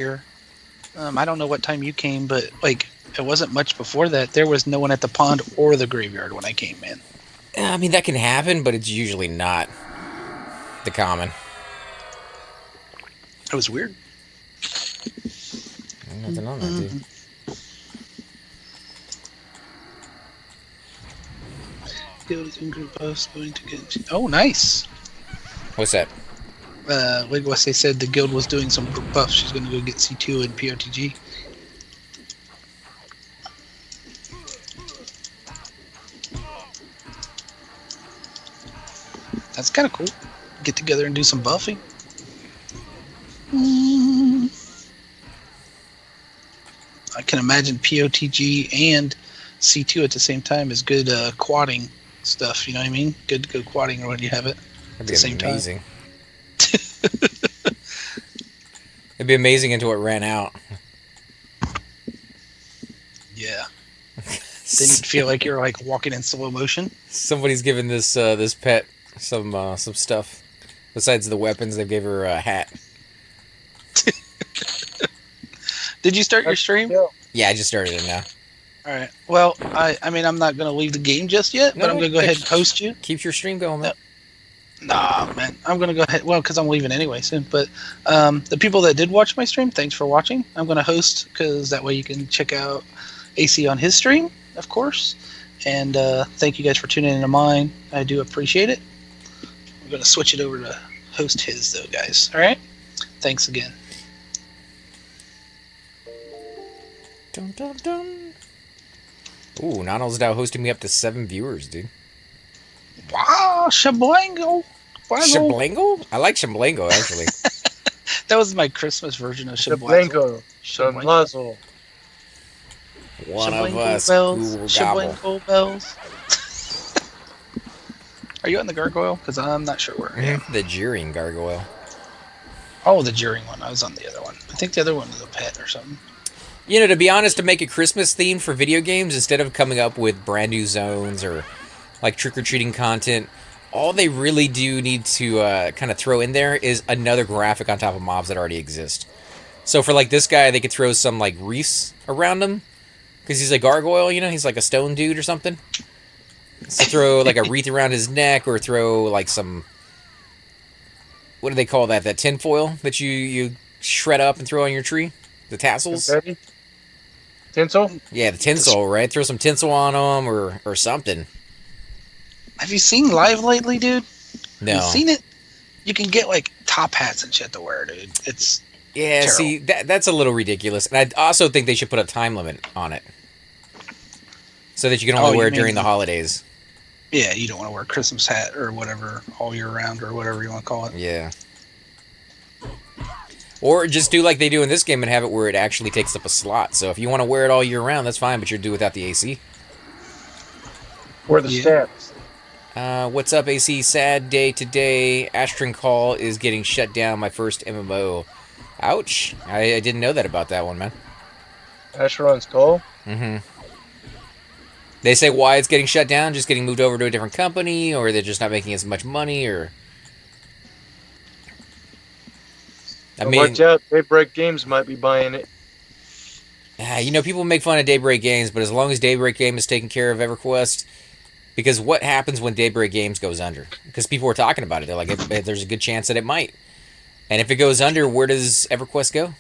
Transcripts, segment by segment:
here. I don't know what time you came, but like it wasn't much before that. There was no one at the pond or the graveyard when I came in. I mean, that can happen, but it's usually not the common. It was weird. Nothing on that, dude. Guild is in group post going to get. Oh, nice. What's that? Like what they said, the guild was doing some group buffs. She's going to go get C2 and POTG. That's kind of cool. Get together and do some buffing. I can imagine POTG and C2 at the same time is good quadding stuff. You know what I mean? Good to go quadding when you have it That'd at be the same amazing. time. It'd be amazing until it ran out. Yeah. Then you'd feel like you're like walking in slow motion. Somebody's given this this pet some stuff. Besides the weapons, they gave her a hat. Did you start your stream? Yeah, I just started it now. All right. Well, I mean, I'm not going to leave the game just yet, but I'm going to go ahead and host you. Keep your stream going, man. Nah, man. I'm going to go ahead. Well, because I'm leaving anyway soon. But the people that did watch my stream, thanks for watching. I'm going to host because that way you can check out AC on his stream, of course. And thank you guys for tuning into mine. I do appreciate it. I'm going to switch it over to host his, though, guys. All right? Thanks again. Dun, dun, dun. Ooh, Nano's now hosting me up to 7 viewers, dude. Wow, Shablango. Shablango? I like Shablango, actually. That was my Christmas version of Shablango. Shablango. One of us, bells. cool Shablango bells. Are you on the gargoyle? Because I'm not sure where I am. The jeering gargoyle. Oh, the jeering one. I was on the other one. I think the other one was a pet or something. You know, to be honest, to make a Christmas theme for video games, instead of coming up with brand new zones or like trick-or-treating content, all they really do need to kind of throw in there is another graphic on top of mobs that already exist. So for like this guy, they could throw some like wreaths around him because he's a gargoyle, you know, he's like a stone dude or something. So throw like a wreath around his neck, or throw like some, what do they call that? That tinfoil that you shred up and throw on your tree? The tassels? Confetti? Tinsel? Yeah, the tinsel, right? Throw some tinsel on them or something. Have you seen live lately, dude? No. Have you seen it? You can get like top hats and shit to wear, dude. It's yeah. terrible. See, that's a little ridiculous, and I also think they should put a time limit on it, so that you can only wear it during the holidays. Yeah, you don't want to wear a Christmas hat or whatever all year round or whatever you want to call it. Yeah. Or just do like they do in this game and have it where it actually takes up a slot. So if you want to wear it all year round, that's fine, but you're do without the AC. Where the stats? What's up, AC? Sad day today. Astron Call is getting shut down. My first MMO. Ouch. I didn't know that about that one, man. Asheron's Call? Mm-hmm. They say why it's getting shut down, just getting moved over to a different company, or they're just not making as much money, or... I mean, watch out, Daybreak Games might be buying it. You know, people make fun of Daybreak Games, but as long as Daybreak Games is taking care of Everquest, because what happens when Daybreak Games goes under? Because people were talking about it. They're like, there's a good chance that it might. And if it goes under, where does Everquest go?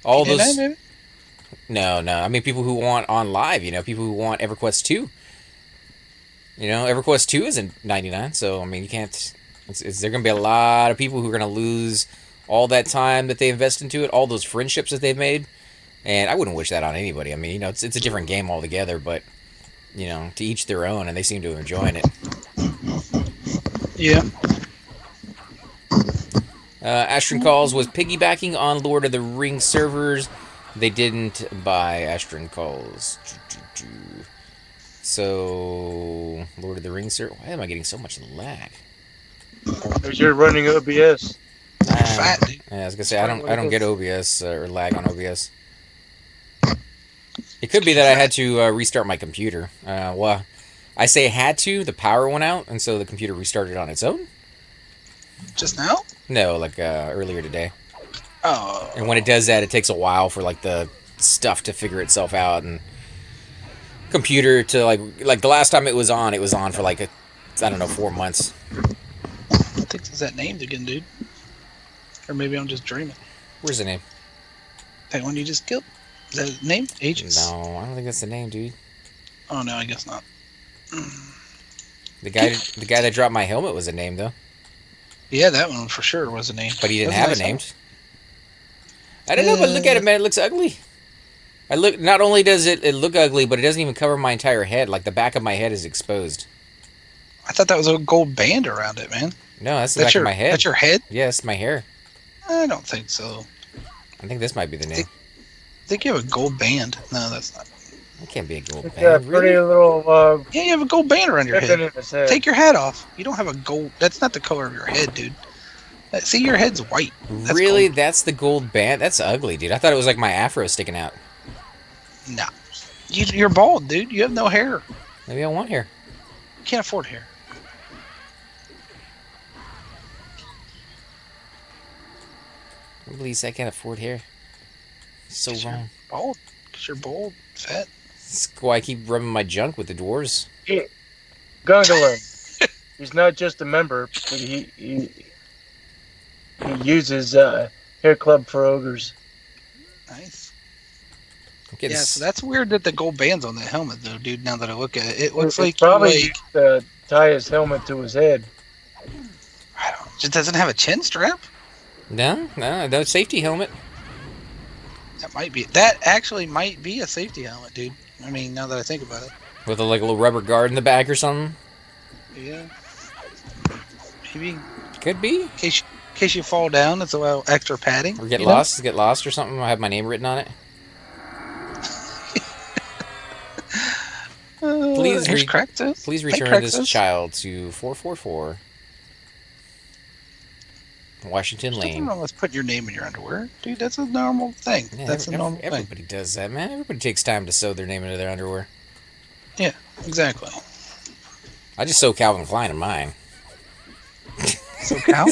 All P99, those... maybe? No. I mean, people who want on live, you know, people who want Everquest 2. You know, Everquest 2 isn't 99, so, I mean, you can't... There going to be a lot of people who are going to lose all that time that they invest into it, all those friendships that they've made, and I wouldn't wish that on anybody. I mean, you know, it's a different game altogether, but, you know, to each their own, and they seem to be enjoying it. Yeah. Astron Calls was piggybacking on Lord of the Rings servers. They didn't buy Astron Calls. So, Lord of the Rings server. Why am I getting so much lag? Because you're running OBS. Fat, dude. Yeah, I was gonna say I don't get OBS or lag on OBS. It could be that I had to restart my computer. Well, I say had to. The power went out, and so the computer restarted on its own. Just now? No, like earlier today. Oh. And when it does that, it takes a while for like the stuff to figure itself out and computer to like the last time it was on for like I don't know 4 months. I think it's that named again, dude. Or maybe I'm just dreaming. Where's the name? That one you just killed? Is that his name? Aegis? No, I don't think that's the name, dude. Oh no, I guess not. The guy that dropped my helmet was a name though. Yeah, that one for sure was a name. But he didn't That's have nice it named. I don't know, but look at it, man. It looks ugly. Not only does it look ugly, but it doesn't even cover my entire head. Like the back of my head is exposed. I thought that was a gold band around it, man. No, that's the back of my head. That's your head? Yeah, it's my hair. I don't think so. I think this might be the name. I think you have a gold band. No, that's not. It can't be a gold It's band. a pretty little Yeah, you have a gold band around your ribbon head. in his head. Take your hat off. You don't have a gold. That's not the color of your head, dude. See, your head's white. That's Really? gold. That's the gold band? That's ugly, dude. I thought it was like my afro sticking out. Nah. You're bald, dude. You have no hair. Maybe I want hair. You can't afford hair. I believe I can't afford hair. It's so wrong. Bald. Because you're bald, fat. That's why I keep rubbing my junk with the dwarves. Gungula. He's not just a member, but he uses Hair Club for Ogres. Nice. Okay, Yeah, this- so that's weird that the gold band's on that helmet, though, dude. Now that I look at it, it looks It's like probably like, used to tie his helmet to his head. I don't. It doesn't have a chin strap. No safety helmet. That might be. That actually might be a safety helmet, dude. I mean, now that I think about it. With a little rubber guard in the back or something. Yeah. Maybe Could be. in case you fall down, it's a little extra padding. Or get you know? lost or something. I have my name written on it. Please here's read- Cracktus. Please Hey, return this Cracktus. child to 444 Washington Nothing Lane. wrong with putting your name in your underwear, dude. That's a normal thing. Yeah, That's a normal thing. everybody does that, man. Everybody takes time to sew their name into their underwear. Yeah, exactly. I just sew Calvin Klein in mine. So Cal.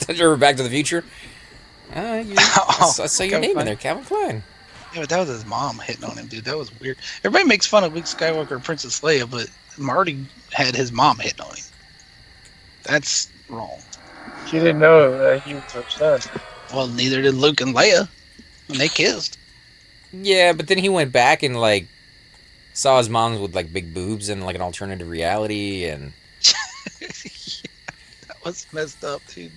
Remember Back to the Future? I saw your Calvin name in Klein. there, Calvin Klein. Yeah, but that was his mom hitting on him, dude. That was weird. Everybody makes fun of Luke Skywalker and Princess Leia, but Marty had his mom hitting on him. That's wrong. She didn't know that he was her son. Well, neither did Luke and Leia when they kissed. Yeah, but then he went back and like saw his mom's with like big boobs and like an alternative reality, and Yeah, that was messed up, dude.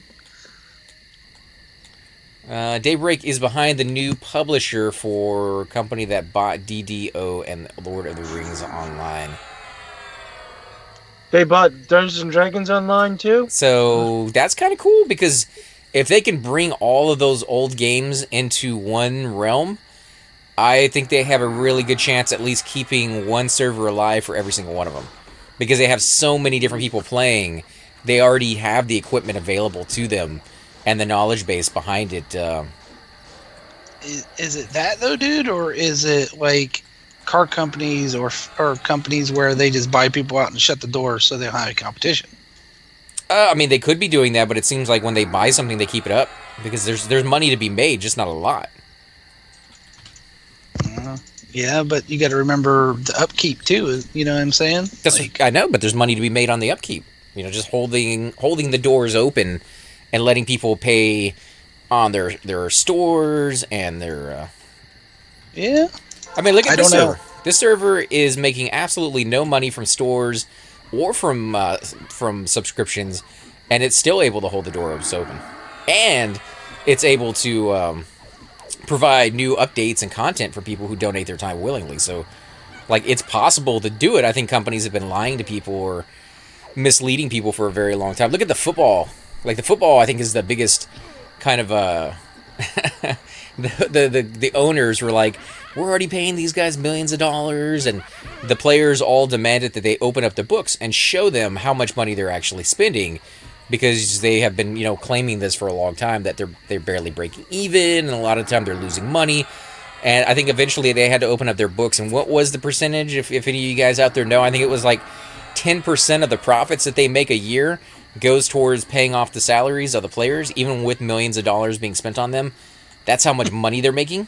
Daybreak is behind the new publisher for a company that bought DDO and Lord of the Rings Online. They bought Dungeons and Dragons Online too? So that's kind of cool because if they can bring all of those old games into one realm, I think they have a really good chance at least keeping one server alive for every single one of them. Because they have so many different people playing, they already have the equipment available to them and the knowledge base behind it. Is it that though, dude, or is it like car companies or companies where they just buy people out and shut the doors so they don't have any competition? I mean, they could be doing that, but it seems like when they buy something, they keep it up because there's money to be made, just not a lot. Yeah, but you got to remember the upkeep too. You know what I'm saying? I know, but there's money to be made on the upkeep. You know, just holding the doors open and letting people pay on their stores and their. Yeah. I mean, look at I this don't know. server. This server is making absolutely no money from stores or from subscriptions, and it's still able to hold the doors open, and it's able to provide new updates and content for people who donate their time willingly. So, like, it's possible to do it. I think companies have been lying to people or misleading people for a very long time. Look at the football. Like, the football, I think, is the biggest kind of the owners were like, we're already paying these guys millions of dollars, and the players all demanded that they open up the books and show them how much money they're actually spending, because they have been, claiming this for a long time, that they're barely breaking even, and a lot of the time they're losing money. And I think eventually they had to open up their books. And what was the percentage? If any of you guys out there know, I think it was like 10% of the profits that they make a year goes towards paying off the salaries of the players, even with millions of dollars being spent on them. That's how much money they're making.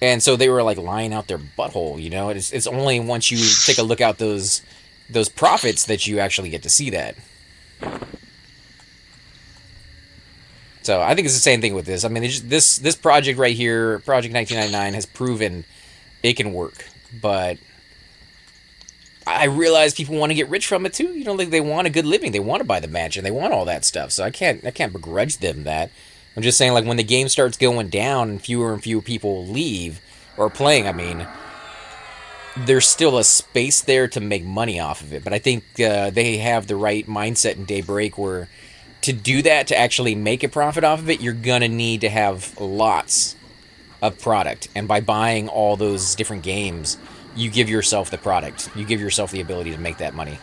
And so they were like lying out their butthole, you know. It's only once you take a look out those profits that you actually get to see that. So I think it's the same thing with this. I mean, this project right here, Project 1999, has proven it can work. But I realize people want to get rich from it too. You know, like they want a good living, they want to buy the mansion, they want all that stuff. So I can't begrudge them that. I'm just saying, like, when the game starts going down and fewer people leave or playing, I mean, there's still a space there to make money off of it. But I think they have the right mindset in Daybreak where to do that, to actually make a profit off of it, you're going to need to have lots of product. And by buying all those different games, you give yourself the product. You give yourself the ability to make that money.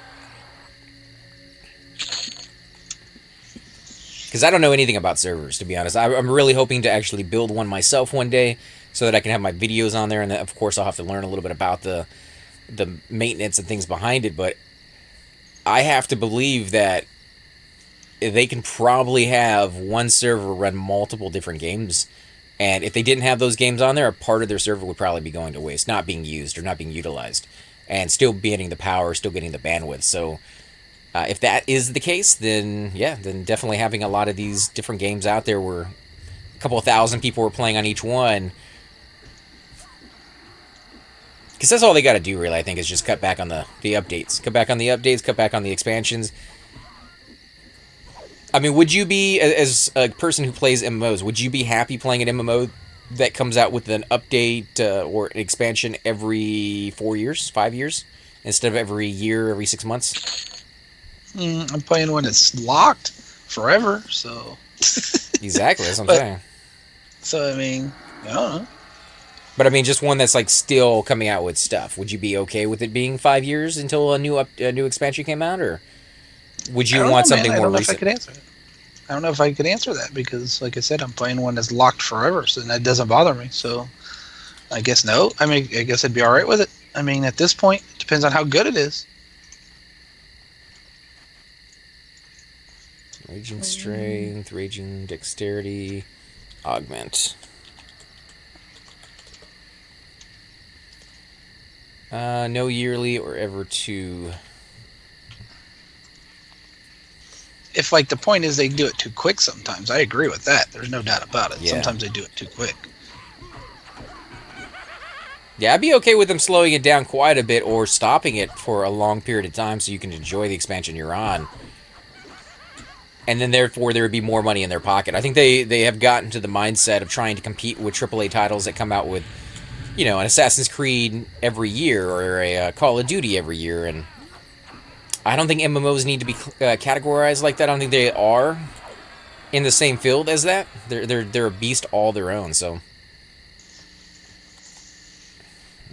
Because I don't know anything about servers, to be honest. I'm really hoping to actually build one myself one day so that I can have my videos on there. And then, of course, I'll have to learn a little bit about the maintenance and things behind it. But I have to believe that they can probably have one server run multiple different games. And if they didn't have those games on there, a part of their server would probably be going to waste, not being used or not being utilized. And still getting the power, still getting the bandwidth. So if that is the case, then yeah, then definitely having a lot of these different games out there where a couple of thousand people were playing on each one. Because that's all they got to do, really, I think, is just cut back on the updates. Cut back on the updates, cut back on the expansions. I mean, would you be, as a person who plays MMOs, would you be happy playing an MMO that comes out with an update or an expansion every 4 years, 5 years, instead of every year, every 6 months? I'm playing one that's locked forever, so... Exactly, that's what I'm saying. So, I mean, I don't know. But I mean, just one that's like still coming out with stuff. Would you be okay with it being 5 years until a new expansion came out, or would you want something more recent? I don't know if I could answer that because, like I said, I'm playing one that's locked forever, so that doesn't bother me. So, I guess no. I mean, I guess I'd be all right with it. I mean, at this point, it depends on how good it is. Raging strength, raging dexterity, augment. No yearly or ever two. If, like, the point is they do it too quick sometimes, I agree with that. There's no doubt about it. Yeah. Sometimes they do it too quick. Yeah, I'd be okay with them slowing it down quite a bit or stopping it for a long period of time so you can enjoy the expansion you're on. And then, therefore, there would be more money in their pocket. I think they have gotten to the mindset of trying to compete with AAA titles that come out with, you know, an Assassin's Creed every year or a Call of Duty every year. And I don't think MMOs need to be categorized like that. I don't think they are in the same field as that. They're a beast all their own, so...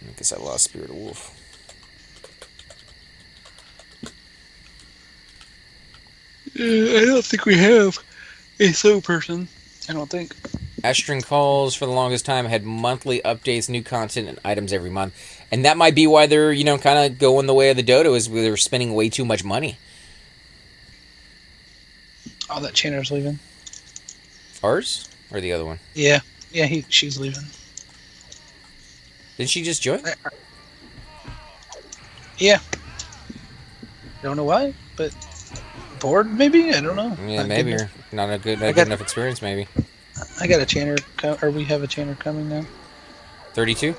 I guess I lost Spirit of Wolf. I don't think we have a slow person. I don't think. Ashton Calls, for the longest time, had monthly updates, new content, and items every month. And that might be why they're, you know, kind of going the way of the dodo, is they're spending way too much money. Oh, that Channer's leaving. Ours? Or the other one? Yeah. Yeah, she's leaving. Did she just join? Yeah. Don't know why, but bored maybe? I don't know. Yeah, maybe. Or not a good enough experience, maybe. I got a Channer, or we have a Channer coming now. 32?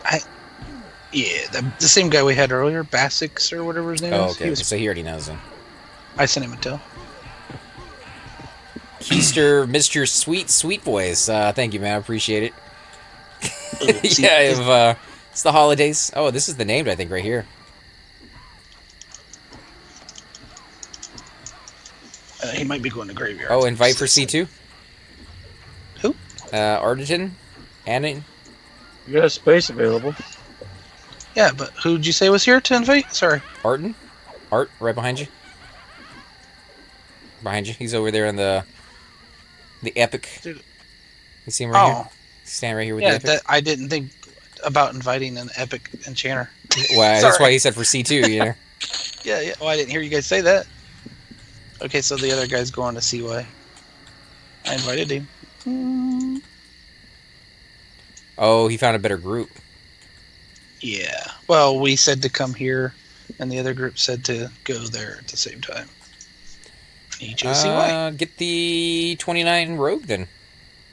Yeah, the same guy we had earlier, Basix or whatever his name is. Oh, okay. So he already knows him. I sent him a tell. Keister, Mr. Sweet Voice. Thank you, man. I appreciate it. Yeah, it's the holidays. Oh, this is the name, I think, right here. He might be going to graveyard. Oh, invite for C2? Who? Artitan? Anna? You got a space available. Yeah, but who'd you say was here to invite? Sorry. Artin? Art, right behind you. Behind you. He's over there in the Epic. Dude. You see him right here? Stand right here with the Epic. I didn't think about inviting an Epic enchanter. Well, that's why he said for C2, you know? Yeah. Oh, I didn't hear you guys say that. Okay, so the other guy's going to CY. I invited him. Oh, he found a better group. Yeah. Well, we said to come here, and the other group said to go there at the same time. He chose CY. Get the 29 Rogue then.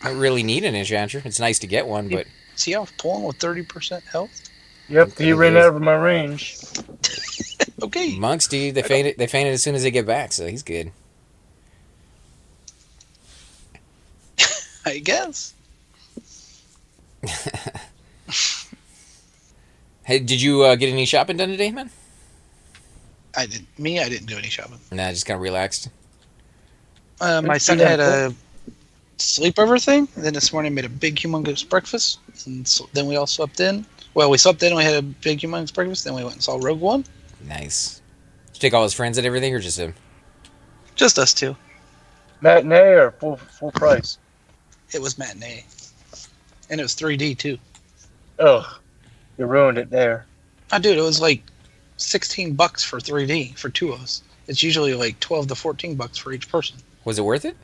Don't really need an enchanter. It's nice to get one, but See how I was pulling with 30% health? Yep, I he think ran it is. out of my range. Okay. Monks, dude, they fainted. They fainted as soon as they get back, so he's good. I guess. Hey, did you get any shopping done today, man? I didn't do any shopping. Nah, just kind of relaxed. My son had a sleepover thing, and then this morning made a big humongous breakfast, and so then we all slept in. Well, we slept in and we had a big humongous breakfast, then we went and saw Rogue One. Nice. Did you take all his friends and everything, or just him? Just us two. Matinee or full price? It was matinee. And it was 3D too. Oh, you ruined it there. Oh, dude, it was like $16 for 3D for two of us. It's usually like 12 to $14 for each person. Was it worth it?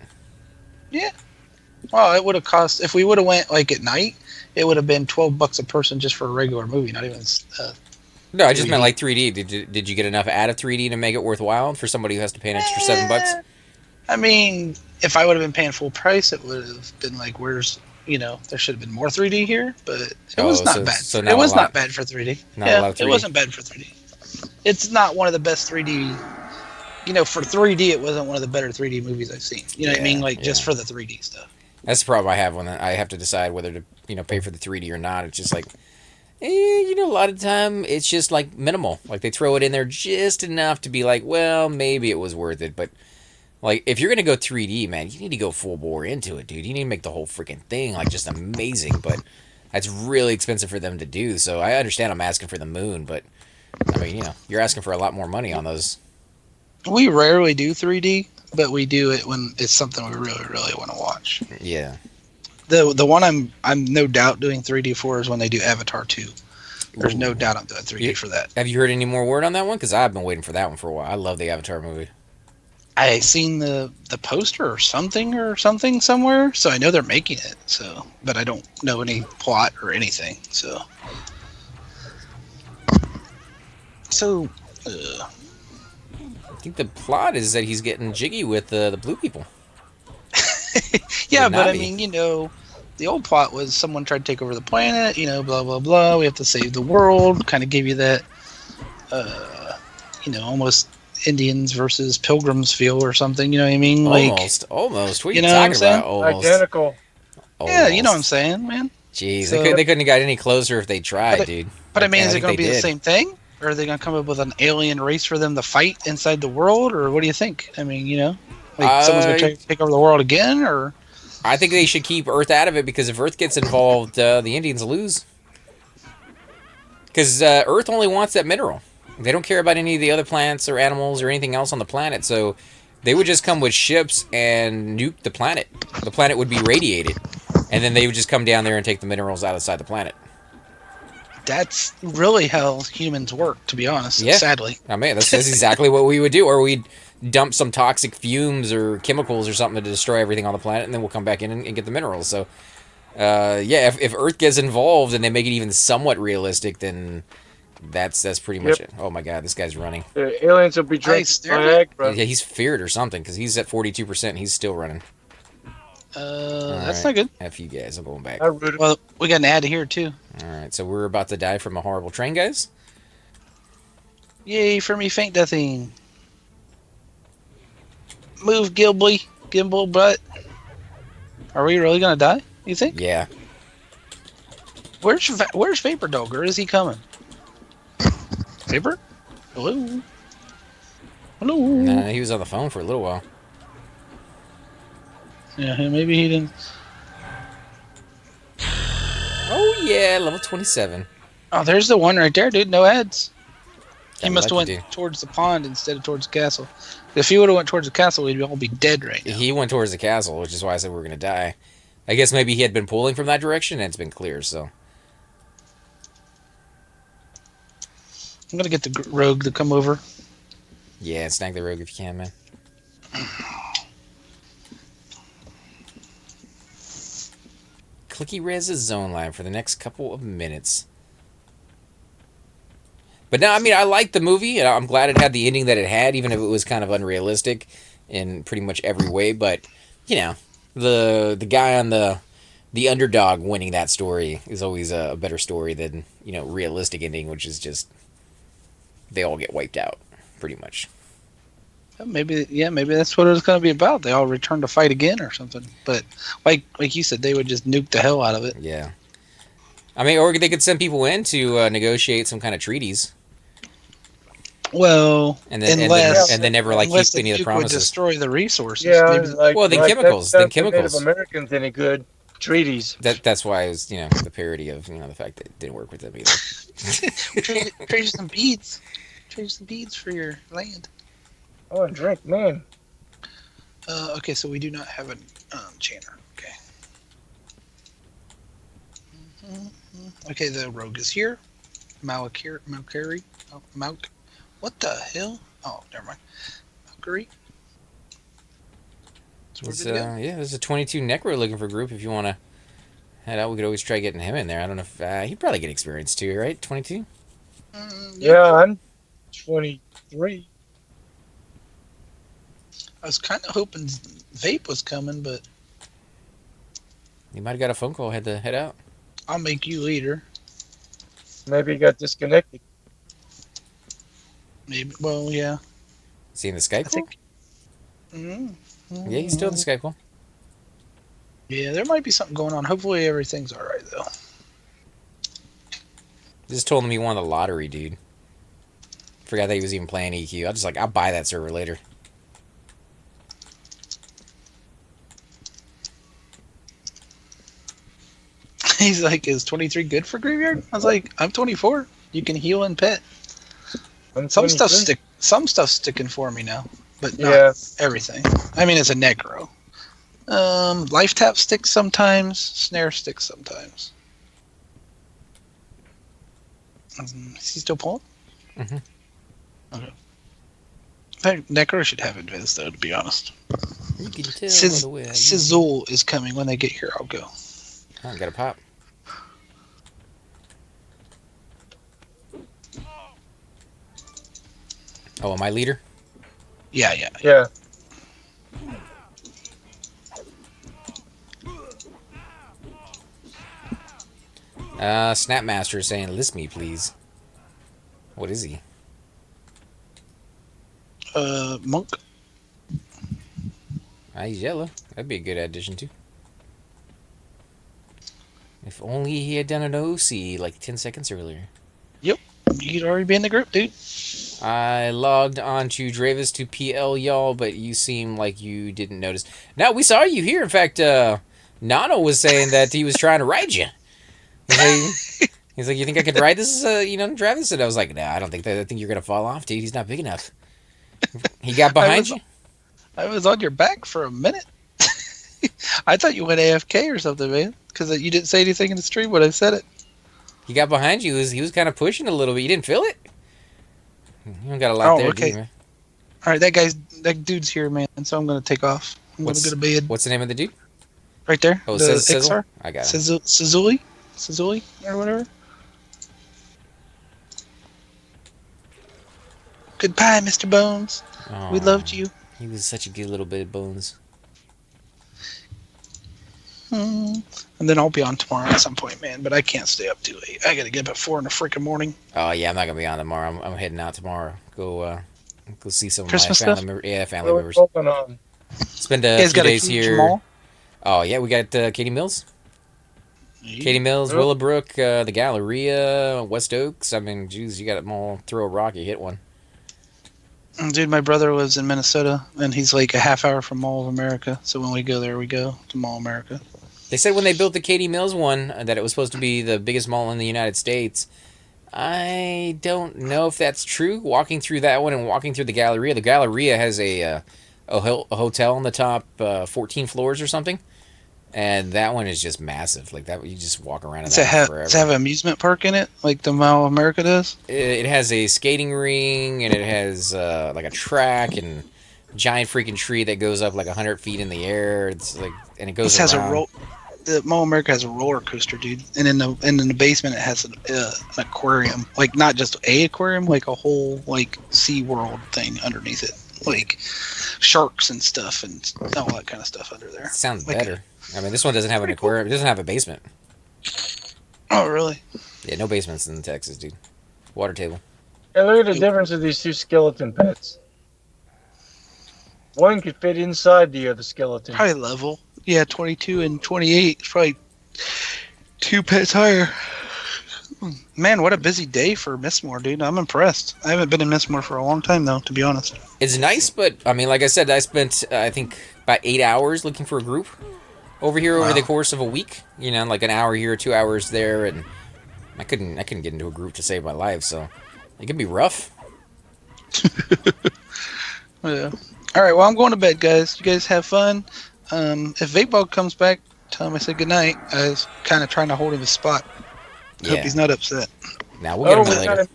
Yeah. Well, it would have cost, if we would have went like at night, it would have been $12 a person just for a regular movie, not even. No, I just 3D. meant like 3D. Did you get enough out of 3D to make it worthwhile for somebody who has to pay an extra $7? I mean, if I would have been paying full price, it would have been like, there should have been more 3D here, but it was not bad. So it was not bad for 3D. Not a lot of 3D. It wasn't bad for 3D. It's not one of the best 3D. For 3D, it wasn't one of the better 3D movies I've seen. You know what I mean? Like, just for the 3D stuff. That's the problem I have when I have to decide whether to pay for the 3D or not. It's just like, a lot of time it's just like minimal. Like they throw it in there just enough to be like, well, maybe it was worth it. But like, if you're gonna go 3D, man, you need to go full bore into it, dude. You need to make the whole freaking thing like just amazing. But that's really expensive for them to do. So I understand I'm asking for the moon, but I mean, you're asking for a lot more money on those. We rarely do 3D, but we do it when it's something we really, really want to watch. Yeah. The one I'm no doubt doing 3D for is when they do Avatar 2. There's no doubt I'm doing 3D for that. Have you heard any more word on that one? Because I've been waiting for that one for a while. I love the Avatar movie. I seen the poster or something somewhere, so I know they're making it. But I don't know any plot or anything. So. I think the plot is that he's getting jiggy with the blue people. Yeah, but I mean, the old plot was someone tried to take over the planet, blah, blah, blah. We have to save the world. Kind of give you that, almost Indians versus Pilgrims feel or something. You know what I mean? Almost. What are you talking about? Almost. Identical. Yeah, you know what I'm saying, man. Jeez, they couldn't have got any closer if they tried, dude. But I mean, is it going to be the same thing? Or are they going to come up with an alien race for them to fight inside the world? Or what do you think? I mean, someone's going to try to take over the world again? Or I think they should keep Earth out of it, because if Earth gets involved, the Indians lose. Because Earth only wants that mineral. They don't care about any of the other plants or animals or anything else on the planet, so they would just come with ships and nuke the planet. The planet would be radiated, and then they would just come down there and take the minerals outside the planet. that's really how humans work, to be honest, sadly. I mean, that's exactly what we would do, or we'd dump some toxic fumes or chemicals or something to destroy everything on the planet, and then we'll come back in and get the minerals. So, if Earth gets involved and they make it even somewhat realistic, then that's pretty much it. Oh my God, this guy's running. The aliens will be drinking Viagra. Yeah, he's feared or something, because he's at 42% and he's still running. That's not good. F you guys, I'm going back. Well, we got an ad here too. Alright, so we're about to die from a horrible train, guys. Yay for me faint deathing. Move, Gimbal butt. Are we really gonna die, you think? Yeah. Where's Vapor Dog, or is he coming? Vapor? Hello? Hello? Nah, he was on the phone for a little while. Yeah, maybe he didn't. Oh yeah, level 27. Oh, there's the one right there, dude. No ads. He must have lucky, went towards the pond instead of towards the castle. If he would have went towards the castle, we'd all be dead right now. He went towards the castle, which is why I said we were going to die. I guess maybe he had been pulling from that direction, and it's been clear, so. I'm gonna get the rogue to come over. Yeah, snag the rogue if you can, man. Clicky Rez's zone line for the next couple of minutes. But no, I mean, I liked the movie. I'm glad it had the ending that it had, even if it was kind of unrealistic in pretty much every way. But, you know, the guy on the underdog winning that story is always a better story than, you know, realistic ending, which is just they all get wiped out, pretty much. Maybe that's what it was going to be about. They all return to fight again or something. But like you said, they would just nuke the hell out of it. Yeah. I mean, or they could send people in to negotiate some kind of treaties. Well, and then never like keep any of the promises. Would destroy the resources. Yeah, maybe chemicals. Then chemicals. Native Americans any good treaties. That's why it was, you know, the parody of, you know, the fact that it didn't work with them either. Trade some beads. Trade some beads for your land. Oh, and drink, man. Okay, so we do not have an chanter. Okay. Okay, the rogue is here. Malkari. Oh, Malk. What the hell? Oh, never mind. Malkari. There's a 22 Necro looking for group if you want to head out. We could always try getting him in there. I don't know if he'd probably get experience too, right? 22? Yeah, I'm 23. I was kind of hoping Vape was coming, but you might have got a phone call. Had to head out. I'll make you leader. Maybe he got disconnected. Maybe. Well, yeah. Is he in the Skype call? Yeah, he's still in the Skype call. Yeah, there might be something going on. Hopefully everything's all right, though. Just told him he won the lottery, dude. Forgot that he was even playing EQ. I'll buy that server later. He's like, is 23 good for Graveyard? I was like, I'm 24. You can heal and pet. Some stuff's sticking for me now, but not everything. I mean, it's a Necro. Life tap sticks sometimes. Snare sticks sometimes. Is he still pulling? Mm-hmm. Okay. In fact, Necro should have advanced, though, to be honest. You can tell Sizzle is coming. When they get here, I'll go. Oh, got a pop. Oh, am I leader? Yeah. Snapmaster is saying, list me, please. What is he? Monk. He's yellow. That'd be a good addition, too. If only he had done an OC like 10 seconds earlier. Yep. You'd already be in the group, dude. I logged on to Dravis to PL y'all, but you seem like you didn't notice. No, we saw you here. In fact, Nano was saying that he was trying to ride you. He's like, you think I could ride this, Dravis? And I was like, nah, I don't think that. I think you're going to fall off, dude. He's not big enough. He got behind you? I was on your back for a minute. I thought you went AFK or something, man. Because you didn't say anything in the stream when I said it. He got behind you. He was kind of pushing a little bit. You didn't feel it? You don't got a lot there, okay. do you, man? All right, that dude's here, man. So I'm going to take off. I'm going to go to bed. What's the name of the dude? Right there. Oh, Sizzle? I got him. Sizzuli or whatever. Goodbye, Mr. Bones. Oh, we loved you. He was such a good little bit of Bones. And then I'll be on tomorrow at some point, man. But I can't stay up too late. I got to get up at 4 in the freaking morning. Oh yeah, I'm not gonna be on tomorrow. I'm heading out tomorrow. Go see some of Christmas my family members. Spend a few days here. Mall? Oh yeah, we got Katie Mills. Katie Mills, Willowbrook, the Galleria, West Oaks. I mean, geez, you got them all. Throw a rock, you hit one. Dude, my brother lives in Minnesota, and he's like a half hour from Mall of America. So when we go there, we go to Mall of America. They said when they built the Katie Mills one that it was supposed to be the biggest mall in the United States. I don't know if that's true. Walking through that one and walking through the Galleria has a hotel on the top, 14 floors or something. And that one is just massive. Like that, you just walk around in that forever. Does it have an amusement park in it, like the Mall of America does? It has a skating ring, and it has like a track and giant freaking tree that goes up like 100 feet in the air. It's like, and it goes. This has a Mall America has a roller coaster, dude, and in the basement it has an aquarium, like not just a aquarium, like a whole like Sea World thing underneath it, like sharks and stuff and all that kind of stuff under there. Sounds Like, better. I mean, this one doesn't have an pretty cool. aquarium. It doesn't have a basement. Oh, really? Yeah, no basements in Texas, dude. Water table. Hey, look at the difference of these two skeleton pets. One could fit inside the other skeleton. Probably level. Yeah, 22 and 28 is probably 2 pets higher. Man, what a busy day for Mistmoore, dude. I'm impressed. I haven't been in Mistmoore for a long time, though, to be honest. It's nice, but I mean, like I said, I spent I think about 8 hours looking for a group over here over the course of a week. You know, like an hour here, 2 hours there, and I couldn't get into a group to save my life, so it can be rough. Yeah. All right, well, I'm going to bed, guys. You guys have fun. If Vape comes back, tell him I said goodnight. I was kind of trying to hold him his spot. Yeah. Hope he's not upset. Now we'll get him later.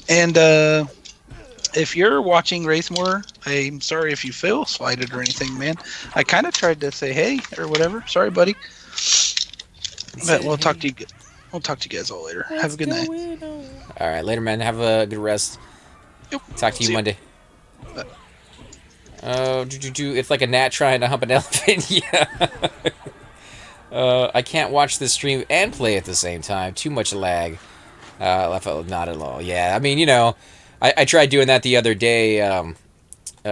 And if you're watching Racemore, I'm sorry if you feel slighted or anything, man. I kind of tried to say hey or whatever. Sorry, buddy. But we'll talk to you. We'll talk to you guys all later. Have a good night. All right, later, man. Have a good rest. Yep. Talk to you See ya. Monday. Bye. Oh, it's like a gnat trying to hump an elephant. Yeah. I can't watch the stream and play at the same time. Too much lag. Not at all. Yeah, I mean, you know, I tried doing that the other day. A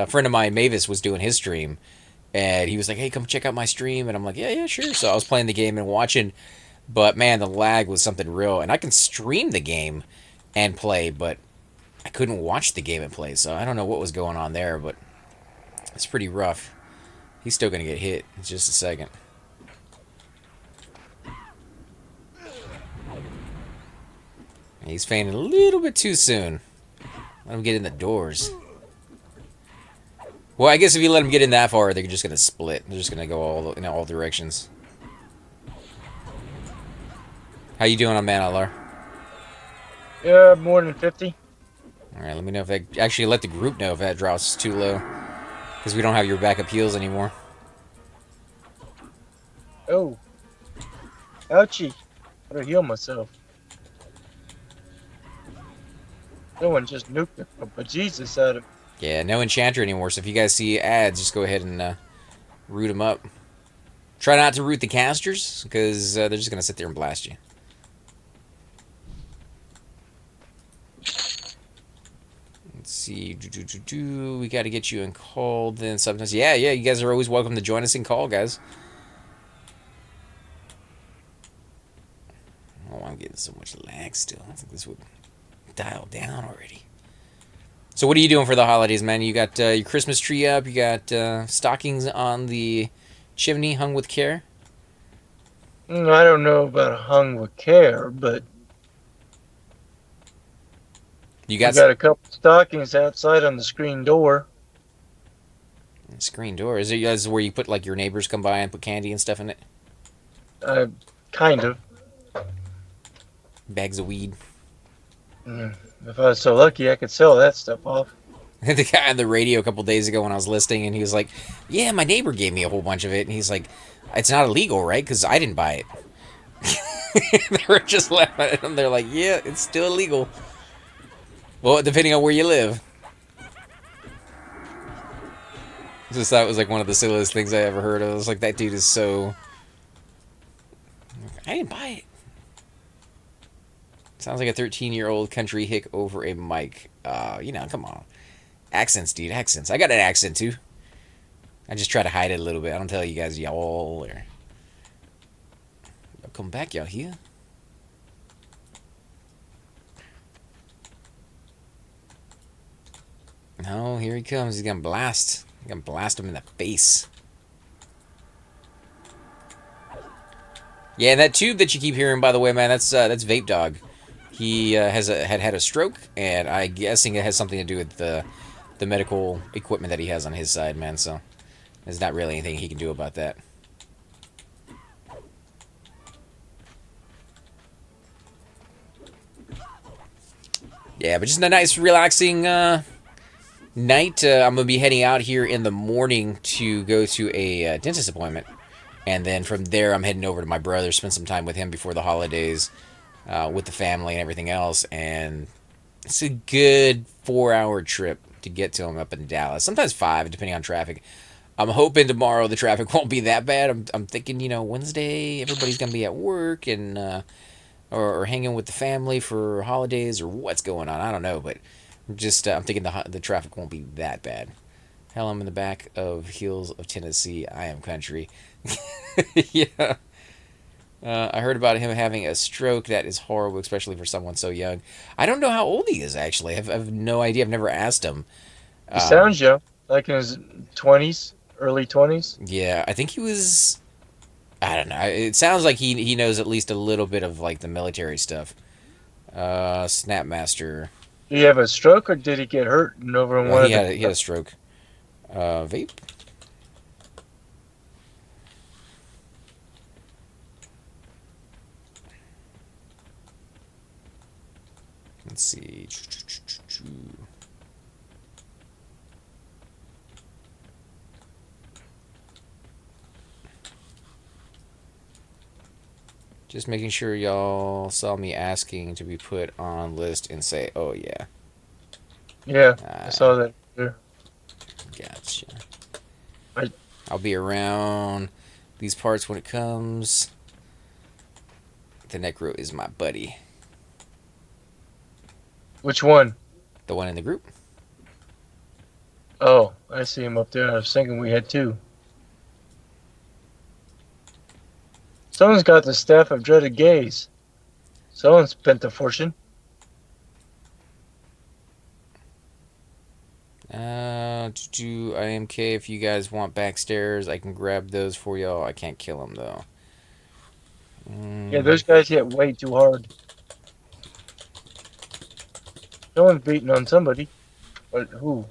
friend of mine, Mavis, was doing his stream, and he was like, "Hey, come check out my stream." And I'm like, "Yeah, sure." So I was playing the game and watching, but man, the lag was something real. And I can stream the game and play, but I couldn't watch the game and play. So I don't know what was going on there, but it's pretty rough. He's still gonna get hit in just a second. He's fainting a little bit too soon. Let him get in the doors. Well, I guess if you let him get in that far, they're just gonna split. They're just gonna go all directions. How you doing on Mana, Lar? Yeah, more than 50. All right, let me know if that actually let the group know if that drops too low, because we don't have your backup heals anymore. Oh. Ouchie. Gotta heal myself. No one just nuked the bejesus out of. Yeah, no enchanter anymore. So if you guys see ads, just go ahead and root them up. Try not to root the casters, because they're just gonna sit there and blast you. Let's see. We got to get you in call then sometimes. Yeah, you guys are always welcome to join us in call, guys. Oh, I'm getting so much lag still. I think this would dial down already. So what are you doing for the holidays, man? You got your Christmas tree up. You got stockings on the chimney hung with care. I don't know about hung with care, but You we got got a couple stockings outside on the screen door. screen door. Is it where you put like your neighbors come by and put candy and stuff in it? Kind of. Bags of weed. If I was so lucky, I could sell that stuff off. The guy on the radio a couple days ago when I was listening, and he was like, "Yeah, my neighbor gave me a whole bunch of it," and he's like, "It's not illegal, right? Because I didn't buy it." They were just laughing at him. They're like, "Yeah, it's still illegal." Well, depending on where you live. Just thought it was like one of the silliest things I ever heard of. I was like, that dude is so. I didn't buy it. Sounds like a 13-year-old country hick over a mic. You know, come on. Accents, dude, accents. I got an accent, too. I just try to hide it a little bit. I don't tell you guys y'all or... Come back, y'all here. No, here he comes. He's gonna blast. He's gonna blast him in the face. Yeah, that tube that you keep hearing, by the way, man, that's Vape Dog. He had a stroke, and I'm guessing it has something to do with the medical equipment that he has on his side, man. So there's not really anything he can do about that. Yeah, but just a nice, relaxing night. I'm gonna be heading out here in the morning to go to a dentist appointment. And then from there, I'm heading over to my brother, spend some time with him before the holidays, with the family and everything else. And it's a good 4 hour trip to get to him up in Dallas. Sometimes 5, depending on traffic. I'm hoping tomorrow the traffic won't be that bad. I'm thinking, Wednesday everybody's gonna be at work and or hanging with the family for holidays or what's going on. I don't know, but I'm thinking the traffic won't be that bad. Hell, I'm in the back of Hills of Tennessee. I am country. Yeah. I heard about him having a stroke. That is horrible, especially for someone so young. I don't know how old he is, actually. I've no idea. I've never asked him. He sounds young, like in his 20s, early 20s. Yeah, I think he was. I don't know. It sounds like he knows at least a little bit of like the military stuff. Snapmaster. Did he have a stroke or did he get hurt and over in one He of he had a stroke. Vape. Let's see. Just making sure y'all saw me asking to be put on list and say, "Oh yeah." Yeah, I saw that. There. Gotcha. I- I'll be around these parts when it comes. The Necro is my buddy. Which one? The one in the group. Oh, I see him up there. I was thinking we had two. Someone's got the Staff of Dreaded Gaze. Someone spent a fortune. Do IMK if you guys want backstairs. I can grab those for y'all. I can't kill them though. Yeah, those guys hit way too hard. Someone's beating on somebody. But who?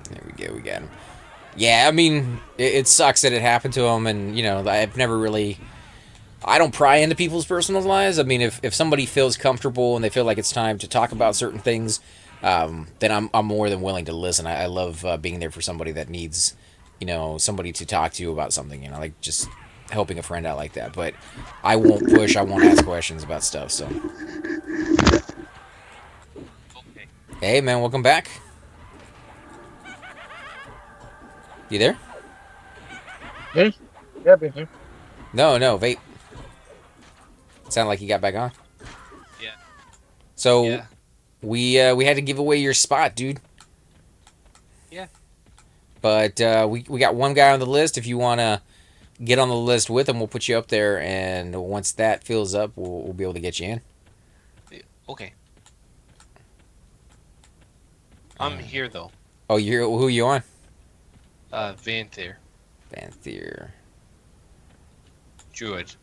There we go. We got him. Yeah, I mean, it sucks that it happened to him, and I've never really. I don't pry into people's personal lives. I mean, if somebody feels comfortable and they feel like it's time to talk about certain things, then I'm more than willing to listen. I love being there for somebody that needs, somebody to talk to about something. Like just helping a friend out like that. But I won't push. I won't ask questions about stuff. So. Okay. Hey, man, welcome back. You there? Hey? Yeah, been here. No, vape. Sound like you got back on. Yeah. So Yeah. we had to give away your spot, dude. Yeah. But we got one guy on the list. If you want to get on the list with him, we'll put you up there. And once that fills up, we'll be able to get you in. Okay. I'm here though. Oh, who you on? Vanther. Vanther. Druid.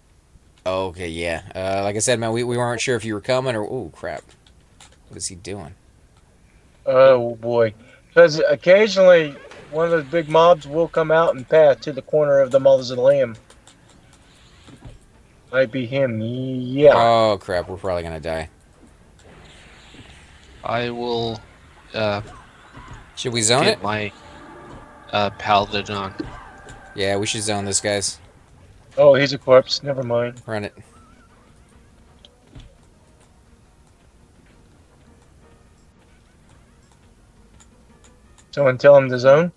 Oh, okay, yeah. Like I said, man, we weren't sure if you were coming or... Oh, crap. What is he doing? Oh, boy. Because occasionally one of those big mobs will come out and pass to the corner of the mausoleum. Might be him. Yeah. Oh, crap. We're probably going to die. I will Should we zone get it? my paladin on. Yeah, we should zone this, guys. Oh, he's a corpse. Never mind. Run it. Someone tell him the zone.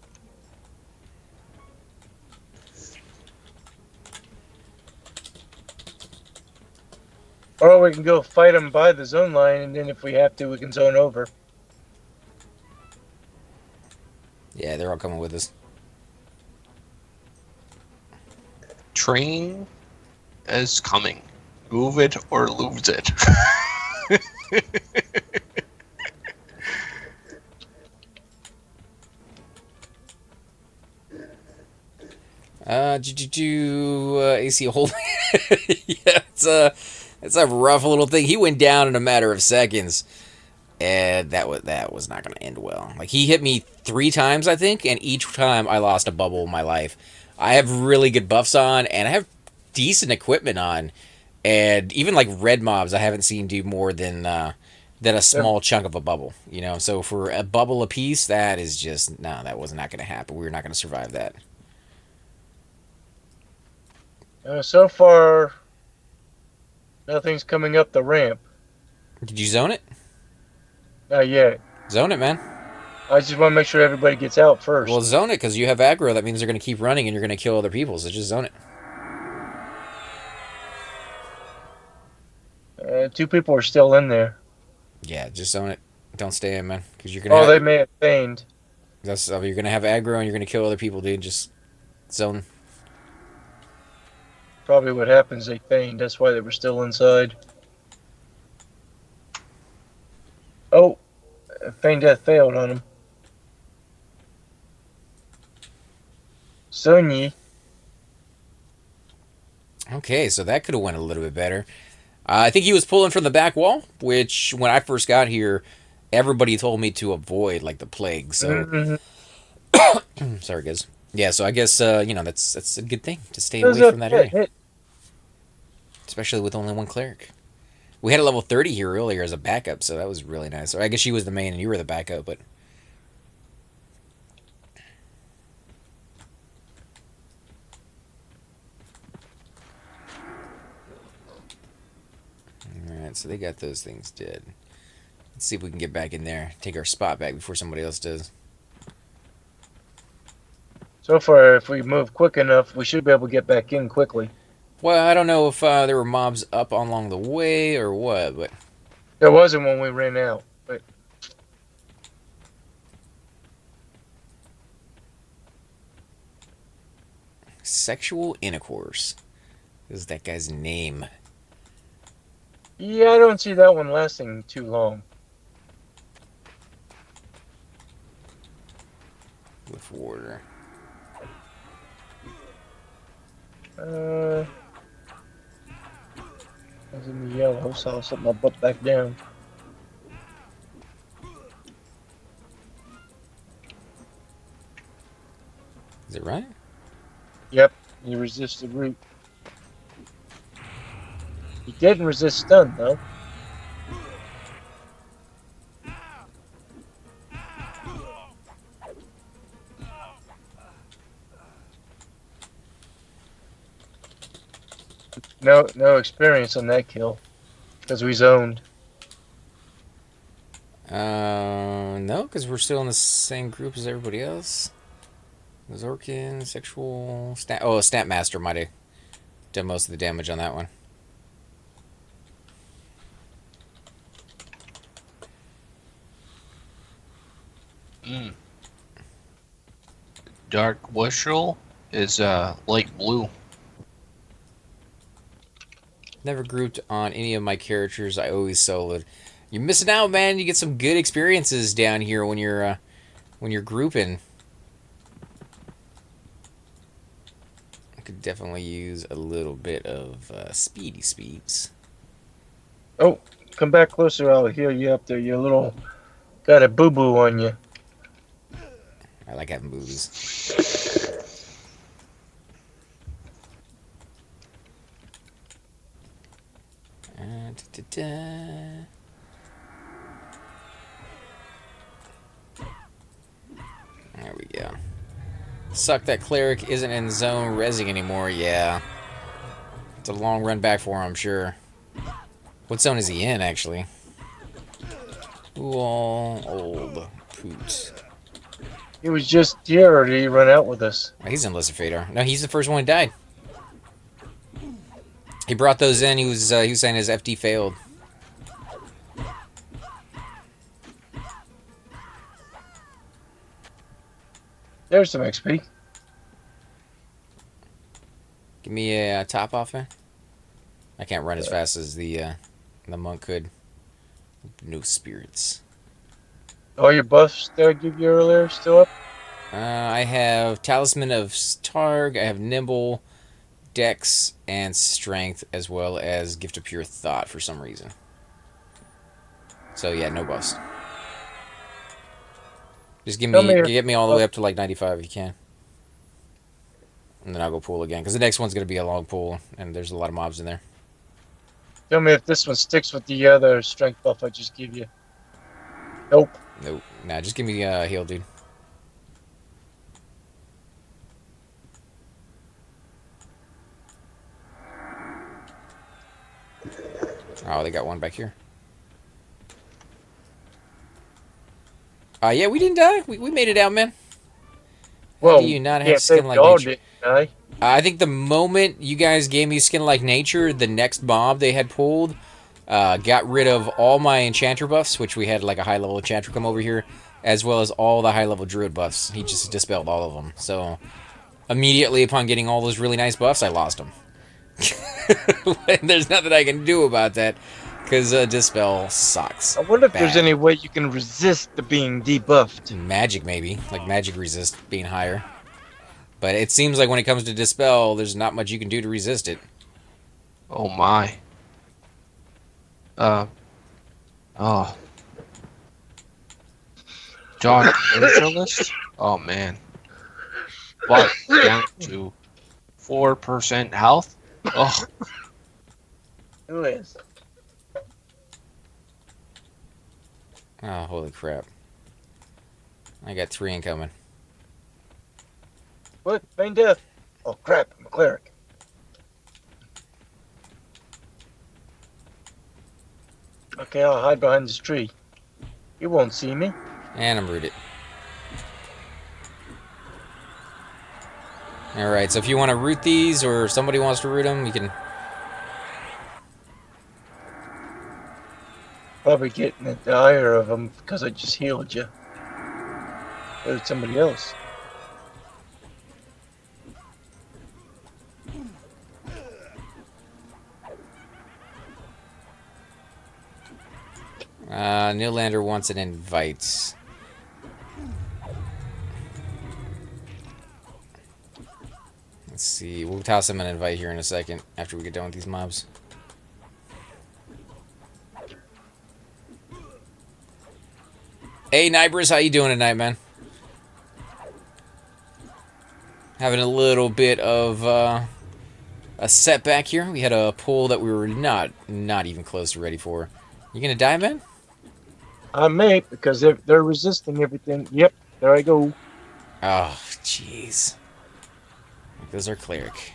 Or we can go fight him by the zone line, and then if we have to, we can zone over. Yeah, they're all coming with us. Train is coming. Move it or lose it. AC hold. Yeah, it's a rough little thing. He went down in a matter of seconds, and that was not going to end well. Like he hit me 3 times, I think, and each time I lost a bubble in my life. I have really good buffs on, and I have decent equipment on, and even like red mobs I haven't seen do more than than a small chunk of a bubble. You know, so for a bubble apiece, that is just no, that was not going to happen. We were not going to survive that. So far, nothing's coming up the ramp. Did you zone it? Not yet. Zone it, man. I just want to make sure everybody gets out first. Well, zone it because you have aggro. That means they're going to keep running and you're going to kill other people. So just zone it. 2 people are still in there. Yeah, just zone it. Don't stay in, man, because you're gonna. Oh, they may have feigned. You're gonna have aggro and you're gonna kill other people, dude. Just zone. Probably what happens. They feigned. That's why they were still inside. Oh, feign death failed on him. Sonyi. Okay, so that could have went a little bit better. I think he was pulling from the back wall, which when I first got here, everybody told me to avoid like the plague. So, sorry guys. Yeah, so I guess that's a good thing to stay away from that area, especially with only one cleric. We had a level 30 here earlier as a backup, so that was really nice. Or I guess she was the main and you were the backup, but. Alright, so they got those things dead. Let's see if we can get back in there. Take our spot back before somebody else does. So far, if we move quick enough, we should be able to get back in quickly. Well, I don't know if there were mobs up along the way or what, but... There wasn't when we ran out, but... Sexual intercourse is that guy's name. Yeah, I don't see that one lasting too long. With water. I was in the yellow, so I'll set my butt back down. Is it right? Yep, he resisted root. He didn't resist stun, though. No experience on that kill, because we zoned. No, because we're still in the same group as everybody else. Zorkin, sexual... Stat Master might have done most of the damage on that one. Dark Wushel is light blue. Never grouped on any of my characters. I always soloed. You're missing out, man. You get some good experiences down here when you're grouping. I could definitely use a little bit of speedy speeds. Oh, come back closer. I'll heal you up there. You little got a boo boo on you. I like having boobies. There we go. Suck that cleric isn't in zone resing anymore. Yeah. It's a long run back for him, I'm sure. What zone is he in, actually? Ooh, old poot. He was just here, or did he run out with us? Oh, he's in Lesser Fader. No, he's the first one who died. He brought those in. He was saying his FD failed. There's some XP. Give me a top off, man. I can't run as fast as the monk could. No spirits. All your buffs that I gave you earlier still up? I have Talisman of Targ. I have Nimble, Dex, and Strength, as well as Gift of Pure Thought for some reason. So yeah, no buffs. Just get me all the way up to like 95 if you can. And then I'll go pool again. Because the next one's going to be a long pool. And there's a lot of mobs in there. Tell me if this one sticks with the other strength buff I just give you. Nope. Nope. Nah, just give me heal, dude. Oh, they got one back here. Yeah, we didn't die. We made it out, man. How Well, do you not have can't say skin we like all nature? didn't die. I think the moment you guys gave me skin like nature, the next mob they had pulled got rid of all my enchanter buffs, which we had like a high level enchanter come over here, as well as all the high level druid buffs. He just dispelled all of them. So immediately upon getting all those really nice buffs, I lost them. There's nothing I can do about that because dispel sucks. I wonder if there's Bad. any way you can resist the being debuffed. Magic maybe, like magic resist being higher. But it seems like when it comes to dispel, there's not much you can do to resist it. Oh my. Oh. John, your list? Oh man. What? Down to 4% health? Oh, Who is? Oh, holy crap. I got 3 incoming. What? Feign death. Oh crap, I'm a cleric. Okay, I'll hide behind this tree. You won't see me. And I'm rooted. Alright, so if you want to root these, or somebody wants to root them, you can... Probably getting the dire of them because I just healed you. Or it's somebody else. Newlander wants an invite. Let's see. We'll toss him an invite here in a second after we get done with these mobs. Hey, Nibers, how you doing tonight, man? Having a little bit of a setback here. We had a pull that we were not even close to ready for. You gonna die, man? I may, because they're resisting everything. Yep, there I go. Oh, jeez. There's our cleric.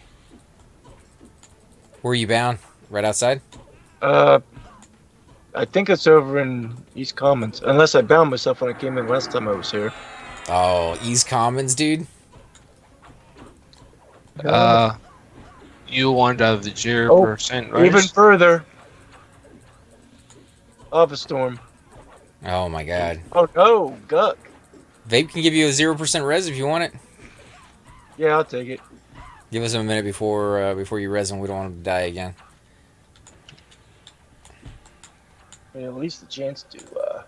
Where are you bound? Right outside? I think it's over in East Commons. Unless I bound myself when I came in last time I was here. Oh, East Commons, dude. you want the 0%, right? Even further. Lava storm. Oh my god. Oh no, Guck. Vape can give you a 0% res if you want it. Yeah, I'll take it. Give us a minute before you res him. We don't want him to die again. At least a chance to,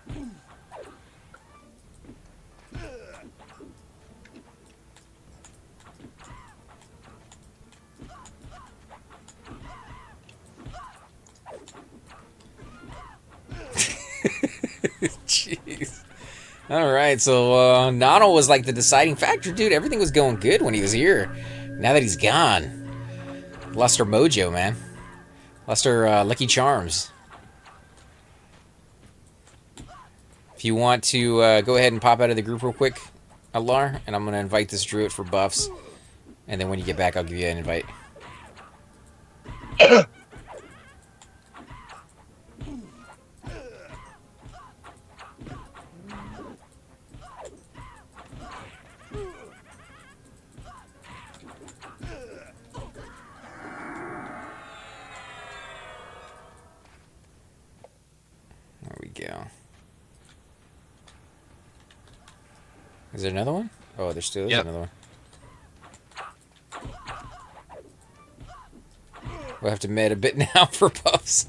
Jeez. Alright, so Nano was like the deciding factor, dude. Everything was going good when he was here. Now that he's gone. Lost our mojo, man. Lost our lucky charms. If you want to go ahead and pop out of the group real quick, Alar, and I'm going to invite this druid for buffs. And then when you get back, I'll give you an invite. There we go. Is there another one? Oh, there still is another one. We'll have to med a bit now for buffs.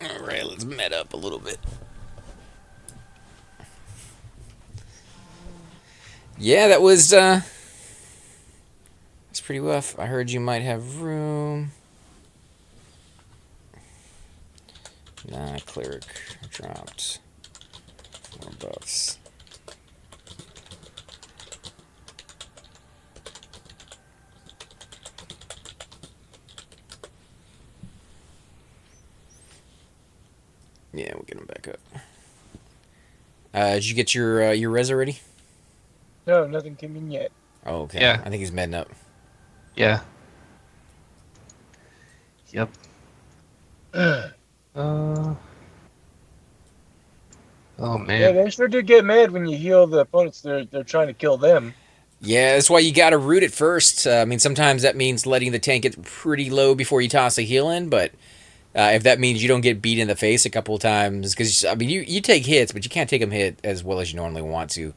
Alright, let's med up a little bit. Yeah, that was it's pretty rough. I heard you might have room. Cleric dropped 4 buffs. Yeah, we'll get him back up. Did you get your res already? No, nothing came in yet. Oh, okay. Yeah. I think he's medding up. Yeah. Yep. Oh Yeah, man. they sure do get mad when you heal the opponents. They're trying to kill them. Yeah, that's why you got to root it first. I mean, sometimes that means letting the tank get pretty low before you toss a heal in, but if that means you don't get beat in the face a couple of times, because, I mean, you take hits, but you can't take them hit as well as you normally want to.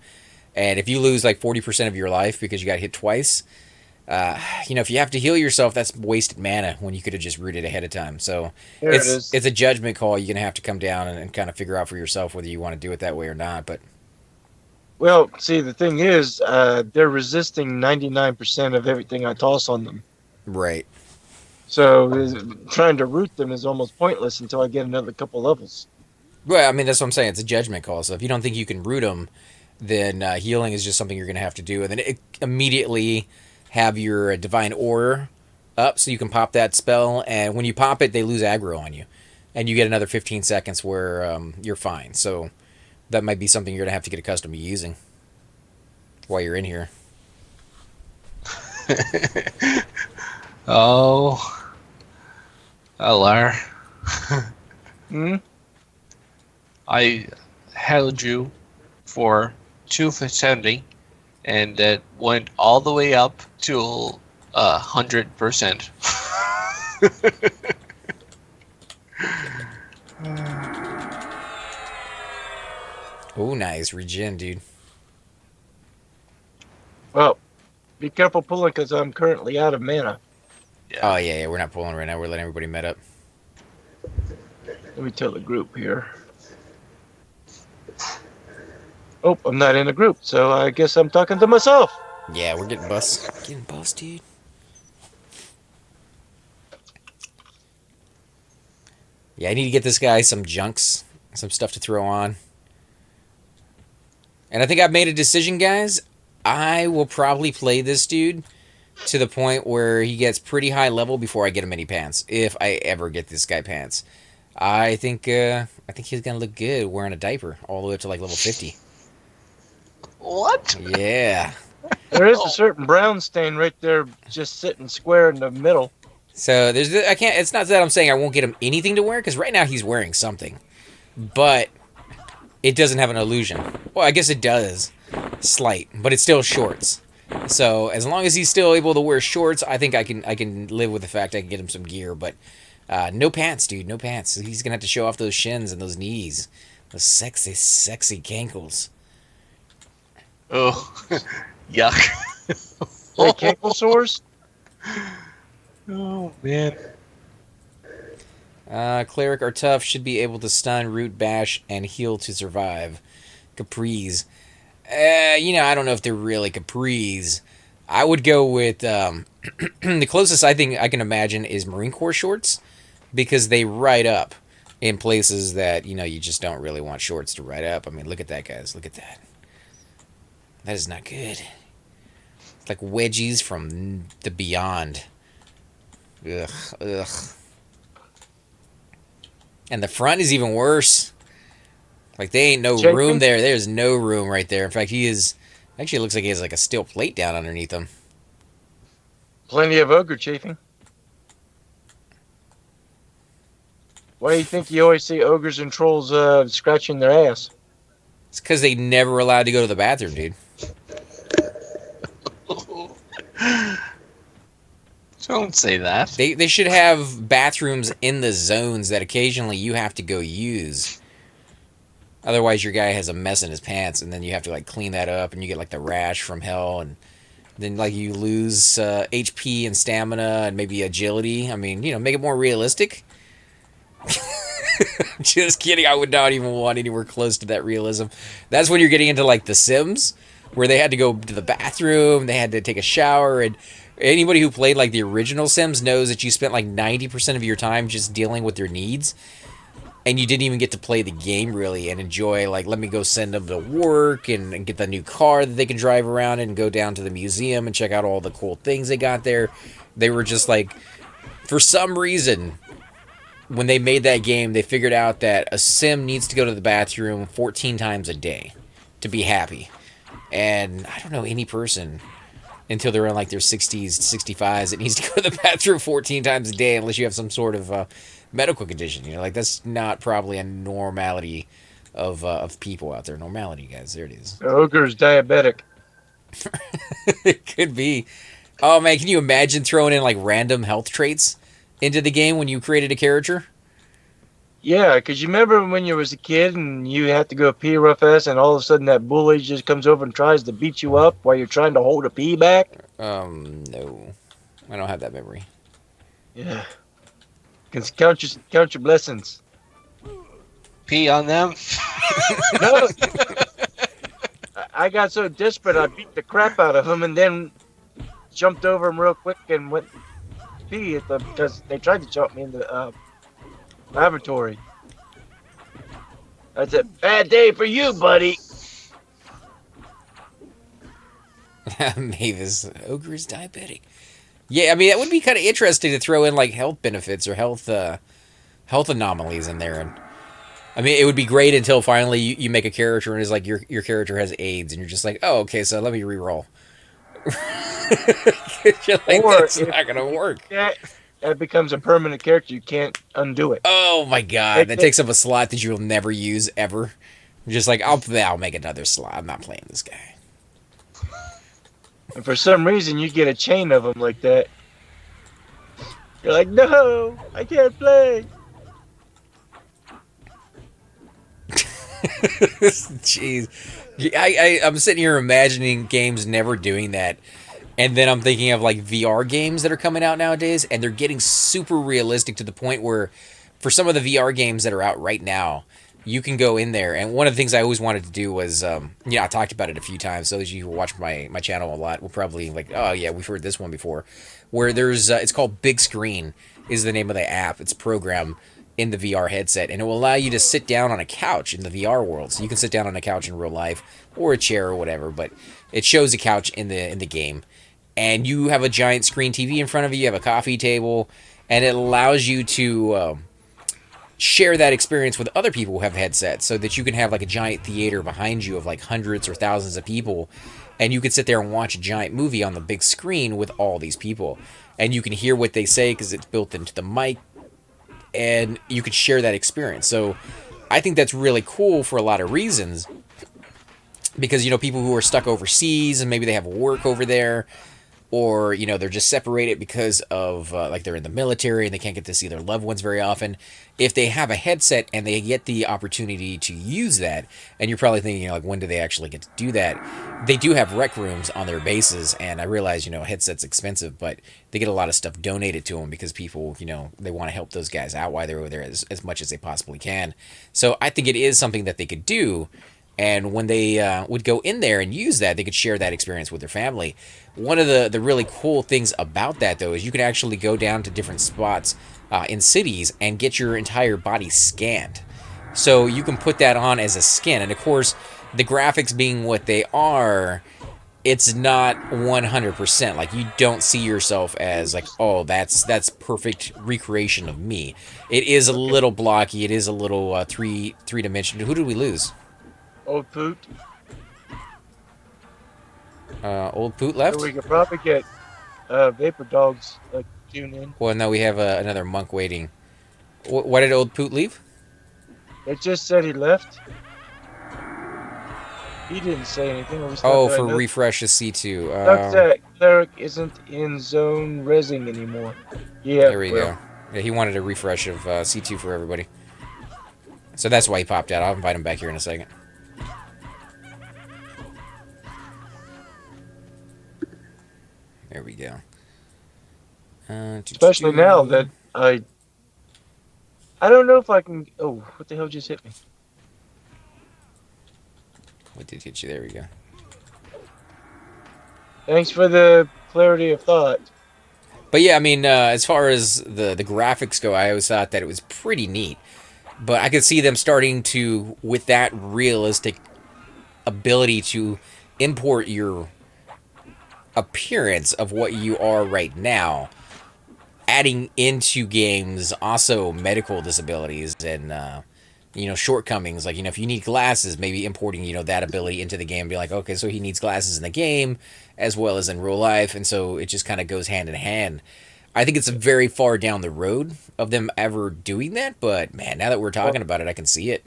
And if you lose like 40% of your life because you got hit twice, if you have to heal yourself, that's wasted mana when you could have just rooted ahead of time. So There it is. it's a judgment call. You're going to have to come down and kind of figure out for yourself whether you want to do it that way or not. But Well, see, the thing is, they're resisting 99% of everything I toss on them. right. So trying to root them is almost pointless until I get another couple levels. Well, I mean, that's what I'm saying. It's a judgment call. So if you don't think you can root them, then healing is just something you're going to have to do. And then immediately have your Divine Aura up so you can pop that spell. And when you pop it, they lose aggro on you. And you get another 15 seconds where you're fine. So that might be something you're going to have to get accustomed to using while you're in here. Oh. Alar. Hmm? I held you for 270, and that went all the way up to 100%. Oh, nice. Regen, dude. Well, be careful pulling because I'm currently out of mana. Oh, yeah, we're not pulling right now. We're letting everybody met up. Let me tell the group here. Oh, I'm not in a group, so I guess I'm talking to myself. Yeah, we're getting bust. Getting bust, dude. Yeah, I need to get this guy some junks, some stuff to throw on. And I think I've made a decision, guys. I will probably play this dude to the point where he gets pretty high level before I get him any pants. If I ever get this guy pants. I think he's gonna look good wearing a diaper all the way up to like level 50. What? Yeah. There is a certain brown stain right there just sitting square in the middle. So it's not that I'm saying I won't get him anything to wear, because right now he's wearing something. But it doesn't have an illusion. Well, I guess it does. Slight, but it's still shorts. So as long as he's still able to wear shorts, I think I can live with the fact I can get him some gear. But no pants, dude, no pants. He's gonna have to show off those shins and those knees, those sexy, sexy cankles. Oh, yuck. Hey, cankle sores? Oh, man. Cleric are tough, should be able to stun, root, bash, and heal to survive. Capris. I don't know if they're really capris. I would go with the closest I think I can imagine is Marine Corps shorts, because they ride up in places that you just don't really want shorts to ride up. I mean, look at that, guys. Look at that. That is not good. It's like wedgies from the beyond. Ugh, ugh. And the front is even worse. Like, they ain't no room there. There's no room right there. In fact, actually, it looks like he has like a steel plate down underneath him. Plenty of ogre chafing. Why do you think you always see ogres and trolls scratching their ass? It's because they never allowed to go to the bathroom, dude. Don't say that. They should have bathrooms in the zones that occasionally you have to go use. Otherwise, your guy has a mess in his pants, and then you have to like clean that up, and you get like the rash from hell, and then like you lose HP and stamina and maybe agility. I mean, make it more realistic. Just kidding. I would not even want anywhere close to that realism. That's when you're getting into like The Sims, where they had to go to the bathroom, they had to take a shower, and anybody who played like the original Sims knows that you spent like 90% of your time just dealing with their needs. and you didn't even get to play the game really and enjoy, like, let me go send them to work and get the new car that they can drive around and go down to the museum and check out all the cool things they got there. They were just like, for some reason, when they made that game, they figured out that a sim needs to go to the bathroom 14 times a day to be happy. And I don't know any person until they're in like their 60s, 65s that needs to go to the bathroom 14 times a day unless you have some sort of medical condition. You know, like that's not probably a normality of people out there. Normality, guys. There it is. The ogre's diabetic. It could be. Oh man, can you imagine throwing in like random health traits into the game when you created a character? Yeah, because you remember when you was a kid and you had to go pee real fast and all of a sudden that bully just comes over and tries to beat you up while you're trying to hold a pee back? No. I don't have that memory. Yeah. Count your blessings. Pee on them. No. I got so desperate I beat the crap out of him and then jumped over him real quick and went pee at them because they tried to jump me in the laboratory. That's a bad day for you, buddy. Mavis, ogre is diabetic. Yeah, I mean that would be kind of interesting to throw in like health benefits or health anomalies in there. And I mean it would be great until finally you make a character and it's like your character has AIDS and you're just like, oh okay, so let me re-roll. You're like, Or that's not gonna work. That becomes a permanent character. You can't undo it. Oh my god, that takes up a slot that you'll never use ever. You're just like, I'll make another slot. I'm not playing this guy. And for some reason, you get a chain of them like that. You're like, no, I can't play. Jeez. I'm sitting here imagining games never doing that. And then I'm thinking of like VR games that are coming out nowadays, and they're getting super realistic to the point where for some of the VR games that are out right now, you can go in there. And one of the things I always wanted to do was, I talked about it a few times. So those of you who watch my channel a lot will probably like, oh yeah, we've heard this one before. Where there's, it's called Big Screen is the name of the app. It's a program in the VR headset, and it will allow you to sit down on a couch in the VR world. So you can sit down on a couch in real life or a chair or whatever, but it shows a couch in the game. And you have a giant screen TV in front of you, you have a coffee table, and it allows you to share that experience with other people who have headsets so that you can have like a giant theater behind you of like hundreds or thousands of people, and you can sit there and watch a giant movie on the big screen with all these people. And you can hear what they say because it's built into the mic, and you could share that experience. So I think that's really cool for a lot of reasons because, people who are stuck overseas and maybe they have work over there, or they're just separated because of like they're in the military and they can't get to see their loved ones very often. If they have a headset and they get the opportunity to use that, and you're probably thinking like, when do they actually get to do that? They do have rec rooms on their bases, and I realize a headset's expensive, but they get a lot of stuff donated to them because people they want to help those guys out while they're over there as much as they possibly can. So I think it is something that they could do. And when they would go in there and use that, they could share that experience with their family. One of the really cool things about that, though, is you can actually go down to different spots in cities and get your entire body scanned. So you can put that on as a skin. And, of course, the graphics being what they are, it's not 100%. Like, you don't see yourself as, like, oh, that's perfect recreation of me. It is a little blocky. It is a little three-dimensional. Who did we lose? Old Poot. Old Poot left? So we could probably get Vapor Dogs tune in. Well, no, we have another monk waiting. Why did Old Poot leave? It just said he left. He didn't say anything. For refresh of C2. Doug said Cleric isn't in zone resing anymore. Yeah. There we go. Yeah, he wanted a refresh of C2 for everybody. So that's why he popped out. I'll invite him back here in a second. There we go. Especially now that I don't know if I can. Oh, what the hell just hit me? What did hit you? There we go. Thanks for the clarity of thought. But yeah, I mean, as far as the graphics go, I always thought that it was pretty neat. But I could see them starting to, with that realistic ability to import your appearance of what you are right now, adding into games also medical disabilities and shortcomings. Like, if you need glasses, maybe importing that ability into the game, be like, okay, so he needs glasses in the game as well as in real life, and so it just kind of goes hand in hand. I think it's very far down the road of them ever doing that, but man, now that we're talking about it, I can see it.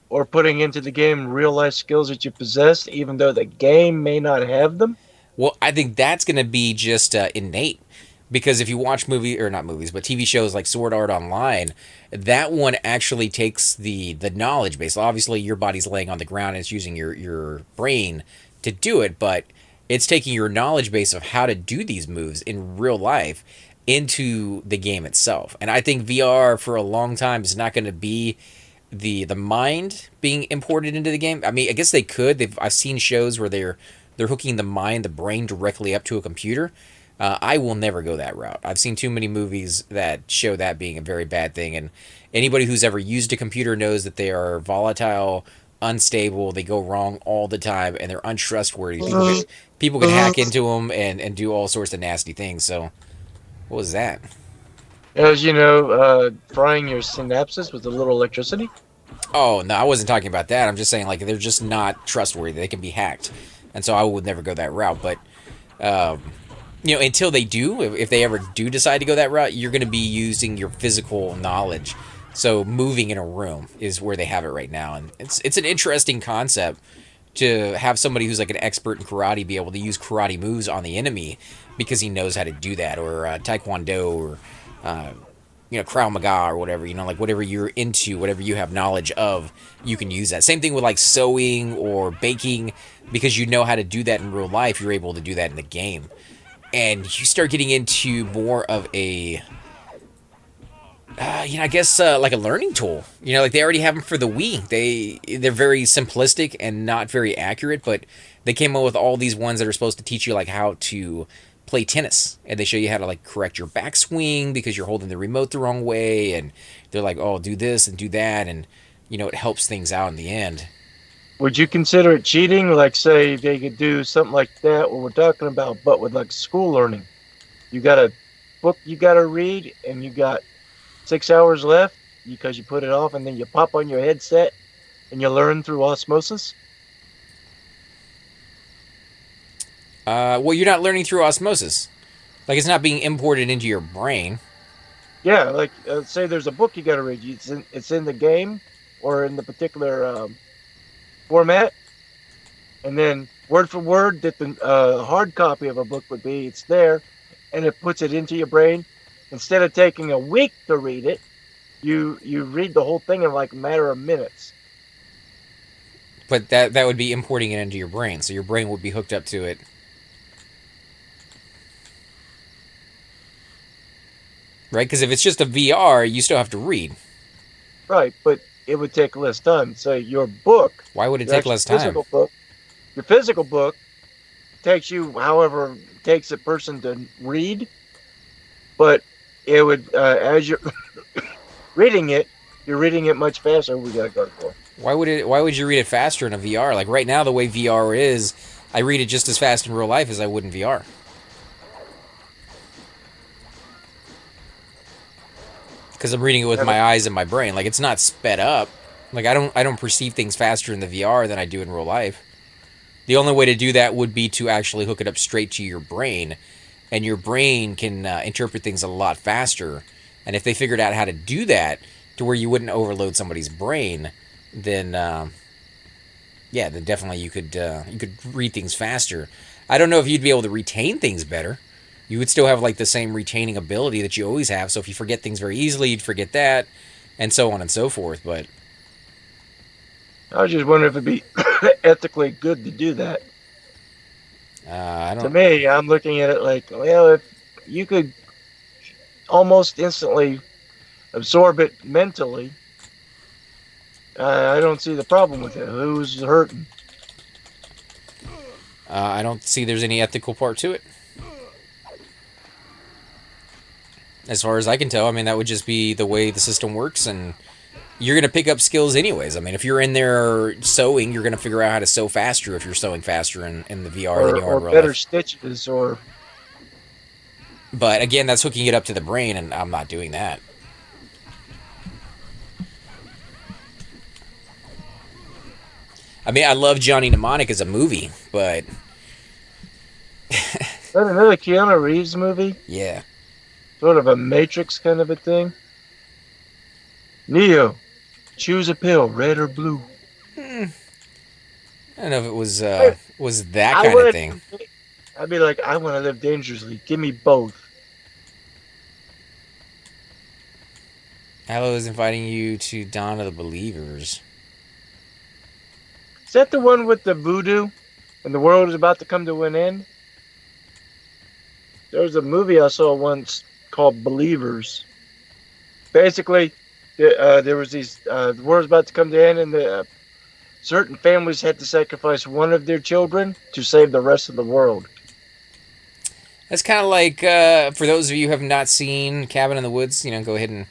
Or putting into the game real life skills that you possess, even though the game may not have them. Well, I think that's going to be just innate, because if you watch not movies, but TV shows like Sword Art Online, that one actually takes the knowledge base. Obviously, your body's laying on the ground and it's using your brain to do it, but it's taking your knowledge base of how to do these moves in real life into the game itself. And I think VR for a long time is not going to be the mind being imported into the game. I mean, I guess they could. I've seen shows where they're hooking the brain directly up to a computer. I will never go that route. I've seen too many movies that show that being a very bad thing, and anybody who's ever used a computer knows that they are volatile, unstable, they go wrong all the time, and they're untrustworthy. People can hack into them and do all sorts of nasty things. So, what was that? As frying your synapses with a little electricity. Oh, no, I wasn't talking about that. I'm just saying, like, they're just not trustworthy. They can be hacked. And so I would never go that route. But, until they do, if they ever do decide to go that route, you're going to be using your physical knowledge. So moving in a room is where they have it right now. And it's an interesting concept to have somebody who's like an expert in karate be able to use karate moves on the enemy because he knows how to do that, or taekwondo, or Krav Maga, or whatever, like whatever you're into, whatever you have knowledge of, you can use that. Same thing with like sewing or baking, because you know how to do that in real life, you're able to do that in the game. And you start getting into more of a, I guess like a learning tool. Like they already have them for the Wii. They're very simplistic and not very accurate, but they came up with all these ones that are supposed to teach you like how to play tennis, and they show you how to like correct your backswing because you're holding the remote the wrong way, and they're like, oh, do this and do that, and it helps things out in the end. Would you consider it cheating? Like, say they could do something like that, what we're talking about, but with like school learning. You got a book you got to read, and you got 6 hours left because you put it off, and then you pop on your headset and you learn through osmosis. Well, you're not learning through osmosis. Like, it's not being imported into your brain. Yeah, like say there's a book you got to read. It's in the game or in the particular format, and then word for word that the hard copy of a book would be, it's there, and it puts it into your brain. Instead of taking a week to read it, you read the whole thing in like a matter of minutes. But that would be importing it into your brain, so your brain would be hooked up to it. Right? Because if it's just a VR, you still have to read. Right, but it would take less time. So your book... Why would it take less time? Your physical book takes you however it takes a person to read, but it would, as you're reading it, you're reading it much faster. We gotta go for. Why would you read it faster in a VR? Like right now, the way VR is, I read it just as fast in real life as I would in VR. Because I'm reading it with my eyes and my brain. Like, it's not sped up. Like, I don't perceive things faster in the VR than I do in real life. The only way to do that would be to actually hook it up straight to your brain, and your brain can interpret things a lot faster. And if they figured out how to do that to where you wouldn't overload somebody's brain, then then definitely you could read things faster. I don't know if you'd be able to retain things better. You would still have like the same retaining ability that you always have. So if you forget things very easily, you'd forget that, and so on and so forth. But I was just wondering if it'd be ethically good to do that. I don't. To me, I'm looking at it like, well, if you could almost instantly absorb it mentally, I don't see the problem with it. Who's hurting? I don't see there's any ethical part to it. As far as I can tell, I mean, that would just be the way the system works, and you're going to pick up skills anyways. I mean, if you're in there sewing, you're going to figure out how to sew faster if you're sewing faster in the VR than you are or in real better life. stitches, or But again, that's hooking it up to the brain, and I'm not doing that. I mean, I love Johnny Mnemonic as a movie, but is that another Keanu Reeves movie? yeah. Sort of a Matrix kind of a thing. Neo, choose a pill, red or blue. I don't know if it was I, that I kind of would. thing. I'd be like, I want to live dangerously. Give me both. Halo is inviting you to Dawn of the Believers. Is that the one with the voodoo, and the world is about to come to an end? There was a movie I saw once called Believers. Basically, there was the world's about to come to an end, and certain families had to sacrifice one of their children to save the rest of the world. That's kind of like, for those of you who have not seen Cabin in the Woods, go ahead and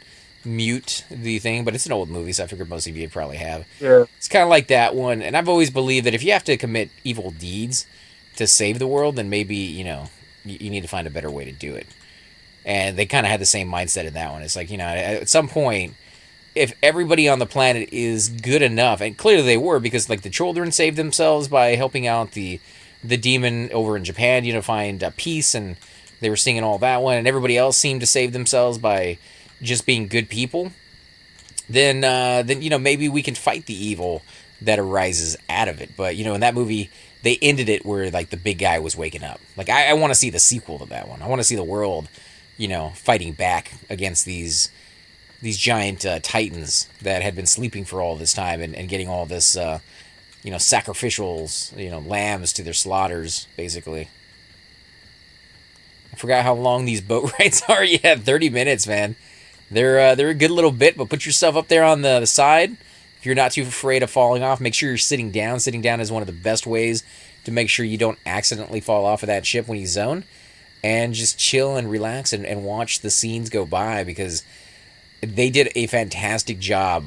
mute the thing, but it's an old movie, so I figured most of you probably have. Yeah. It's kind of like that one, and I've always believed that if you have to commit evil deeds to save the world, then maybe, you need to find a better way to do it. And they kind of had the same mindset in that one. It's like, at some point, if everybody on the planet is good enough, and clearly they were, because like the children saved themselves by helping out the demon over in Japan, find peace, and they were singing all that one, and everybody else seemed to save themselves by just being good people, then maybe we can fight the evil that arises out of it. But in that movie, they ended it where like the big guy was waking up. Like I want to see the sequel to that one. I want to see the world, fighting back against these giant titans that had been sleeping for all this time and getting all this sacrificials, lambs to their slaughters, basically. I forgot how long these boat rides are. Yeah, 30 minutes, man. They're a good little bit, but put yourself up there on the side. If you're not too afraid of falling off, make sure you're sitting down. Sitting down is one of the best ways to make sure you don't accidentally fall off of that ship when you zone. And just chill and relax and watch the scenes go by, because they did a fantastic job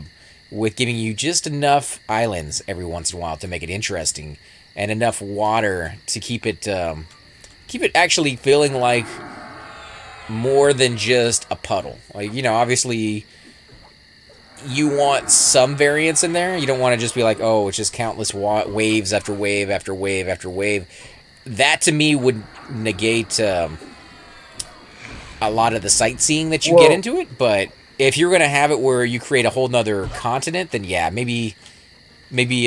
with giving you just enough islands every once in a while to make it interesting, and enough water to keep it actually feeling like more than just a puddle. Like, obviously you want some variance in there. You don't want to just be like, oh, it's just countless waves after wave after wave after wave. That to me would negate a lot of the sightseeing that you get into it. But if you're going to have it where you create a whole nother continent, then yeah, maybe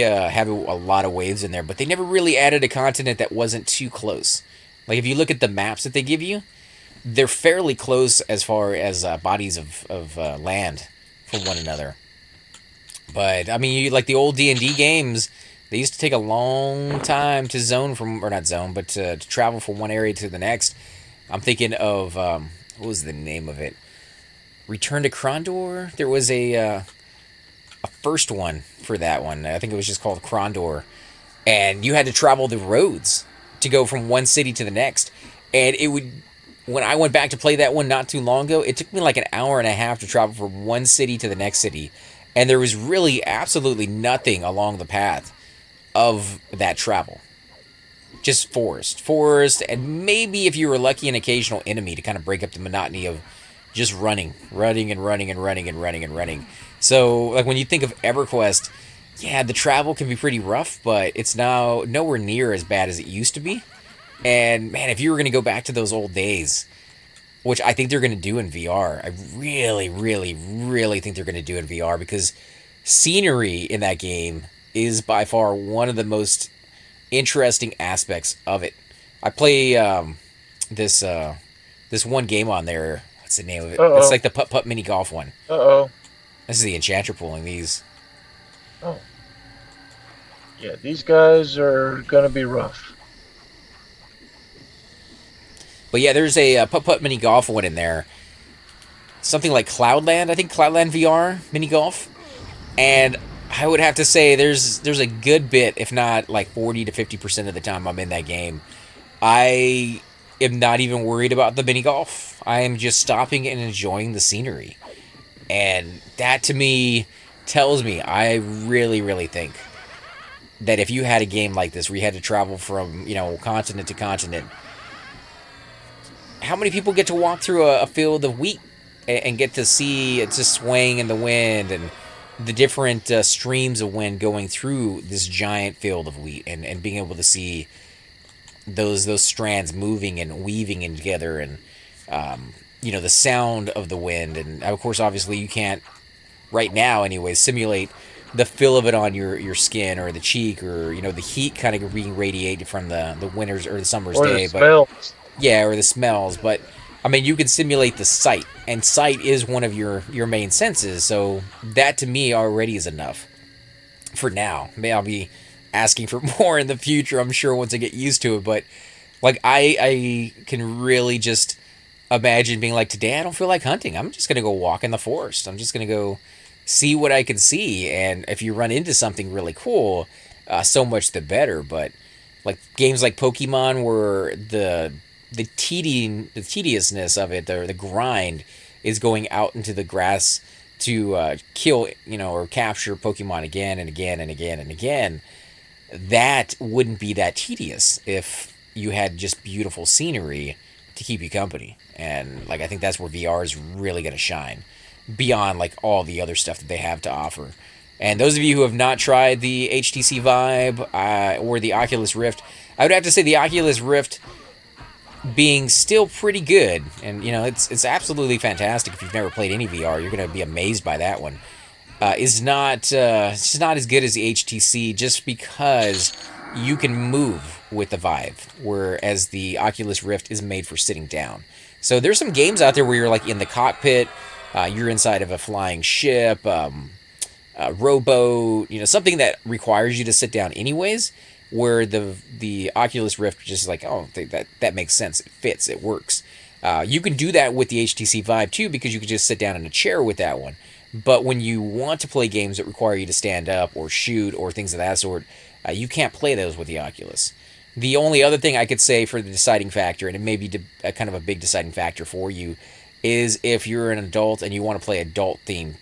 have a lot of waves in there. But they never really added a continent that wasn't too close. Like if you look at the maps that they give you, they're fairly close as far as bodies of land from one another. But I mean, like the old D&D games, they used to take a long time to to travel from one area to the next. I'm thinking of what was the name of it? Return to Krondor. There was a first one for that one. I think it was just called Krondor, and you had to travel the roads to go from one city to the next. And it would, when I went back to play that one not too long ago, it took me like an hour and a half to travel from one city to the next city, and there was really absolutely nothing along the path of that travel. Just forest, and maybe if you were lucky, an occasional enemy to kind of break up the monotony of just running. So, like when you think of EverQuest, yeah, the travel can be pretty rough, but it's now nowhere near as bad as it used to be. And man, if you were going to go back to those old days, which I think they're going to do in VR, I really, really, really think they're going to do in VR, because scenery in that game is by far one of the most interesting aspects of it. I play this one game on there. What's the name of it? Uh-oh. It's like the putt mini golf one. Uh-oh. This is the enchanter pulling these. Oh. Yeah, these guys are going to be rough. But yeah, there's a putt mini golf one in there. Something like Cloudland, I think Cloudland VR mini golf. And I would have to say there's a good bit, if not like 40 to 50% of the time I'm in that game, I am not even worried about the mini golf. I am just stopping and enjoying the scenery. And that to me tells me, I really think that if you had a game like this where you had to travel from, continent to continent, how many people get to walk through a field of wheat and get to see it just swaying in the wind and the different streams of wind going through this giant field of wheat and being able to see those strands moving and weaving in together and the sound of the wind, and of course obviously you can't right now anyways simulate the feel of it on your skin or the cheek or the heat kind of being radiated from the winter's or the summer's Or day, the smells. yeah, or the smells. But I mean, you can simulate the sight, and sight is one of your main senses. So that to me already is enough for now. Maybe I'll be asking for more in the future, I'm sure, once I get used to it. But like I can really just imagine being like, today I don't feel like hunting. I'm just gonna go walk in the forest. I'm just gonna go see what I can see. And if you run into something really cool, so much the better. But like games like Pokemon, where the tediousness of it, the grind, is going out into the grass to kill, or capture Pokemon again and again and again and again. That wouldn't be that tedious if you had just beautiful scenery to keep you company. And like I think that's where VR is really going to shine, beyond like all the other stuff that they have to offer. And those of you who have not tried the HTC Vive or the Oculus Rift, I would have to say the Oculus Rift, being still pretty good, and it's absolutely fantastic. If you've never played any VR, you're going to be amazed by that one. Is not it's just not as good as the HTC, just because you can move with the Vive, whereas the Oculus Rift is made for sitting down. So there's some games out there where you're like in the cockpit, you're inside of a flying ship, a rowboat, something that requires you to sit down anyways, where the Oculus Rift just like, oh, that makes sense, it fits, it works. You can do that with the HTC Vive too, because you can just sit down in a chair with that one. But when you want to play games that require you to stand up or shoot or things of that sort, you can't play those with the Oculus. The only other thing I could say for the deciding factor, and it may be kind of a big deciding factor for you, is if you're an adult and you want to play adult-themed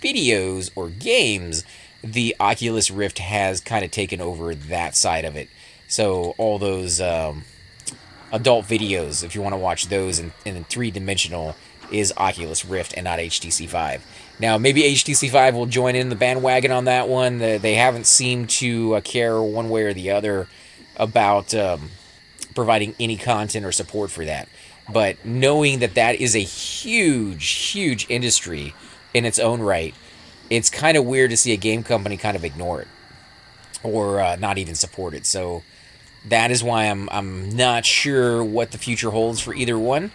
videos or games, the Oculus Rift has kind of taken over that side of it. So all those adult videos, if you want to watch those in three-dimensional, is Oculus Rift and not HTC Vive. Now, maybe HTC Vive will join in the bandwagon on that one. They haven't seemed to care one way or the other about providing any content or support for that. But knowing that is a huge industry in its own right, it's kind of weird to see a game company kind of ignore it or not even support it. So that is why I'm not sure what the future holds for either one.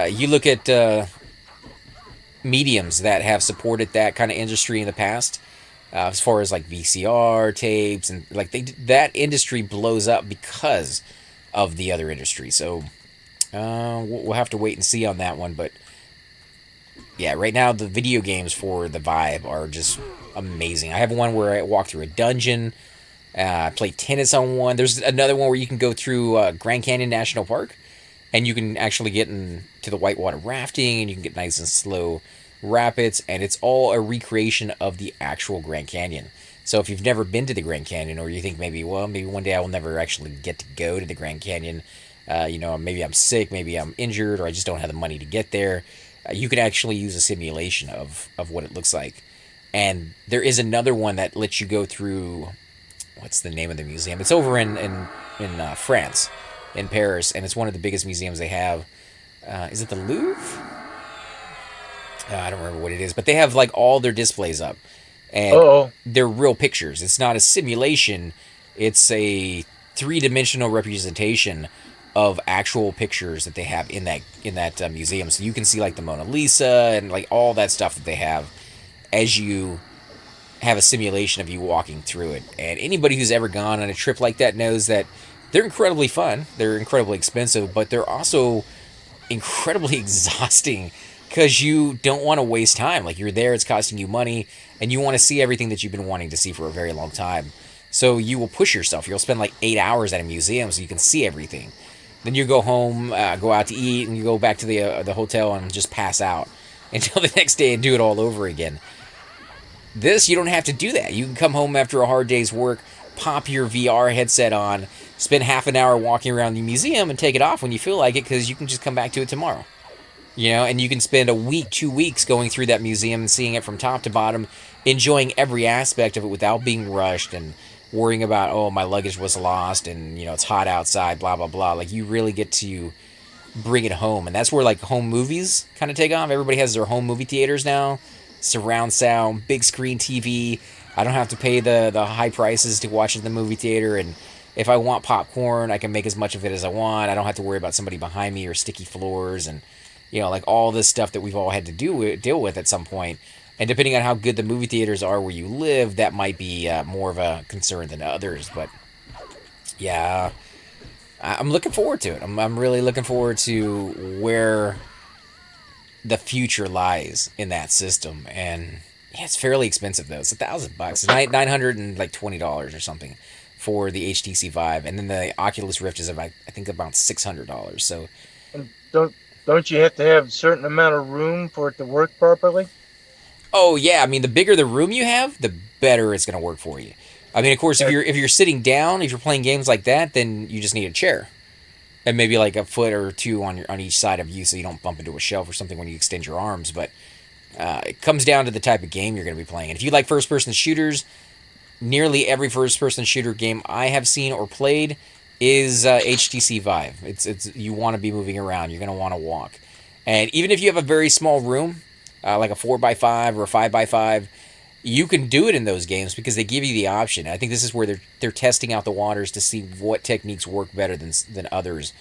You look at mediums that have supported that kind of industry in the past, as far as like VCR tapes, and like that industry blows up because of the other industry. So we'll have to wait and see on that one. But yeah, right now the video games for the Vive are just amazing. I have one where I walk through a dungeon. I play tennis on one. There's another one where you can go through Grand Canyon National Park, and you can actually get into the whitewater rafting, and you can get nice and slow rapids, and it's all a recreation of the actual Grand Canyon. So if you've never been to the Grand Canyon, or you think maybe one day I will never actually get to go to the Grand Canyon, maybe I'm sick, maybe I'm injured, or I just don't have the money to get there, you can actually use a simulation of what it looks like. And there is another one that lets you go through, what's the name of the museum? It's over in France, in Paris, and it's one of the biggest museums they have. Is it the Louvre? I don't remember what it is, but they have like all their displays up, and they're real pictures. It's not a simulation; it's a three-dimensional representation of actual pictures that they have in that museum. So you can see like the Mona Lisa and like all that stuff that they have as you have a simulation of you walking through it. And anybody who's ever gone on a trip like that knows that they're incredibly fun, they're incredibly expensive, but they're also incredibly exhausting, because you don't want to waste time. Like, you're there, it's costing you money, and you want to see everything that you've been wanting to see for a very long time. So you will push yourself. You'll spend like 8 hours at a museum so you can see everything. Then you go home, go out to eat, and you go back to the hotel and just pass out until the next day and do it all over again. This, you don't have to do that. You can come home after a hard day's work, pop your VR headset on, spend half an hour walking around the museum, and take it off when you feel like it, because you can just come back to it tomorrow. You know, and you can spend a week, 2 weeks going through that museum and seeing it from top to bottom, enjoying every aspect of it without being rushed and worrying about, oh, my luggage was lost and, you know, it's hot outside, blah, blah, blah. Like, you really get to bring it home. And that's where, like, home movies kind of take off. Everybody has their home movie theaters now. Surround sound, big screen TV. I don't have to pay the high prices to watch it in the movie theater. And if I want popcorn, I can make as much of it as I want. I don't have to worry about somebody behind me or sticky floors and, you know, like all this stuff that we've all had to deal with at some point. And depending on how good the movie theaters are where you live, that might be more of a concern than others. But yeah, I'm looking forward to it. I'm really looking forward to where the future lies in that system. And yeah, it's fairly expensive though. It's $1,000. It's $920 or something for the HTC Vive, and then the Oculus Rift is about, I think, about $600. So And don't you have to have a certain amount of room for it to work properly? oh yeah, I mean, the bigger the room you have, the better it's going to work for you. I mean, of course, if you're sitting down, if you're playing games like that, then you just need a chair and maybe like a foot or two on each side of you, so you don't bump into a shelf or something when you extend your arms. But it comes down to the type of game you're going to be playing. And if you like first-person shooters, nearly every first-person shooter game I have seen or played is HTC Vive. It's you want to be moving around. You're going to want to walk. And even if you have a very small room, like a 4x5 or a 5x5, you can do it in those games because they give you the option. I think this is where they're testing out the waters to see what techniques work better than others.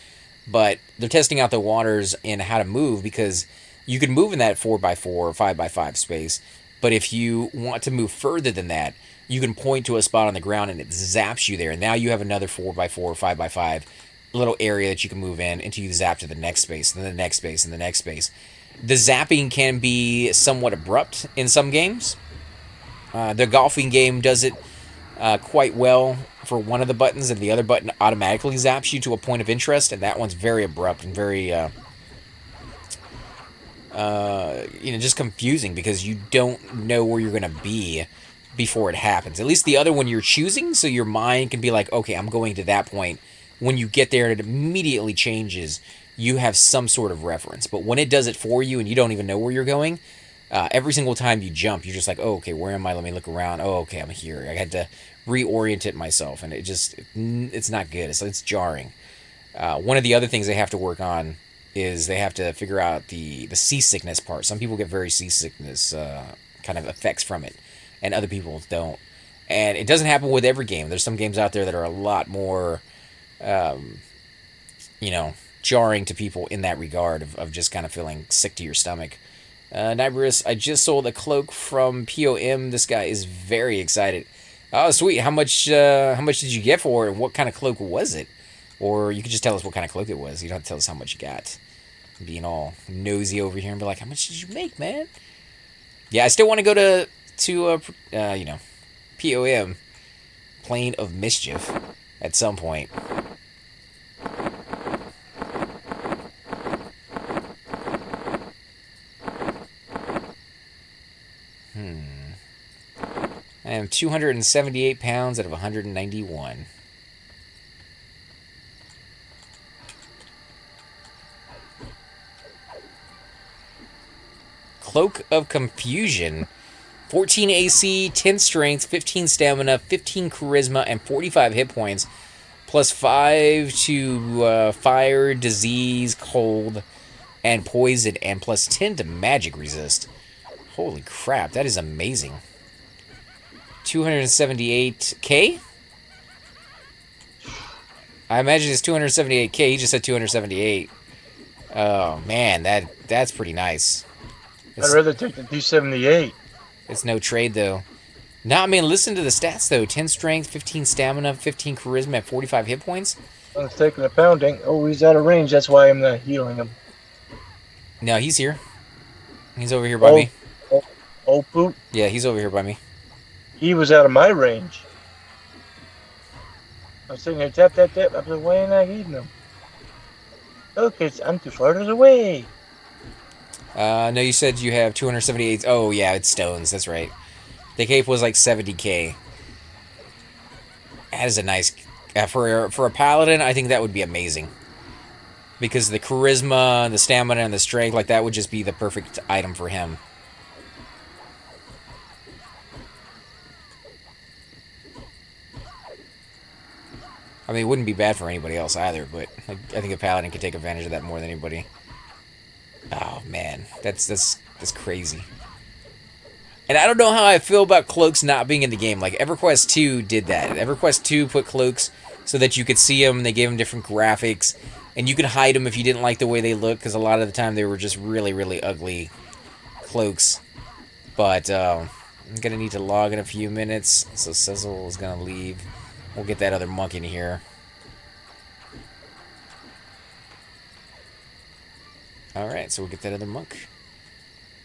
But they're testing out the waters in how to move, because you can move in that 4x4 or 5x5 space. But if you want to move further than that, you can point to a spot on the ground and it zaps you there. And now you have another 4x4 or 5x5 little area that you can move in until you zap to the next space, and then the next space, and the next space. The zapping can be somewhat abrupt in some games. The golfing game does it quite well for one of the buttons, and the other button automatically zaps you to a point of interest, and that one's very abrupt and very, just confusing, because you don't know where you're going to be before it happens. At least the other one you're choosing, so your mind can be like, okay, I'm going to that point. When you get there and it immediately changes, you have some sort of reference. But when it does it for you and you don't even know where you're going, every single time you jump, you're just like, oh, okay, where am I? Let me look around. Oh, okay, I'm here. I had to reorient it myself, and it's not good. It's jarring. One of the other things they have to work on is they have to figure out the seasickness part. Some people get very seasickness kind of effects from it, and other people don't. And it doesn't happen with every game. There's some games out there that are a lot more, jarring to people in that regard of just kind of feeling sick to your stomach. Nibirus, I just sold a cloak from POM. This guy is very excited. Oh, sweet. How much did you get for it? And what kind of cloak was it? Or you could just tell us what kind of cloak it was. You don't have to tell us how much you got. Being all nosy over here and be like, how much did you make, man? Yeah, I still want to go to POM, Plane of Mischief, at some point. I am 278 pounds out of 191. Cloak of Confusion. 14 AC, 10 strength, 15 stamina, 15 charisma, and 45 hit points. Plus 5 to fire, disease, cold, and poison, and plus 10 to magic resist. Holy crap, that is amazing. 278k? I imagine it's 278k. He just said 278. Oh, man, that's pretty nice. I'd rather take the 278. It's no trade, though. No, I mean, listen to the stats, though. 10 strength, 15 stamina, 15 charisma, and 45 hit points. I was taking a pounding. Oh, he's out of range. That's why I'm not healing him. No, he's here. He's over here by me. Oh, poop. Yeah, he's over here by me. He was out of my range. I was sitting there, tap, tap, tap. I was like, why ain't I hitting him? Okay, I'm too far away. No, you said you have 278. Oh, yeah, it's stones. That's right. The cape was like 70k. That is a nice for a paladin. I think that would be amazing because the charisma, the stamina, and the strength, like that would just be the perfect item for him. I mean, it wouldn't be bad for anybody else either, but like, I think a paladin could take advantage of that more than anybody. Oh man, that's crazy. And I don't know how I feel about cloaks not being in the game. Like Everquest 2 did that. Everquest 2 put cloaks so that you could see them. They gave them different graphics, and you could hide them if you didn't like the way they look, because a lot of the time they were just really, really ugly cloaks. But I'm gonna need to log in a few minutes, so Sizzle is gonna leave. We'll get that other monk in here. Alright, so we'll get that other monk.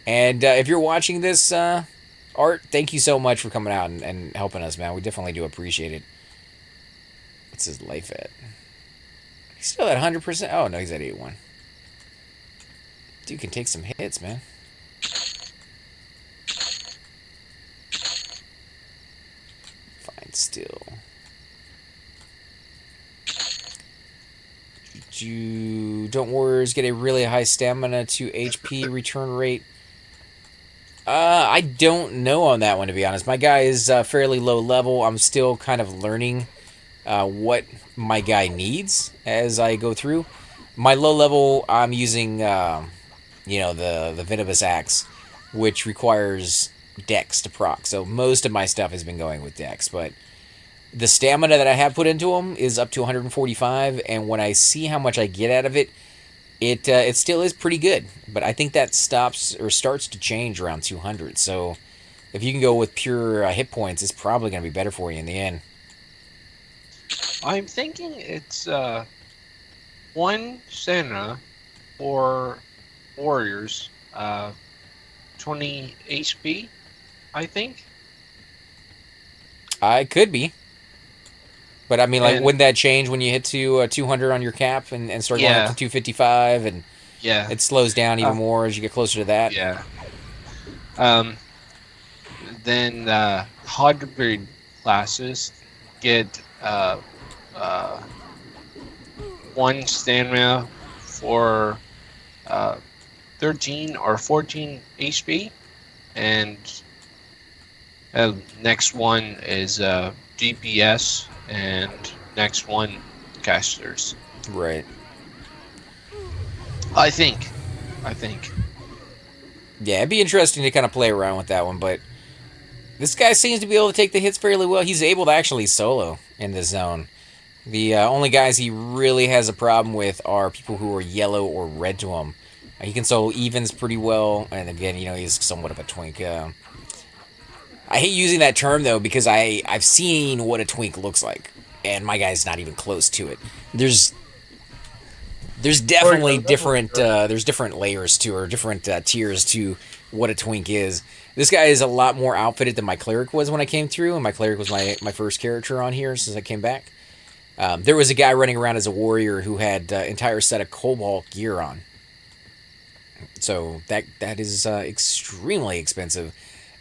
And if you're watching this, Art, thank you so much for coming out and helping us, man. We definitely do appreciate it. What's his life at? He's still at 100%. Oh, no, he's at 81. Dude can take some hits, man. Fine, still. Don't worry, get a really high stamina to HP return rate. I don't know on that one, to be honest. My guy is fairly low level. I'm still kind of learning what my guy needs as I go through. My low level, I'm using, the Venomous Axe, which requires Dex to proc. So most of my stuff has been going with Dex, but the stamina that I have put into him is up to 145, and when I see how much I get out of it, it still is pretty good. But I think that stops or starts to change around 200. So if you can go with pure hit points, it's probably going to be better for you in the end. I'm thinking it's 1 stamina for warriors, 20 HP, I think. I could be. But I mean, like, And- wouldn't that change when you hit to 200 on your cap and start going up to 255, and Yeah. it slows down even more as you get closer to that? Yeah. Then hybrid classes get 1 stamina for 13 or 14 HP, and next one is DPS, and next one casters. Right. I think. Yeah, it'd be interesting to kind of play around with that one, but this guy seems to be able to take the hits fairly well. He's able to actually solo in this zone. The only guys he really has a problem with are people who are yellow or red to him. He can solo evens pretty well, and again, he's somewhat of a twink. I hate using that term, though, because I've seen what a twink looks like, and my guy's not even close to it. There's definitely different there's different layers to, or different tiers to what a twink is. This guy is a lot more outfitted than my cleric was when I came through, and my cleric was my first character on here since I came back. There was a guy running around as a warrior who had entire set of cobalt gear on. So that is extremely expensive.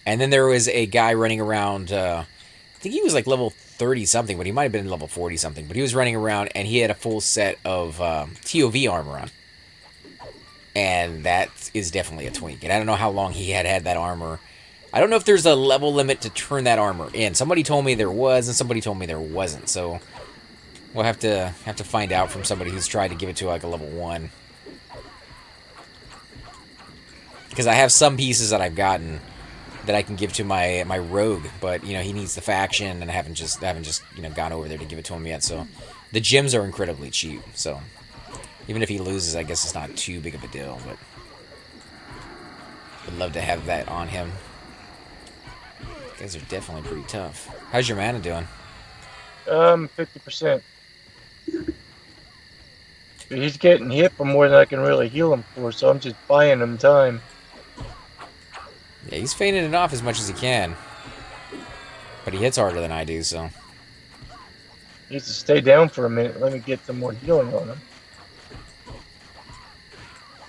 And then there was a guy running around, I think he was like level 30 something, but he might have been level 40 something. But he was running around and he had a full set of TOV armor on. And that is definitely a twink. And I don't know how long he had that armor. I don't know if there's a level limit to turn that armor in. Somebody told me there was, and somebody told me there wasn't. So we'll have to find out from somebody who's tried to give it to like a level 1. Because I have some pieces that I've gotten that I can give to my rogue, but he needs the faction, and I haven't just gone over there to give it to him yet. So the gems are incredibly cheap. So even if he loses, I guess it's not too big of a deal. But I'd love to have that on him. You guys are definitely pretty tough. How's your mana doing? 50%. He's getting hit for more than I can really heal him for, so I'm just buying him time. Yeah, he's feigning it off as much as he can. But he hits harder than I do, so. He needs to stay down for a minute. Let me get some more healing on him.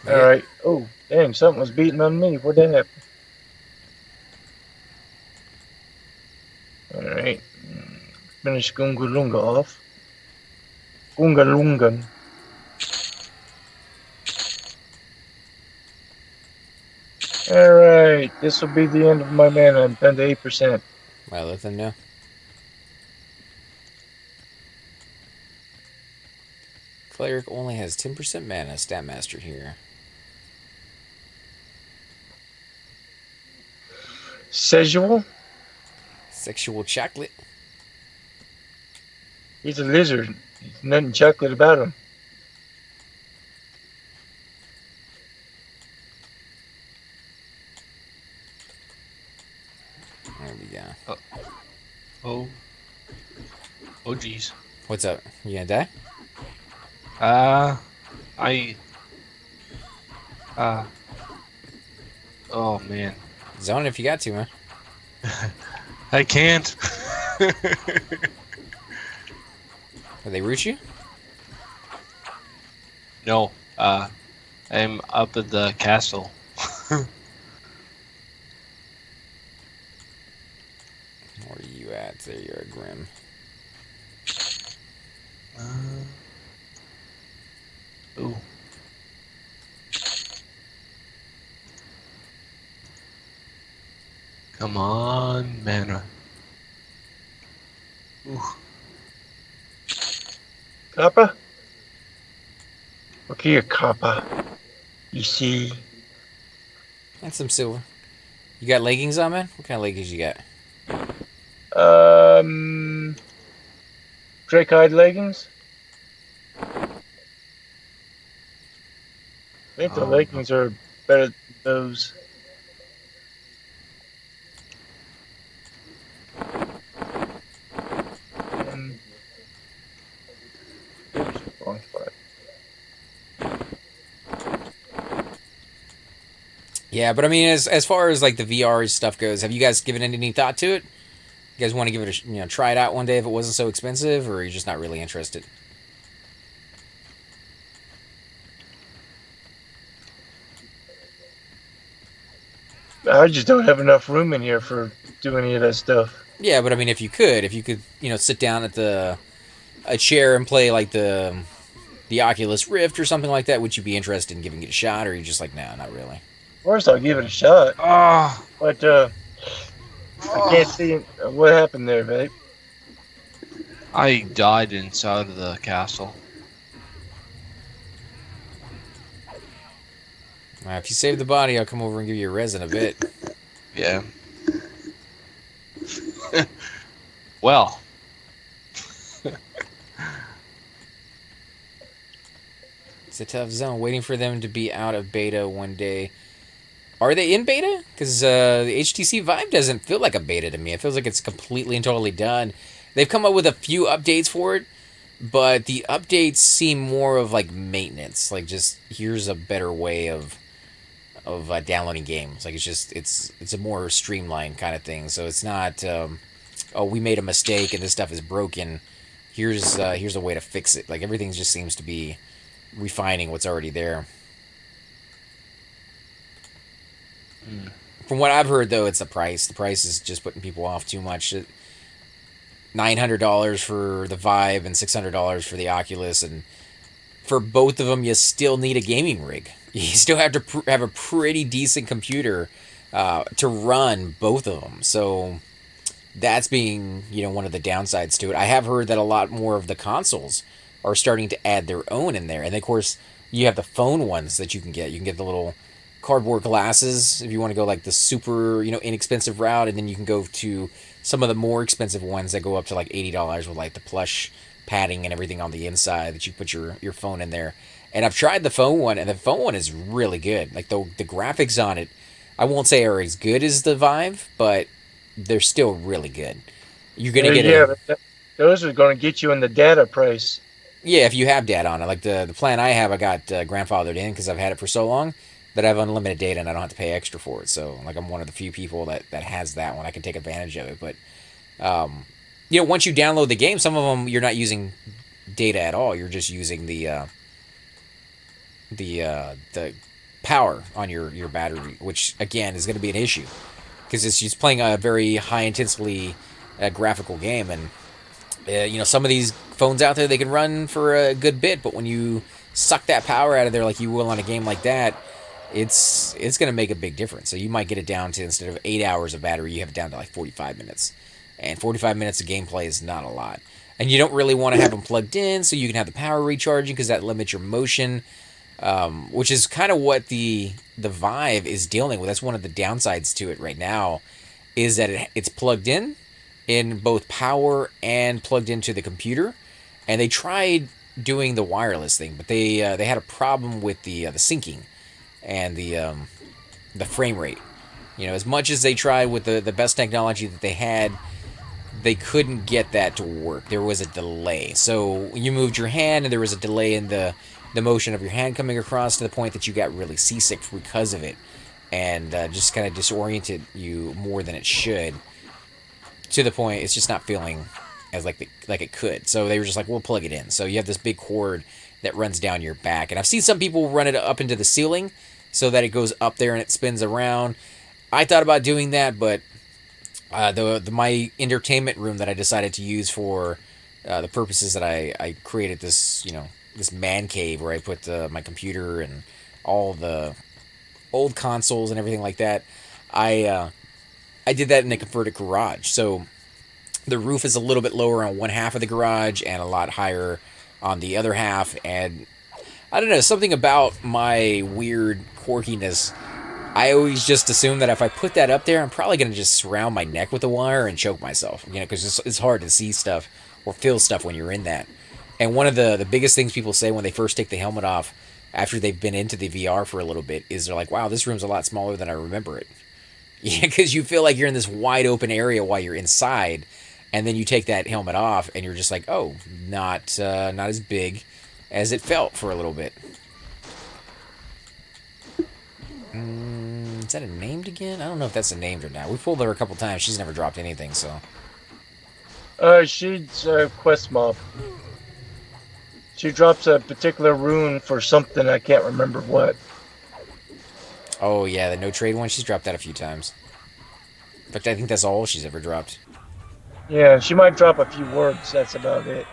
Yeah. Alright. Oh, dang, something was beating on me. What'd that happen? finish Gunga Lunga off. Gunga Lungan. Alright, this will be the end of my mana. I'm down to 8%. Well, let them know. Cleric only has 10% mana. Stat Master here. Sexual? Sexual chocolate. He's a lizard. There's nothing chocolate about him. There we go. Oh. Oh, geez. What's up? You gonna die? Oh, man. Zone if you got to, man. I can't. Will they root you? No. I'm up at the castle. Where are you at? There you are, Grim. Ooh. Come on, mana. Ooh. Kappa? Look here, Kappa. You see? And some silver. You got leggings on, man? What kind of leggings you got? Drake-eyed leggings? I think the leggings are better than those. Oops, wrong spot. Yeah, but I mean, as far as like the VR stuff goes, have you guys given any thought to it? You guys want to give it a try it out one day if it wasn't so expensive, or are you just not really interested? I just don't have enough room in here for do any of that stuff. Yeah, but I mean, if you could, sit down at a chair and play like the Oculus Rift or something like that, would you be interested in giving it a shot, or are you just like, nah, not really? Of course, I'll give it a shot. But I can't see what happened there, babe. I died inside of the castle. If you save the body, I'll come over and give you a res in a bit. Yeah. Well. It's a tough zone. Waiting for them to be out of beta one day. Are they in beta? Because the HTC Vive doesn't feel like a beta to me. It feels like it's completely and totally done. They've come up with a few updates for it, but the updates seem more of like maintenance. Like just here's a better way of downloading games. Like it's a more streamlined kind of thing. So it's not oh, we made a mistake and this stuff is broken. Here's a way to fix it. Like everything just seems to be refining what's already there. From what I've heard, though, it's the price. The price is just putting people off too much. $900 for the Vive and $600 for the Oculus, and for both of them, you still need a gaming rig. You still have to have a pretty decent computer to run both of them. So that's being, one of the downsides to it. I have heard that a lot more of the consoles are starting to add their own in there, and of course, you have the phone ones that you can get. You can get the little cardboard glasses if you want to go like the super, inexpensive route, and then you can go to some of the more expensive ones that go up to like $80 with like the plush padding and everything on the inside that you put your phone in there. And I've tried the phone one, and the phone one is really good. Like the graphics on it, I won't say are as good as the Vive, but they're still really good. You're gonna get those are gonna get you in the data price. Yeah, if you have data on it. Like the plan I have, I got grandfathered in because I've had it for so long that I have unlimited data and I don't have to pay extra for it. So, like, I'm one of the few people that has that one. I can take advantage of it. But, once you download the game, some of them you're not using data at all. You're just using the power on your battery, which, again, is going to be an issue because it's just playing a very high-intensity graphical game. And Some of these phones out there, they can run for a good bit, but when you suck that power out of there like you will on a game like that, it's going to make a big difference. So you might get it down to, instead of 8 hours of battery, you have it down to like 45 minutes. And 45 minutes of gameplay is not a lot. And you don't really want to have them plugged in so you can have the power recharging, because that limits your motion, which is kind of what the Vive is dealing with. That's one of the downsides to it right now, is that it's plugged in both power and plugged into the computer. And they tried doing the wireless thing, but they had a problem with the syncing and the frame rate. As much as they tried with the best technology that they had, they couldn't get that to work. There was a delay. So you moved your hand, and there was a delay in the motion of your hand coming across, to the point that you got really seasick because of it, and just kind of disoriented you more than it should, to the point it's just not feeling as like it could. So they were just like, we'll plug it in. So you have this big cord that runs down your back, and I've seen some people run it up into the ceiling so that it goes up there and it spins around. I thought about doing that, but my entertainment room that I decided to use for the purposes that I created this this man cave where I put my computer and all the old consoles and everything like that. I did that in a converted garage, so the roof is a little bit lower on one half of the garage and a lot higher on the other half. And I don't know, something about my weird quirkiness. I always just assume that if I put that up there, I'm probably going to just surround my neck with a wire and choke myself. Because it's hard to see stuff or feel stuff when you're in that. And one of the biggest things people say when they first take the helmet off after they've been into the VR for a little bit is they're like, wow, this room's a lot smaller than I remember it. Yeah, because you feel like you're in this wide open area while you're inside. And then you take that helmet off and you're just like, oh, not as big as it felt for a little bit. Is that a named again? I don't know if that's a named or not. We pulled her a couple times. She's never dropped anything, so. She's a quest mob. She drops a particular rune for something, I can't remember what. Oh, yeah, the no trade one. She's dropped that a few times. In fact, I think that's all she's ever dropped. Yeah, she might drop a few words. That's about it.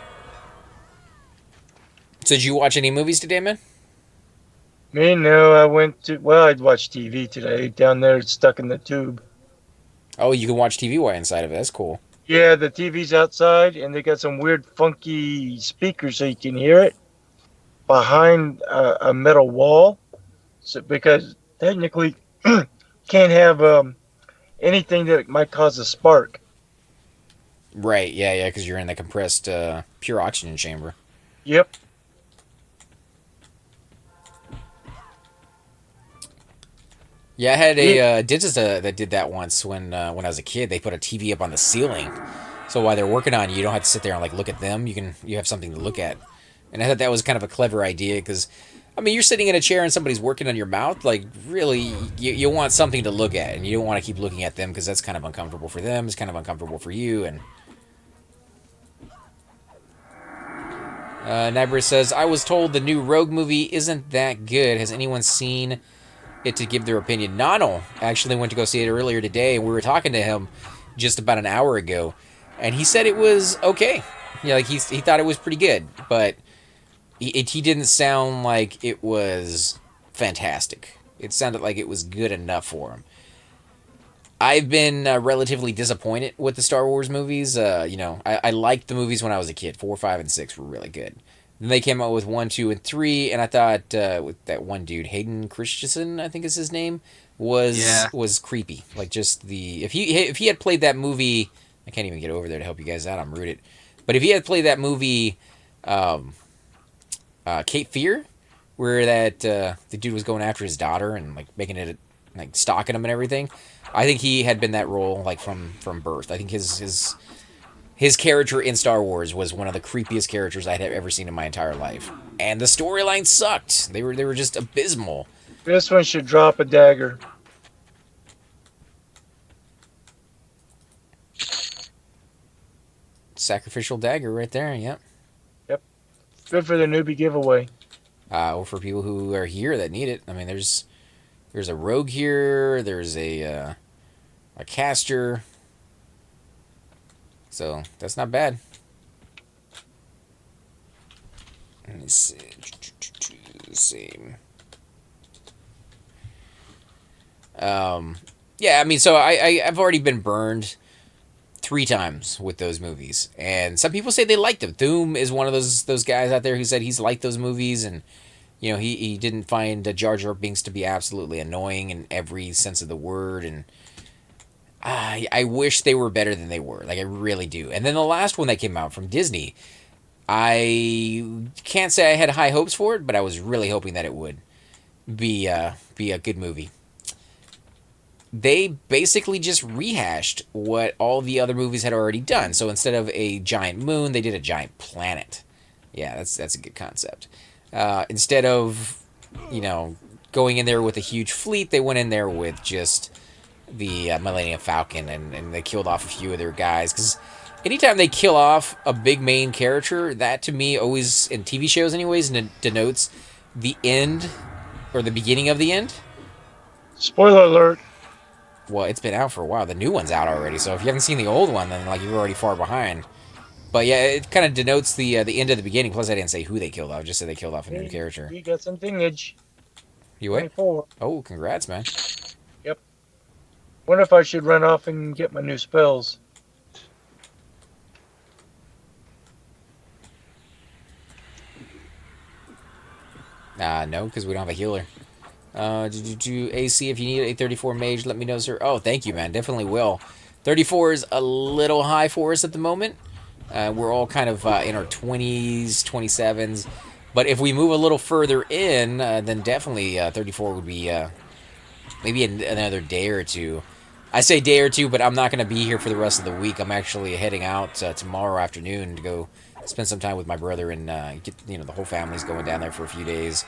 So did you watch any movies today, man? Me, no. I I'd watch TV today. Down there, stuck in the tube. Oh, you can watch TV while inside of it. That's cool. Yeah, the TV's outside, and they got some weird, funky speakers so you can hear it behind a metal wall. So, because technically, can't have anything that might cause a spark. Right, yeah, because you're in the compressed pure oxygen chamber. Yep. Yeah, I had a dentist that did that once when I was a kid. They put a TV up on the ceiling, so while they're working on you, you don't have to sit there and like look at them. You have something to look at, and I thought that was kind of a clever idea because, I mean, you're sitting in a chair and somebody's working on your mouth. Like, really, you want something to look at, and you don't want to keep looking at them because that's kind of uncomfortable for them. It's kind of uncomfortable for you. And Nibris says, I was told the new Rogue movie isn't that good. Has anyone seen it to give their opinion? Nano actually went to go see it earlier today, and we were talking to him just about an hour ago, and he said it was okay. Yeah, like he thought it was pretty good, but he didn't sound like it was fantastic. It sounded like it was good enough for him. I've been relatively disappointed with the Star Wars movies. I liked the movies when I was a kid. 4, 5, and 6 were really good. Then they came out with 1, 2, and 3, and I thought with that one dude, Hayden Christensen, I think is his name, was creepy. Like, just if he had played that movie, I can't even get over there to help you guys out. I'm rooted, but if he had played that movie, Cape Fear, where that the dude was going after his daughter and like making it like stalking him and everything, I think he had been that role like from birth. I think his character in Star Wars was one of the creepiest characters I had ever seen in my entire life. And the storyline sucked. They were just abysmal. This one should drop a dagger. Sacrificial dagger right there, yep. Yep. Good for the newbie giveaway. Or for people who are here that need it. I mean, there's a rogue here. There's a caster. So that's not bad. Same. Yeah, I mean, so I've already been burned 3 times with those movies, and some people say they liked them. Doom is one of those guys out there who said he's liked those movies, and he didn't find Jar Jar Binks to be absolutely annoying in every sense of the word, and I wish they were better than they were. Like, I really do. And then the last one that came out from Disney, I can't say I had high hopes for it, but I was really hoping that it would be a good movie. They basically just rehashed what all the other movies had already done. So instead of a giant moon, they did a giant planet. Yeah, that's a good concept. Instead of, going in there with a huge fleet, they went in there with just the Millennium Falcon, and they killed off a few of their guys. Because anytime they kill off a big main character, that to me always, in TV shows anyways, denotes the end or the beginning of the end. Spoiler alert. Well, it's been out for a while. The new one's out already, so if you haven't seen the old one, then you're already far behind. But yeah, it kind of denotes the end of the beginning. Plus, I didn't say who they killed off; just said they killed off a new character. You got some dingage. You what? 24. Oh, congrats, man! Yep. Wonder if I should run off and get my new spells. No, because we don't have a healer. AC, if you need a 34 mage, let me know, sir. Oh, thank you, man. Definitely will. 34 is a little high for us at the moment. We're all kind of in our 20s, 27s. But if we move a little further in, then definitely 34 would be maybe another day or two. I say day or two, but I'm not going to be here for the rest of the week. I'm actually heading out tomorrow afternoon to go spend some time with my brother and get the whole family's going down there for a few days.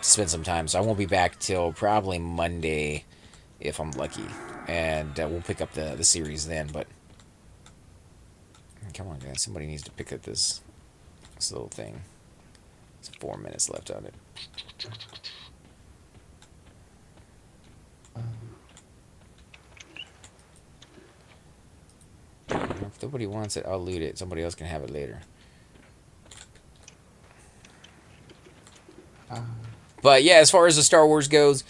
Spend some time, so I won't be back till probably Monday if I'm lucky, and we'll pick up the series then. But come on, guys, somebody needs to pick up this little thing. There's 4 minutes left on it. If nobody wants it, I'll loot it. Somebody else can have it later. But yeah, as far as the Star Wars goes,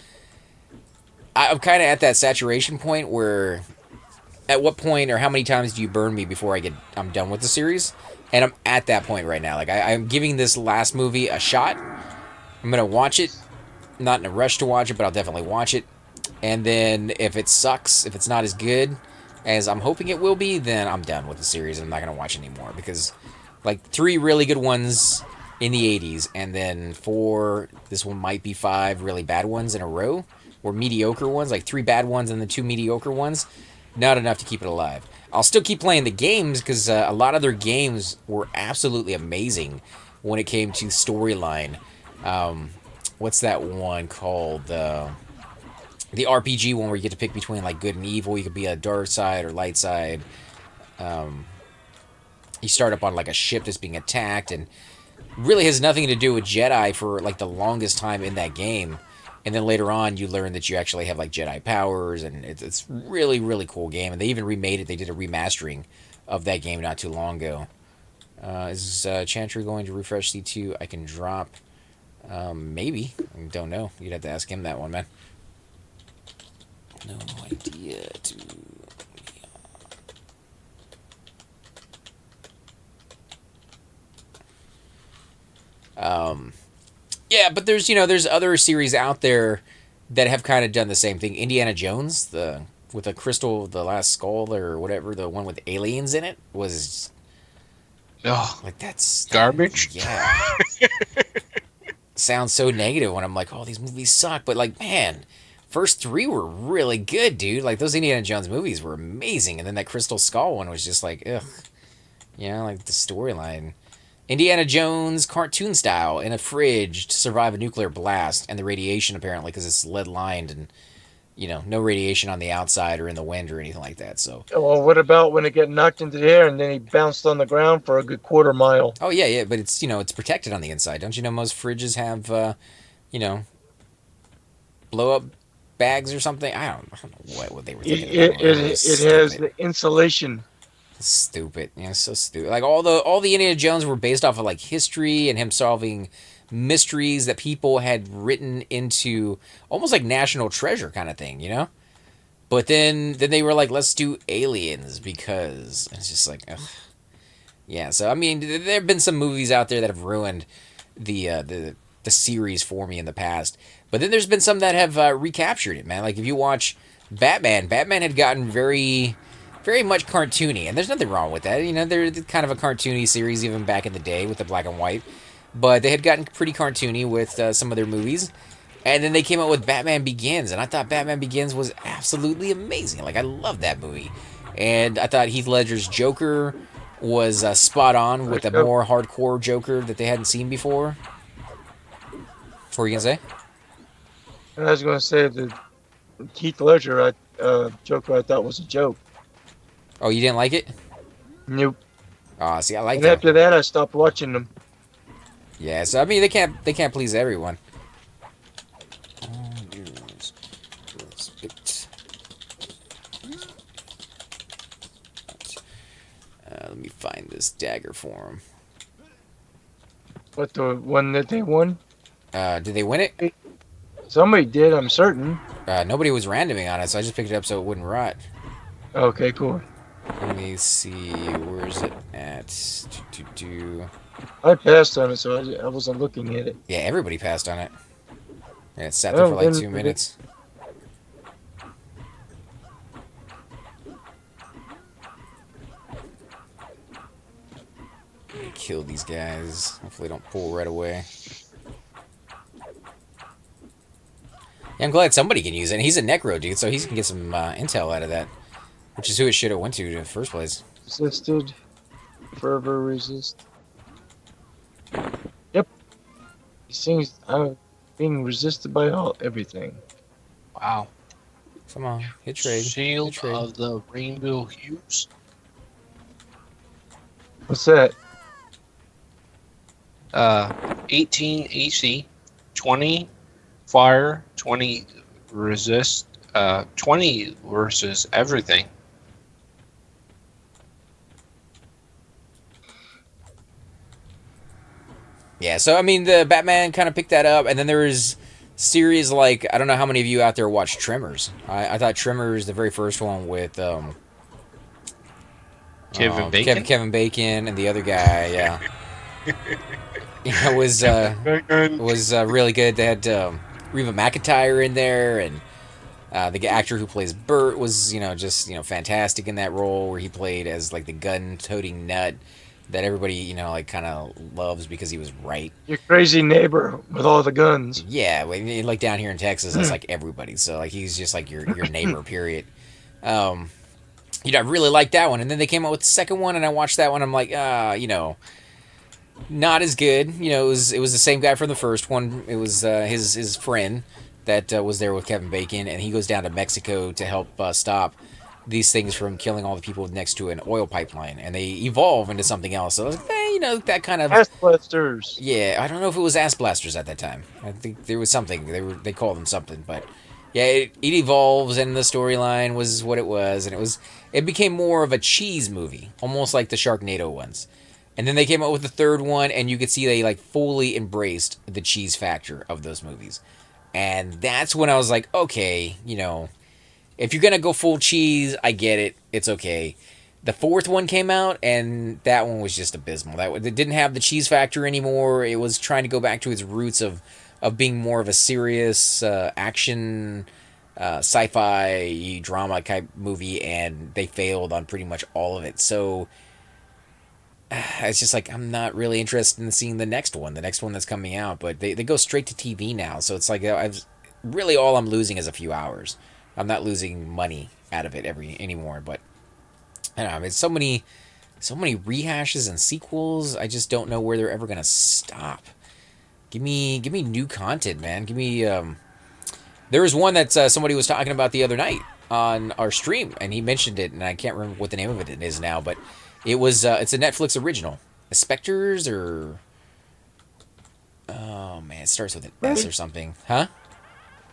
I'm kind of at that saturation point where, at what point or how many times do you burn me before I'm done with the series? And I'm at that point right now. Like, I'm giving this last movie a shot. I'm gonna watch it. I'm not in a rush to watch it, but I'll definitely watch it. And then if it sucks, if it's not as good as I'm hoping it will be, then I'm done with the series. I'm not gonna watch it anymore, because like 3 really good ones in the 80s, and then 4, this one might be 5 really bad ones in a row, or mediocre ones, like 3 bad ones and then 2 mediocre ones. Not enough to keep it alive. I'll still keep playing the games, because a lot of their games were absolutely amazing when it came to storyline. What's that one called? The RPG one where you get to pick between like good and evil. You could be a dark side or light side. You start up on like a ship that's being attacked, and really has nothing to do with Jedi for like the longest time in that game. And then later on, you learn that you actually have like Jedi powers, and it's really, really cool game. And they even remade it. They did a remastering of that game not too long ago. Is Chantry going to refresh C2? I can drop. Maybe. I don't know. You'd have to ask him that one, man. No idea to... Yeah, but there's other series out there that have kind of done the same thing. Indiana Jones, with the crystal, the last skull or whatever, the one with aliens in it was like that's Garbage. Yeah. Sounds so negative when I'm like, oh, these movies suck, but like, man, first 3 were really good, dude. Like those Indiana Jones movies were amazing, and then that Crystal Skull one was just like, ugh, like the storyline. Indiana Jones cartoon style in a fridge to survive a nuclear blast and the radiation, apparently, because it's lead lined, and no radiation on the outside or in the wind or anything like that. So, Well, what about when it got knocked into the air and then he bounced on the ground for a good quarter mile? oh yeah, but it's it's protected on the inside. Don't you know most fridges have blow up bags or something? I don't know what they were thinking. It has the insulation. Stupid. Yeah, so stupid. Like all the Indiana Jones were based off of like history and him solving mysteries that people had written into almost like National Treasure kind of thing, you know? But then they were like, let's do aliens because it's just like, ugh. Yeah. So I mean, there have been some movies out there that have ruined the series for me in the past. But then there's been some that have recaptured it, man. Like if you watch Batman, Batman had gotten very much cartoony, and there's nothing wrong with that. You know, they're kind of a cartoony series even back in the day with the black and white. But they had gotten pretty cartoony with some of their movies. And then they came out with Batman Begins, and I thought Batman Begins was absolutely amazing. Like, I love that movie. And I thought Heath Ledger's Joker was spot on with a more hardcore Joker that they hadn't seen before. What were you going to say? I was going to say the Heath Ledger Joker I thought was a joke. Oh, you didn't like it? Nope. Oh, see, I like And that. after that, I stopped watching them. Yeah, so I mean, they can't please everyone. Let me find this dagger for him. But the one that they won? Did they win it? Somebody did, I'm certain. Nobody was randoming on it, so I just picked it up so it wouldn't rot. Okay, cool. Let me see, where is it at? I passed on it, so I wasn't looking at it. Yeah, everybody passed on it. Yeah, it sat there for like 2 minutes. Kill these guys. Hopefully they don't pull right away. Yeah, I'm glad somebody can use it. And he's a necro dude, so he can get some intel out of that. Which is who it should have went to in the first place. Resisted. Fervor resist. Yep. These things are being resisted by everything. Wow. Come on, hit trade. Shield Hit trade. of the Rainbow Hues. What's that? 18 AC, 20 fire, 20 resist, 20 versus everything. Yeah, so I mean, the Batman kind of picked that up, and then there was series like, I don't know how many of you out there watched Tremors. I thought Tremors, the very first one with Kevin Bacon? Kevin Bacon and the other guy, yeah. It was really good. They had Reba McEntire in there, and the actor who plays Burt was, just fantastic in that role where he played as like the gun-toting nut that everybody, like kind of loves because he was right. Your crazy neighbor with all the guns. Yeah, like down here in Texas, that's like everybody. So like he's just like your neighbor, period. I really liked that one, and then they came out with the second one, and I watched that one. I'm like, not as good. It was the same guy from the first one. It was his friend that was there with Kevin Bacon, and he goes down to Mexico to help stop these things from killing all the people next to an oil pipeline, and they evolve into something else. So I was like, that kind of Ass blasters. Yeah, I don't know if it was ass blasters at that time. I think there was something they called them something, but yeah, it evolves, and the storyline was what it was, and it became more of a cheese movie, almost like the Sharknado ones. And then they came out with the third one, and you could see they like fully embraced the cheese factor of those movies. And that's when I was like, okay, if you're gonna go full cheese, I get it. It's okay. The fourth one came out, and that one was just abysmal. It didn't have the cheese factor anymore. It was trying to go back to its roots of being more of a serious action, sci-fi drama type movie, and they failed on pretty much all of it. So it's just like I'm not really interested in seeing the next one that's coming out. But they go straight to TV now, so it's like really all I'm losing is a few hours. I'm not losing money out of it anymore, but I don't know. It's so many rehashes and sequels. I just don't know where they're ever gonna stop. Give me new content, man. Give me. There was one that somebody was talking about the other night on our stream, and he mentioned it, and I can't remember what the name of it is now, but it was it's a Netflix original, Spectres or oh man, it starts with an S or something, huh?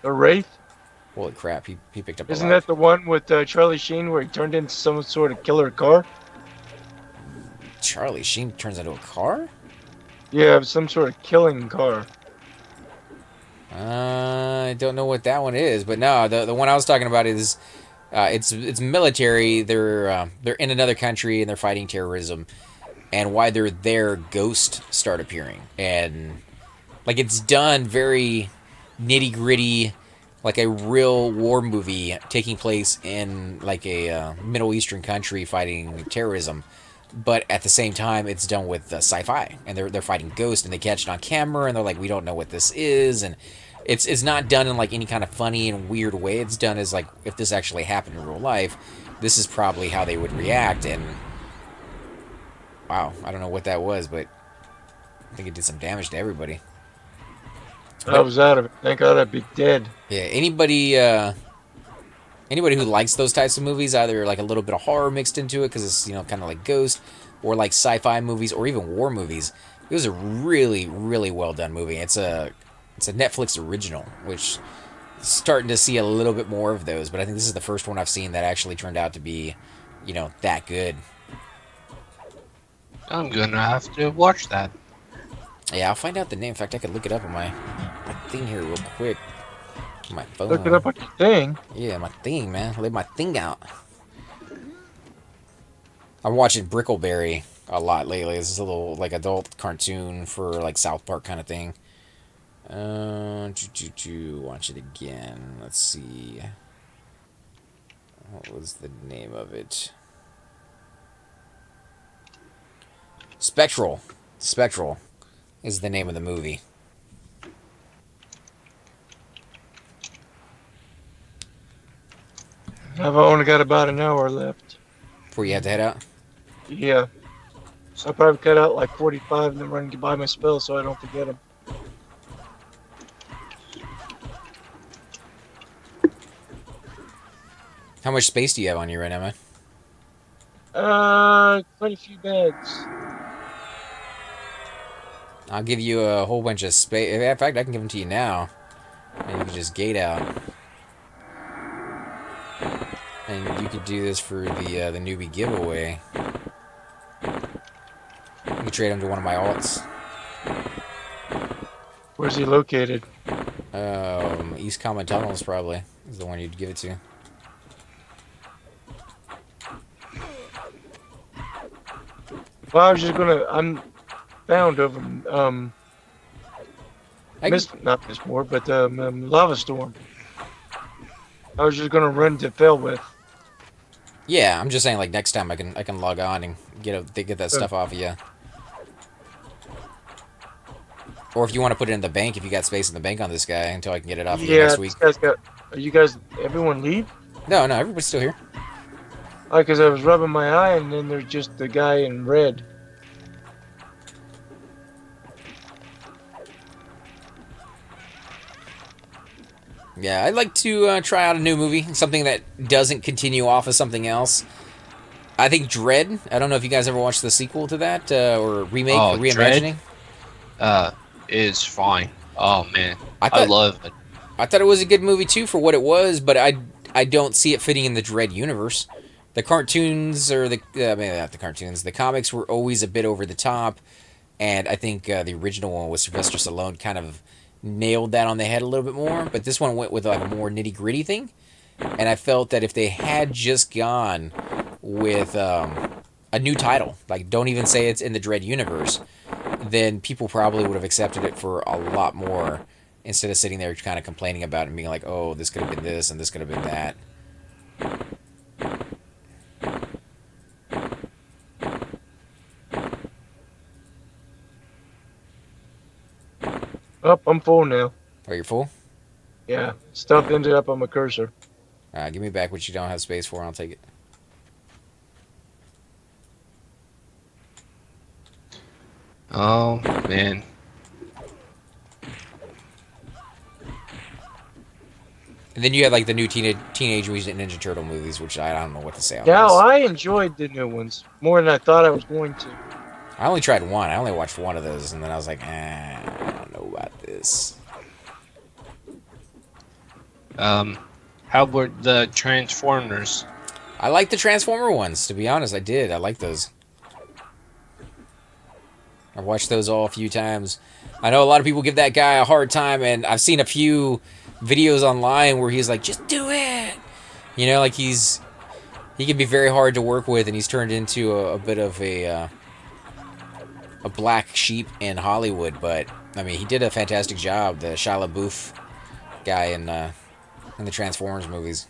The Wraith? Holy crap, he picked up a Isn't lot. that the one with Charlie Sheen where he turned into some sort of killer car? Charlie Sheen turns into a car? Yeah, some sort of killing car. I don't know what that one is, but no, the one I was talking about is it's military. They're in another country and they're fighting terrorism, and while they're there, ghosts start appearing, and like it's done very nitty gritty, like a real war movie taking place in like a Middle Eastern country fighting terrorism. But at the same time, it's done with sci-fi, and they're fighting ghosts, and they catch it on camera, and they're like, we don't know what this is, and it's not done in like any kind of funny and weird way. It's done as like if this actually happened in real life, this is probably how they would react. And wow, I don't know what that was, but I think it did some damage to everybody. I was out of it. Thank God I'd be dead. Yeah, anybody who likes those types of movies, either like a little bit of horror mixed into it because it's kind of like Ghost, or like sci-fi movies, or even war movies. It was a really, really well done movie. It's a Netflix original, which starting to see a little bit more of those. But I think this is the first one I've seen that actually turned out to be, that good. I'm gonna have to watch that. Yeah, I'll find out the name. In fact, I could look it up on my thing here real quick. My phone. Look it up on your thing. Yeah, my thing, man. Let my thing out. I'm watching Brickleberry a lot lately. It's a little like adult cartoon for like South Park kind of thing. Watch it again. Let's see. What was the name of it? Spectral. Spectral is the name of the movie. I've only got about an hour left. Before you have to head out? Yeah. So I'll probably cut out like 45 and then run to buy my spells so I don't forget them. How much space do you have on you right now, man? Quite a few bags. I'll give you a whole bunch of space. In fact, I can give them to you now. And you can just gate out. And you could do this for the newbie giveaway. You can trade them to one of my alts. Where's he located? East Common Tunnels probably is the one you'd give it to. Well, I was just gonna. I'm found over not Mistmoore, but Lava Storm. I was just gonna run to Felwith. Yeah, I'm just saying like next time I can log on and get that stuff off of you. Or if you want to put it in the bank, if you got space in the bank on this guy until I can get it off of you next week. This guy's got. Are you guys? Everyone leave? No, everybody's still here. Oh, because I was rubbing my eye and then there's just the guy in red. Yeah, I'd like to try out a new movie, something that doesn't continue off of something else. I think Dread. I don't know if you guys ever watched the sequel to that or remake or reimagining. Dread, is fine. Oh man, I love it. I thought it was a good movie too for what it was, but I don't see it fitting in the Dread universe. The cartoons or maybe not the cartoons. The comics were always a bit over the top, and I think the original one with Sylvester Stallone kind of nailed that on the head a little bit more. But this one went with like a more nitty gritty thing, and I felt that if they had just gone with a new title, like don't even say it's in the Dread universe, then people probably would have accepted it for a lot more instead of sitting there kind of complaining about it and being like, oh, this could have been this and this could have been that. Oh, I'm full now. Are you full? Yeah, stuff ended up on my cursor. Give me back what you don't have space for and I'll take it. Oh man. And then you had like the new Teenage Mutant Ninja Turtle movies, which I don't know what to say on Yeah, this. I enjoyed the new ones more than I thought I was going to. I only tried one. I only watched one of those, and then I was like, I don't know about this. How about the Transformers? I like the Transformer ones, to be honest. I did. I like those. I've watched those all a few times. I know a lot of people give that guy a hard time, and I've seen a few videos online where he's like, "Just do it." You know, like he can be very hard to work with, and he's turned into a bit of a black sheep in Hollywood. But I mean, he did a fantastic job. The Shia LaBeouf guy in the Transformers movies.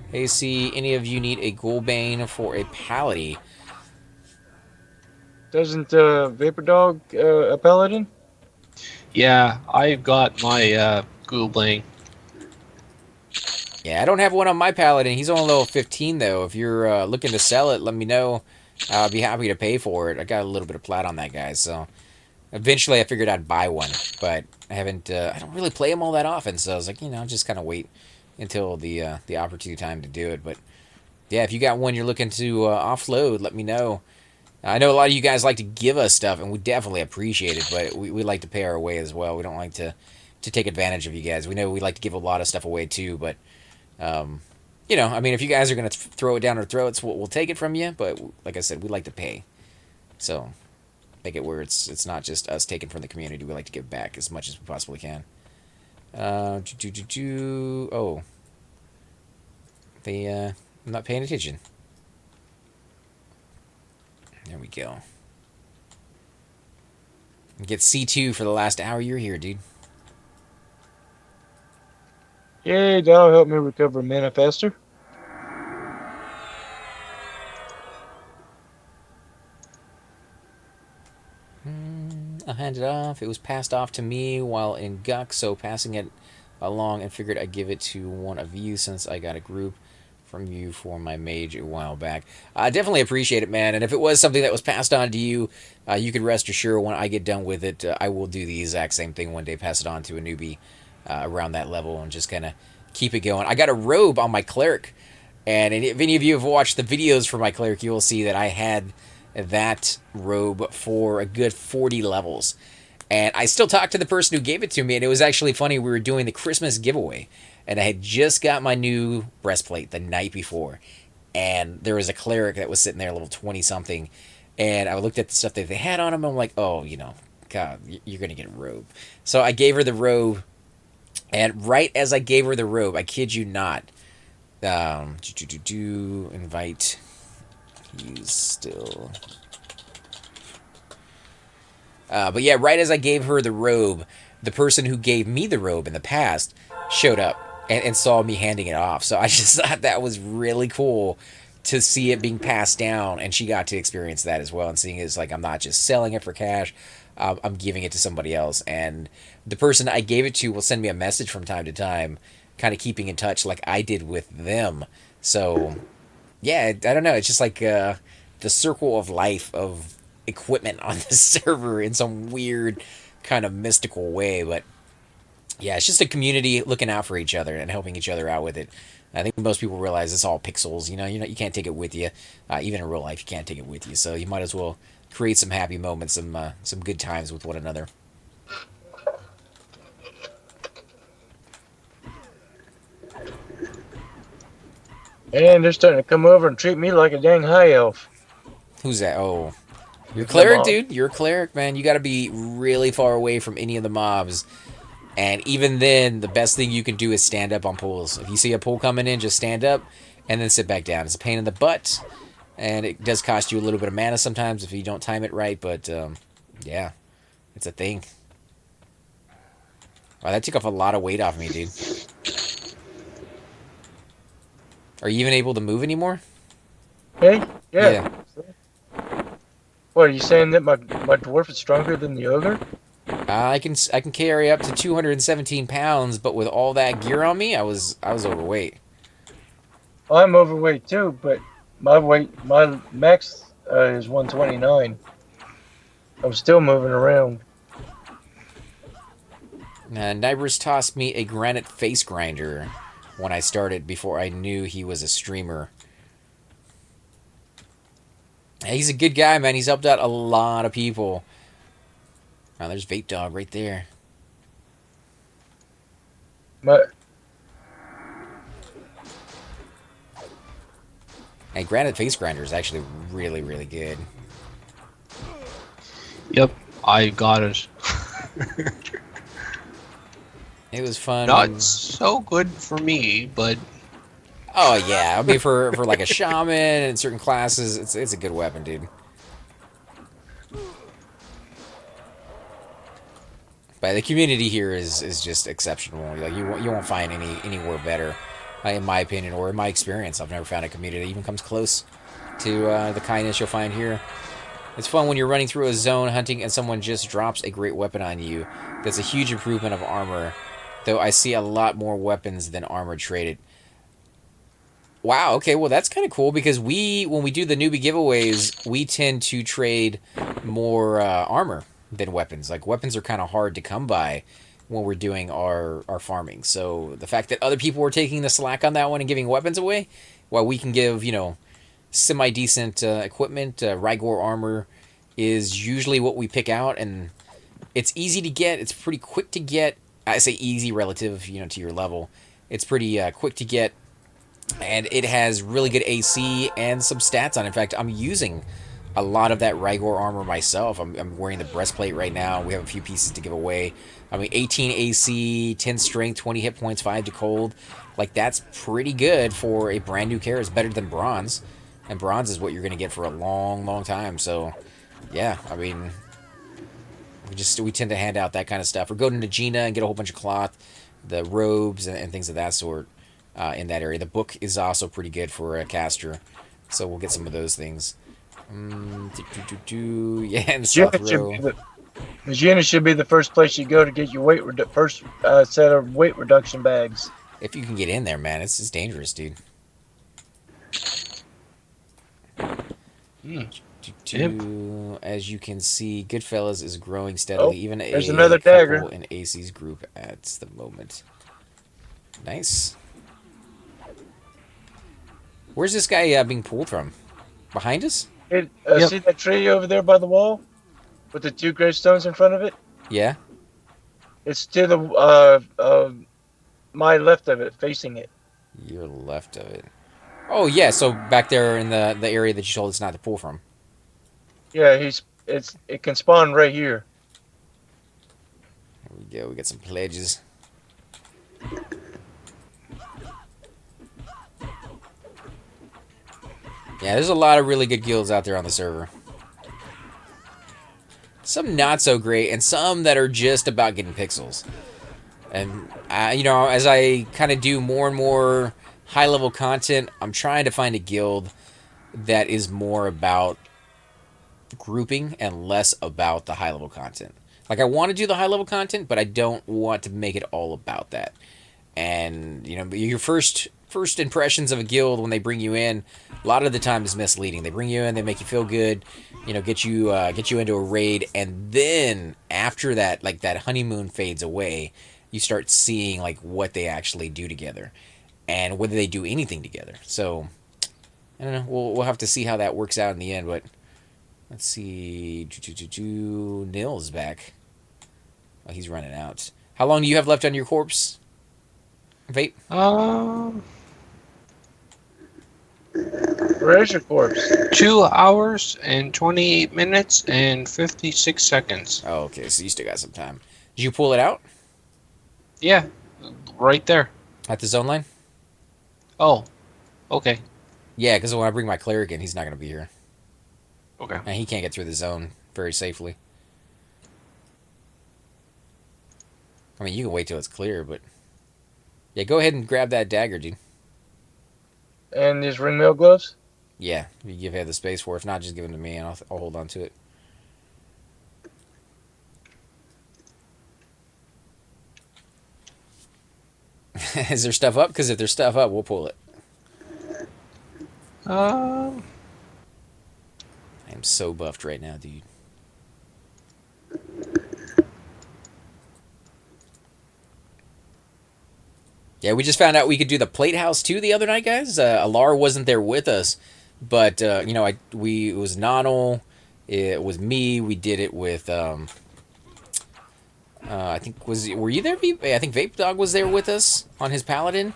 Hey, see, any of you need a Ghoulbane for a Paladin? Doesn't Vapor Dog a paladin? Yeah, I've got my Googling. Yeah, I don't have one on my Paladin. He's only level 15, though. If you're looking to sell it, let me know. I'll be happy to pay for it. I got a little bit of plat on that guy, so eventually I figured I'd buy one, but I haven't. I don't really play him all that often, so I was like, just kind of wait until the opportune time to do it. But yeah, if you got one you're looking to offload, let me know. I know a lot of you guys like to give us stuff, and we definitely appreciate it, but we like to pay our way as well. We don't like to take advantage of you guys. We know we like to give a lot of stuff away too, but I mean, if you guys are going to throw it down our throats, we'll take it from you. But like I said, we like to pay, so make it where it's not just us taking from the community. We like to give back as much as we possibly can. Oh, I'm not paying attention. There we go. Get C2 for the last hour you're here, dude. Yay, that'll help me recover mana faster. I'll hand it off. It was passed off to me while in Guck, so passing it along and figured I'd give it to one of you since I got a group from you for my mage a while back. I definitely appreciate it, man. And if it was something that was passed on to you, you could rest assured when I get done with it, I will do the exact same thing one day, pass it on to a newbie around that level and just kind of keep it going. I got a robe on my cleric, and if any of you have watched the videos for my cleric, you will see that I had that robe for a good 40 levels. And I still talk to the person who gave it to me, and it was actually funny. We were doing the Christmas giveaway, and I had just got my new breastplate the night before, and there was a cleric that was sitting there, level 20-something, and I looked at the stuff that they had on him, and I'm like, oh, God, you're going to get a robe. So I gave her the robe, and right as I gave her the robe, I kid you not, invite, he's still... but yeah, right as I gave her the robe, the person who gave me the robe in the past showed up and saw me handing it off. So I just thought that was really cool to see it being passed down, and she got to experience that as well. And seeing it as like I'm not just selling it for cash, I'm giving it to somebody else. And the person I gave it to will send me a message from time to time, kind of keeping in touch like I did with them. So yeah, I don't know. It's just like the circle of life of equipment on the server in some weird kind of mystical way. But yeah, it's just a community looking out for each other and helping each other out with it. I think most people realize it's all pixels. You can't take it with you. Even in real life, you can't take it with you. So you might as well create some happy moments, some good times with one another. And they're starting to come over and treat me like a dang high elf. Who's that? Oh, you're a cleric, dude. You're a cleric, man. You got to be really far away from any of the mobs. And even then, the best thing you can do is stand up on pools. If you see a pool coming in, just stand up and then sit back down. It's a pain in the butt, and it does cost you a little bit of mana sometimes if you don't time it right. But yeah, it's a thing. Wow, that took off a lot of weight off me, dude. Are you even able to move anymore? Hey, yeah. What, are you saying that my dwarf is stronger than the ogre? I can carry up to 217 pounds, but with all that gear on me, I was overweight. I'm overweight too, but my max is 129. I'm still moving around. Nibers tossed me a granite face grinder when I started before I knew he was a streamer. He's a good guy, man. He's helped out a lot of people. Oh, there's Vape Dog right there. And Granite Face Grinder is actually really, really good. Yep, I got it. It was fun. Not so good for me, but Oh yeah, I mean for like a shaman and certain classes, it's a good weapon, dude. But the community here is just exceptional. Like you won't find anywhere better, in my opinion, or in my experience. I've never found a community that even comes close to the kindness you'll find here. It's fun when you're running through a zone hunting and someone just drops a great weapon on you. That's a huge improvement of armor, though I see a lot more weapons than armor traded. Wow, okay, well that's kind of cool because when we do the newbie giveaways, we tend to trade more armor than weapons. Like weapons are kind of hard to come by when we're doing our farming. So the fact that other people were taking the slack on that one and giving weapons away, while we can give, semi-decent equipment, Rygor armor is usually what we pick out, and it's easy to get. It's pretty quick to get. I say easy relative, to your level. It's pretty quick to get, and it has really good AC and some stats on it. In fact, I'm using a lot of that Rygor armor myself. I'm wearing the breastplate right now. We have a few pieces to give away. I mean, 18 AC, 10 strength, 20 hit points, 5 to cold. Like, that's pretty good for a brand new character. It's better than bronze. And bronze is what you're going to get for a long, long time. So, yeah, I mean, we tend to hand out that kind of stuff. Or go to Najina and get a whole bunch of cloth, the robes, and things of that sort in that area. The book is also pretty good for a caster. So we'll get some of those things. Yeah, and South Row. Najina should be the first place you go to get your first set of weight reduction bags. If you can get in there, man, it's dangerous, dude. As you can see, Goodfellas is growing steadily. Even there's another dagger in AC's group at the moment. Nice. Where's this guy being pulled from? Behind us? Yep. See that tree over there by the wall? With the 2 gravestones in front of it? Yeah. It's to the my left of it, facing it. Your left of it. Oh yeah, so back there in the area that you told us not to pull from. Yeah, it can spawn right here. There we go. We got some pledges. Yeah, there's a lot of really good guilds out there on the server. Some not so great, and some that are just about getting pixels. And, as I kind of do more and more high-level content, I'm trying to find a guild that is more about grouping and less about the high-level content. Like, I want to do the high-level content, but I don't want to make it all about that. And, your first impressions of a guild when they bring you in, a lot of the time is misleading. They bring you in, they make you feel good, get you into a raid, and then after that, like that honeymoon fades away, you start seeing like what they actually do together, and whether they do anything together. So I don't know. We'll have to see how that works out in the end. But let's see. Nil's back. Oh, he's running out. How long do you have left on your corpse? Vape. Where's your corpse? 2 hours and 28 minutes and 56 seconds. Oh, okay. So you still got some time. Did you pull it out? Yeah, right there. At the zone line? Oh, okay. Yeah, because when I bring my cleric in, he's not going to be here. Okay. And he can't get through the zone very safely. I mean, you can wait till it's clear, but... Yeah, go ahead and grab that dagger, dude. And these ringmail gloves? Yeah, you have the space for it. If not, just give them to me, and I'll hold on to it. Is there stuff up? Because if there's stuff up, we'll pull it. I am so buffed right now, dude. Yeah, we just found out we could do the plate house too the other night, guys. Alar wasn't there with us, but it was Nonal, it was me. We did it with I think were you there, Veep? I think Vape Dog was there with us on his paladin.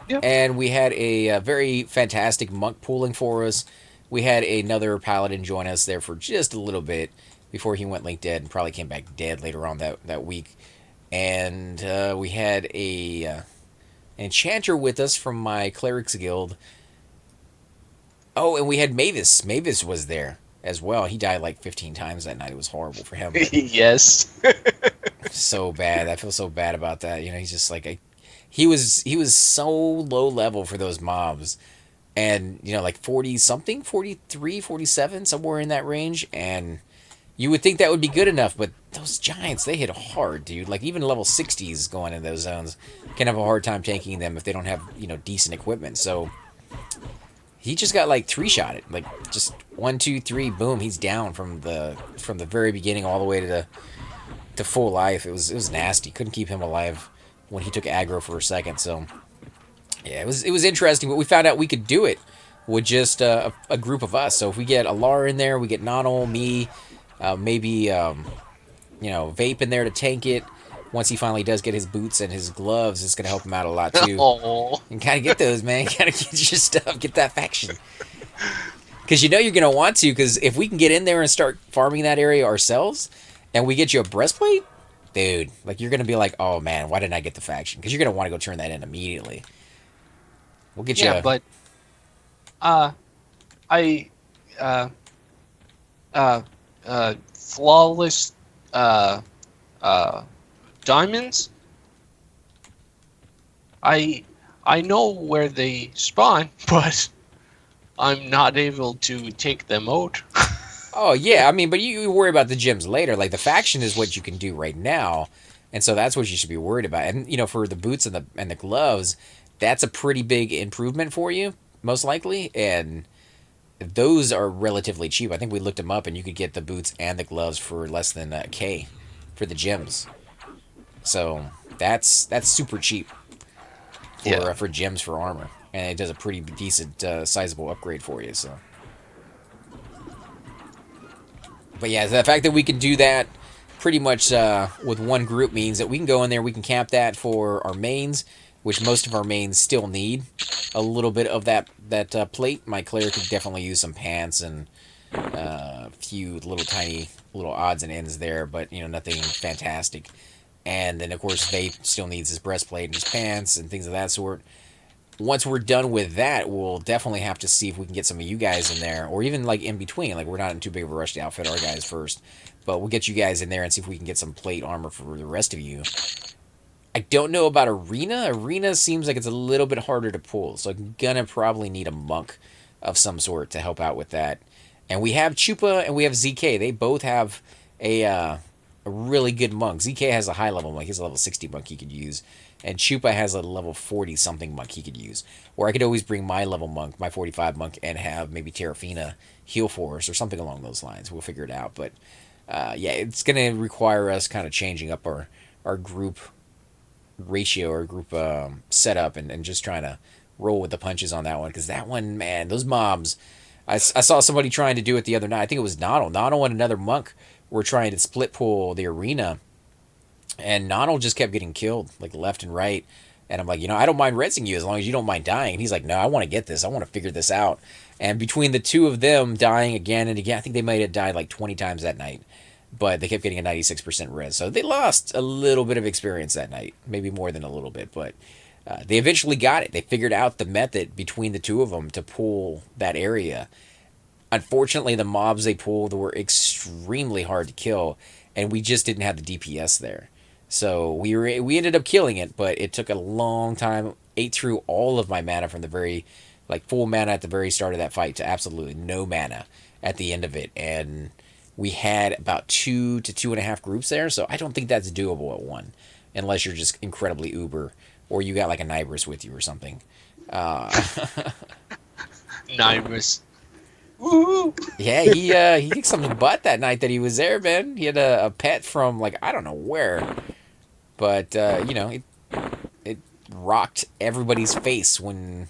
Yep. And we had a very fantastic monk pooling for us. We had another paladin join us there for just a little bit before he went link dead and probably came back dead later on that week. And we had a enchanter with us from my clerics guild. Oh, and we had Mavis. Mavis was there as well. He died like 15 times that night. It was horrible for him. Yes. So bad. I feel so bad about that. You know, he's just like he was so low level for those mobs. And, you know, like 40 something, 43, 47, somewhere in that range, and you would think that would be good enough, but those giants, they hit hard, dude. Like even level 60s going in those zones can have a hard time tanking them if they don't have, you know, decent equipment. So he just got like three-shotted, like just 1, 2, 3, boom, he's down from the very beginning all the way to full life. It was nasty. Couldn't keep him alive when he took aggro for a second. So yeah, it was interesting, but we found out we could do it with just a group of us. So if we get Alar in there, we get Nonal, me, maybe Vape in there to tank it. Once he finally does get his boots and his gloves, it's gonna help him out a lot too. Oh. And gotta get those, man. Gotta get your stuff, get that faction. Because you know you're gonna want to. Because if we can get in there and start farming that area ourselves, and we get you a breastplate, dude, like you're gonna be like, oh man, why didn't I get the faction? Because you're gonna want to go turn that in immediately. We'll get you. Yeah, but I flawless diamonds. I know where they spawn, but I'm not able to take them out. Oh yeah, I mean, but you worry about the gems later. Like the faction is what you can do right now, and so that's what you should be worried about. And you know, for the boots and the gloves, that's a pretty big improvement for you, most likely. And those are relatively cheap. I think we looked them up, and you could get the boots and the gloves for less than a K for the gems. So that's super cheap for gems for armor, and it does a pretty decent, sizable upgrade for you. So. But yeah, the fact that we can do that pretty much with one group means that we can go in there, we can camp that for our mains, which most of our mains still need a little bit of that plate. My cleric could definitely use some pants and a few tiny little odds and ends there, but you know, nothing fantastic. And then of course Vape still needs his breastplate and his pants and things of that sort. Once we're done with that, we'll definitely have to see if we can get some of you guys in there, or even like in between. Like we're not in too big of a rush to outfit our guys first, but we'll get you guys in there and see if we can get some plate armor for the rest of you. I don't know about arena. Arena seems like it's a little bit harder to pull, so I'm gonna probably need a monk of some sort to help out with that. And we have Chupa and we have ZK. They both have a really good monk. ZK has a high level monk. He's a level 60 monk he could use. And Chupa has a level 40 something monk he could use. Or I could always bring my level monk, my 45 monk, and have maybe Terrafina heal for us or something along those lines. We'll figure it out. But yeah, it's going to require us kind of changing up our group ratio or group setup and just trying to roll with the punches on that one. Because that one, man, those mobs. I saw somebody trying to do it the other night. I think it was Nonal. Nonal and another monk were trying to split pull the arena. And Nonal just kept getting killed, like left and right. And I'm like, you know, I don't mind rezzing you as long as you don't mind dying. And he's like, no, I want to get this. I want to figure this out. And between the two of them dying again and again, I think they might have died like 20 times that night. But they kept getting a 96% res. So they lost a little bit of experience that night. Maybe more than a little bit. But they eventually got it. They figured out the method between the two of them to pull that area. Unfortunately, the mobs they pulled were extremely hard to kill. And we just didn't have the DPS there. So we ended up killing it, but it took a long time. Ate through all of my mana from the very, like full mana at the very start of that fight to absolutely no mana at the end of it. And we had about 2 to 2.5 groups there, so I don't think that's doable at one, unless you're just incredibly uber, or you got like a Nibris with you or something. Nibris. Woo! Yeah, he kicked some butt that night that he was there, man. He had a pet from like I don't know where. But you know, it rocked everybody's face when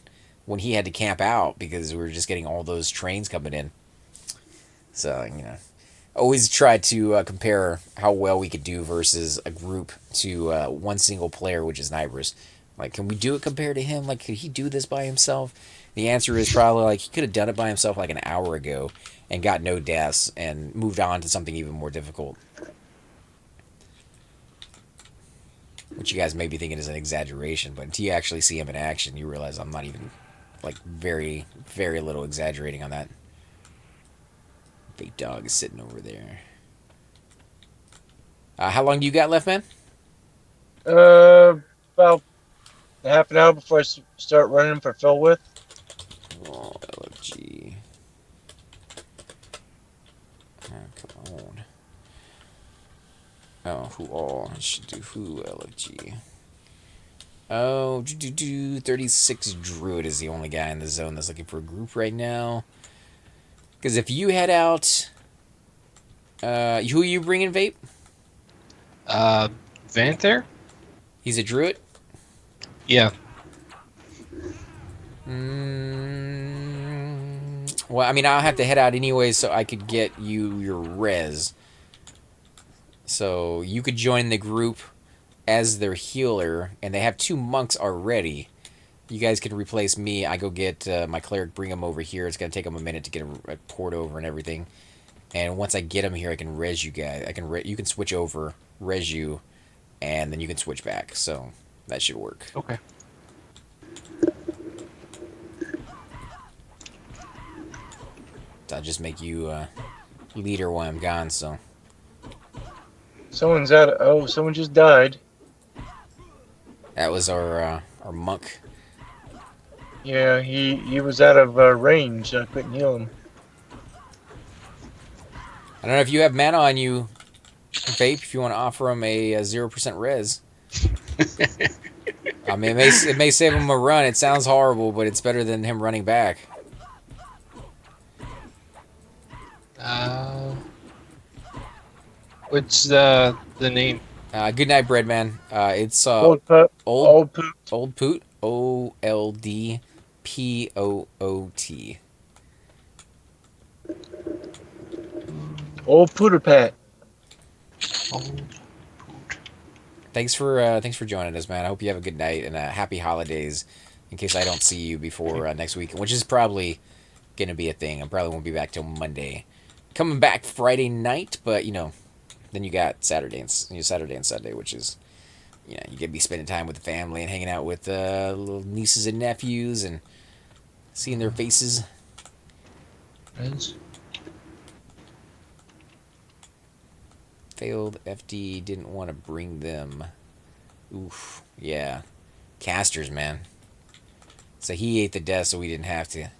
he had to camp out because we were just getting all those trains coming in. So you know, always try to compare how well we could do versus a group to one single player, which is Nibris. Like, can we do it compared to him? Like, could he do this by himself? The answer is probably like he could have done it by himself like an hour ago and got no deaths and moved on to something even more difficult. Which you guys may be thinking is an exaggeration, but until you actually see him in action, you realize I'm not even, like, very, very little exaggerating on that. Big dog is sitting over there. How long do you got left, man? About half an hour before I start running for fill with. Oh, LFG. Oh, come on. Oh, who all? I should do who LFG. Oh, 36 Druid is the only guy in the zone that's looking for a group right now. Because if you head out... who are you bringing, Vape? Vanther? He's a Druid? Yeah. Well, I mean, I'll have to head out anyway so I could get you your res. So you could join the group as their healer, and they have 2 monks already. You guys can replace me. I go get my cleric, bring him over here. It's going to take him a minute to get a port over and everything. And once I get him here, I can res you guys. You can switch over, res you, and then you can switch back. So that should work. Okay. I'll just make you leader while I'm gone, so. Someone's out. Oh, someone just died. That was our monk. Yeah, he was out of range. I couldn't heal him. I don't know if you have mana on you, Vape, if you want to offer him a 0% res. I mean, it may save him a run. It sounds horrible, but it's better than him running back. What's the name? Good night, Breadman. It's Old Poot. Old Poot. OldPoot. Old Pooter Pat. Old. Thanks for joining us, man. I hope you have a good night and happy holidays. In case I don't see you before next week, which is probably gonna be a thing. I probably won't be back till Monday. Coming back Friday night, but then you got Saturday and Sunday, which is, you get to be spending time with the family and hanging out with little nieces and nephews and seeing their faces. Res? Failed FD, didn't want to bring them. Oof, yeah. Casters, man. So he ate the death so we didn't have to.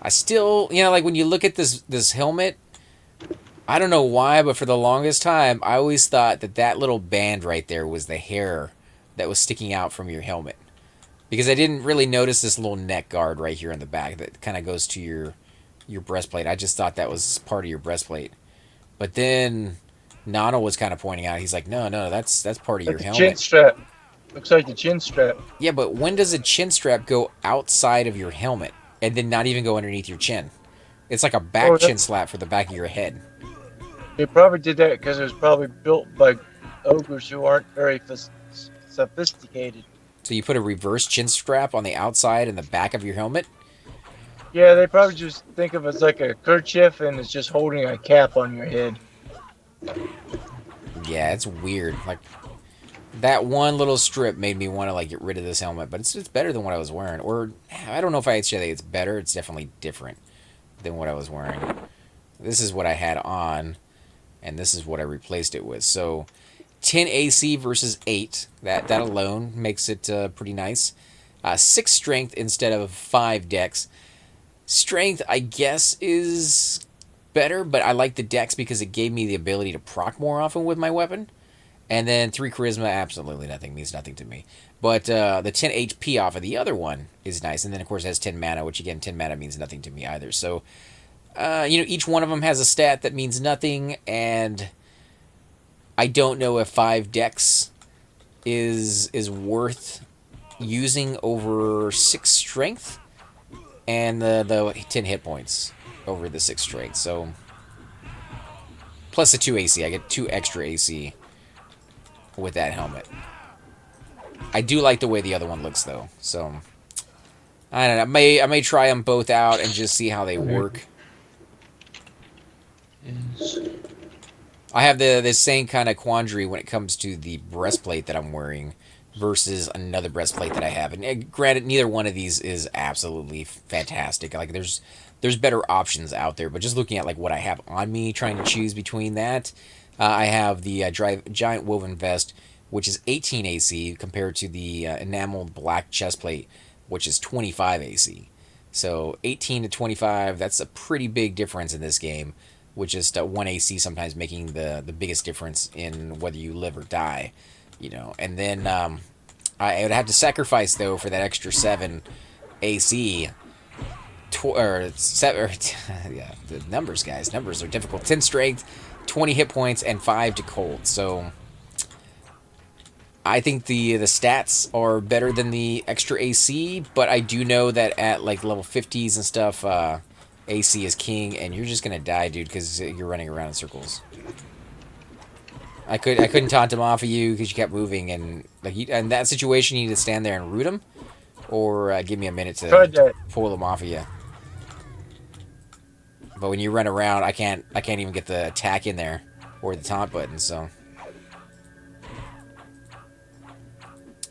I still, like when you look at this helmet, I don't know why, but for the longest time, I always thought that little band right there was the hair that was sticking out from your helmet. Because I didn't really notice this little neck guard right here in the back that kind of goes to your breastplate. I just thought that was part of your breastplate. But then Nano was kind of pointing out, he's like, no, that's part of your helmet. Chin strap. Looks like the chin strap. Yeah, but when does a chin strap go outside of your helmet and then not even go underneath your chin? It's like a back chin slap for the back of your head. They probably did that because it was probably built by ogres who aren't very sophisticated. So you put a reverse chin strap on the outside and the back of your helmet? Yeah, they probably just think of it as like a kerchief and it's just holding a cap on your head. Yeah, it's weird. Like, that one little strip made me want to get rid of this helmet, but it's better than what I was wearing. Or I don't know if I'd say it's better. It's definitely different than what I was wearing. This is what I had on, and this is what I replaced it with. So 10 AC versus 8. That alone makes it pretty nice. 6 strength instead of 5 dex. Strength, I guess, is better, but I like the dex because it gave me the ability to proc more often with my weapon. And then 3 charisma, absolutely nothing, means nothing to me. But the 10 HP off of the other one is nice. And then, of course, it has 10 mana, which, again, 10 mana means nothing to me either. So, each one of them has a stat that means nothing. And I don't know if 5 dex is worth using over 6 strength. And the 10 hit points over the 6 strength. So, plus the 2 AC. I get 2 extra AC with that helmet. I do like the way the other one looks though, so I don't know. I may try them both out and just see how they work. I have the same kind of quandary when it comes to the breastplate that I'm wearing versus another breastplate that I have. And granted, neither one of these is absolutely fantastic. Like there's better options out there, but just looking at like what I have on me, trying to choose between that, I have the giant woven vest, which is 18 AC compared to the enameled black chestplate, which is 25 AC. So 18 to 25, that's a pretty big difference in this game, with just 1 AC sometimes making the biggest difference in whether you live or die, you know. And then I would have to sacrifice though for that extra 7 AC. Yeah, the numbers, guys. Numbers are difficult. 10 strength, 20 hit points, and 5 to cold. So I think the stats are better than the extra AC, but I do know that at like level 50s and stuff, AC is king, and you're just gonna die, dude, because you're running around in circles. I couldn't taunt him off of you because you kept moving, and like in that situation, you need to stand there and root him, or give me a minute to pull him off of you. But when you run around, I can't even get the attack in there or the taunt button. So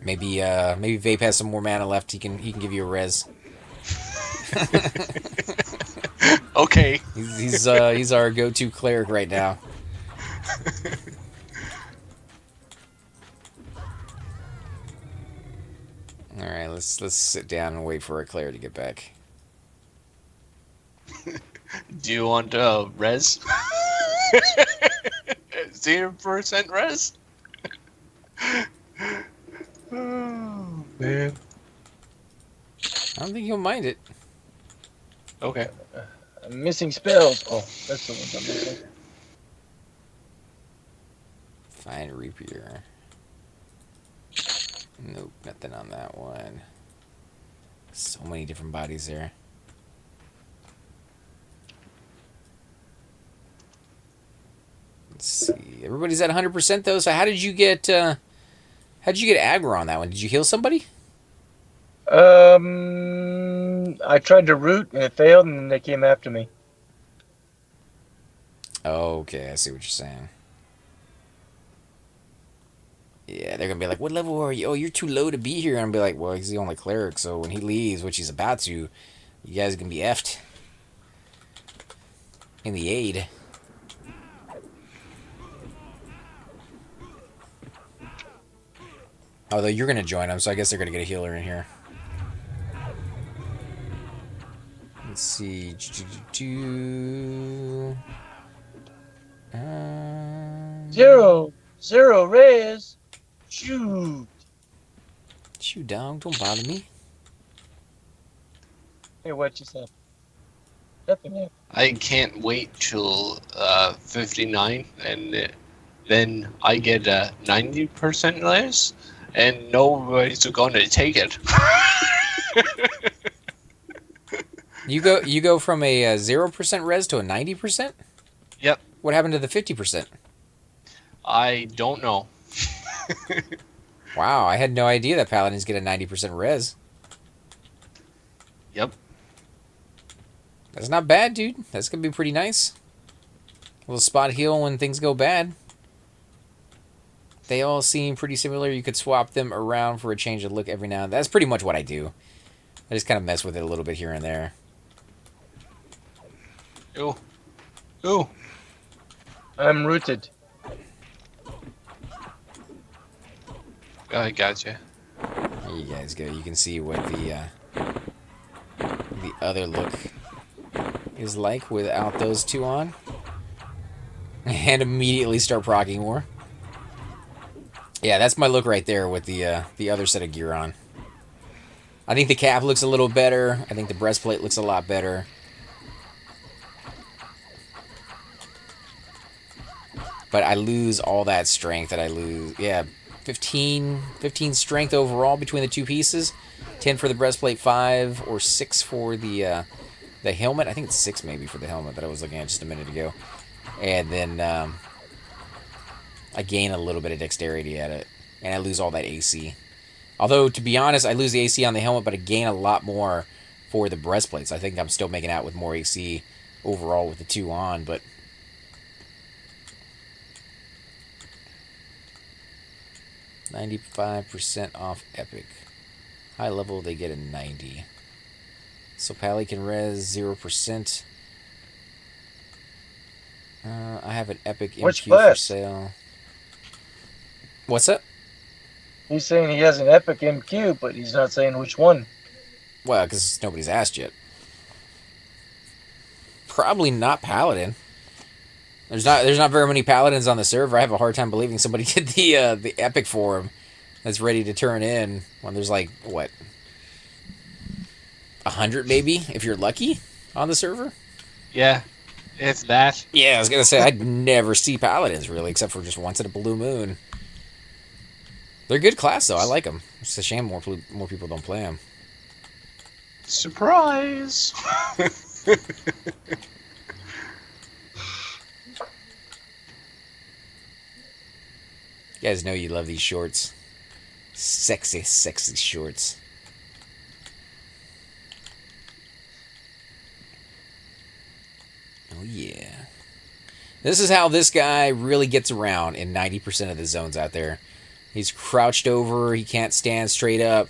maybe Vape has some more mana left. He can give you a res. Okay. He's our go-to cleric right now. All right, let's sit down and wait for our cleric to get back. Do you want res? 0% res? Oh man. I don't think he'll mind it. Okay. I'm missing spells. Oh, that's the one I'm missing. Find Reaper. Nope, nothing on that one. So many different bodies there. Let's see. Everybody's at 100% though. So how did you get aggro on that one? Did you heal somebody? I tried to root and it failed, and then they came after me. Okay, I see what you're saying. Yeah, they're gonna be like, "What level are you? Oh, you're too low to be here." And I'll be like, "Well, he's the only cleric, so when he leaves, which he's about to, you guys are gonna be effed in the aid." Although you're gonna join them, so I guess they're gonna get a healer in here. Let's see. Zero res. Shoot. Shoot, dog, don't bother me. Hey, what you said? Nothing. I can't wait till 59, and then I get 90% less, and nobody's gonna take it. You go from a 0% res to a 90%? Yep. What happened to the 50%? I don't know. Wow, I had no idea that paladins get a 90% res. Yep. That's not bad, dude. That's gonna be pretty nice. A little spot heal when things go bad. They all seem pretty similar. You could swap them around for a change of look every now and then. That's pretty much what I do. I just kind of mess with it a little bit here and there. Ooh. Ooh. I'm rooted. I gotcha. There you guys go. You can see what the other look is like without those two on. And immediately start proccing more. Yeah, that's my look right there with the other set of gear on. I think the cap looks a little better. I think the breastplate looks a lot better. But I lose all that strength that I lose. Yeah, 15 strength overall between the two pieces. 10 for the breastplate, 5 or 6 for the helmet. I think it's 6 maybe for the helmet that I was looking at just a minute ago. And then I gain a little bit of dexterity at it, and I lose all that AC. Although, to be honest, I lose the AC on the helmet, but I gain a lot more for the breastplates. I think I'm still making out with more AC overall with the two on, but... 95% off epic. High level, they get a 90. So Pally can res 0%. I have an epic Which MQ for class? sale. What's that? He's saying he has an epic MQ, but he's not saying which one. Well, because nobody's asked yet. Probably not Paladin. There's not very many Paladins on the server. I have a hard time believing somebody did the epic for him that's ready to turn in when there's like, what, 100 maybe, if you're lucky, on the server? Yeah, it's that. Yeah, I was going to say, I'd never see Paladins, really, except for just once in a blue moon. They're a good class, though. I like them. It's a shame more people don't play them. Surprise! You guys know you love these shorts. Sexy, sexy shorts. Oh, yeah. This is how this guy really gets around in 90% of the zones out there. He's crouched over. He can't stand straight up.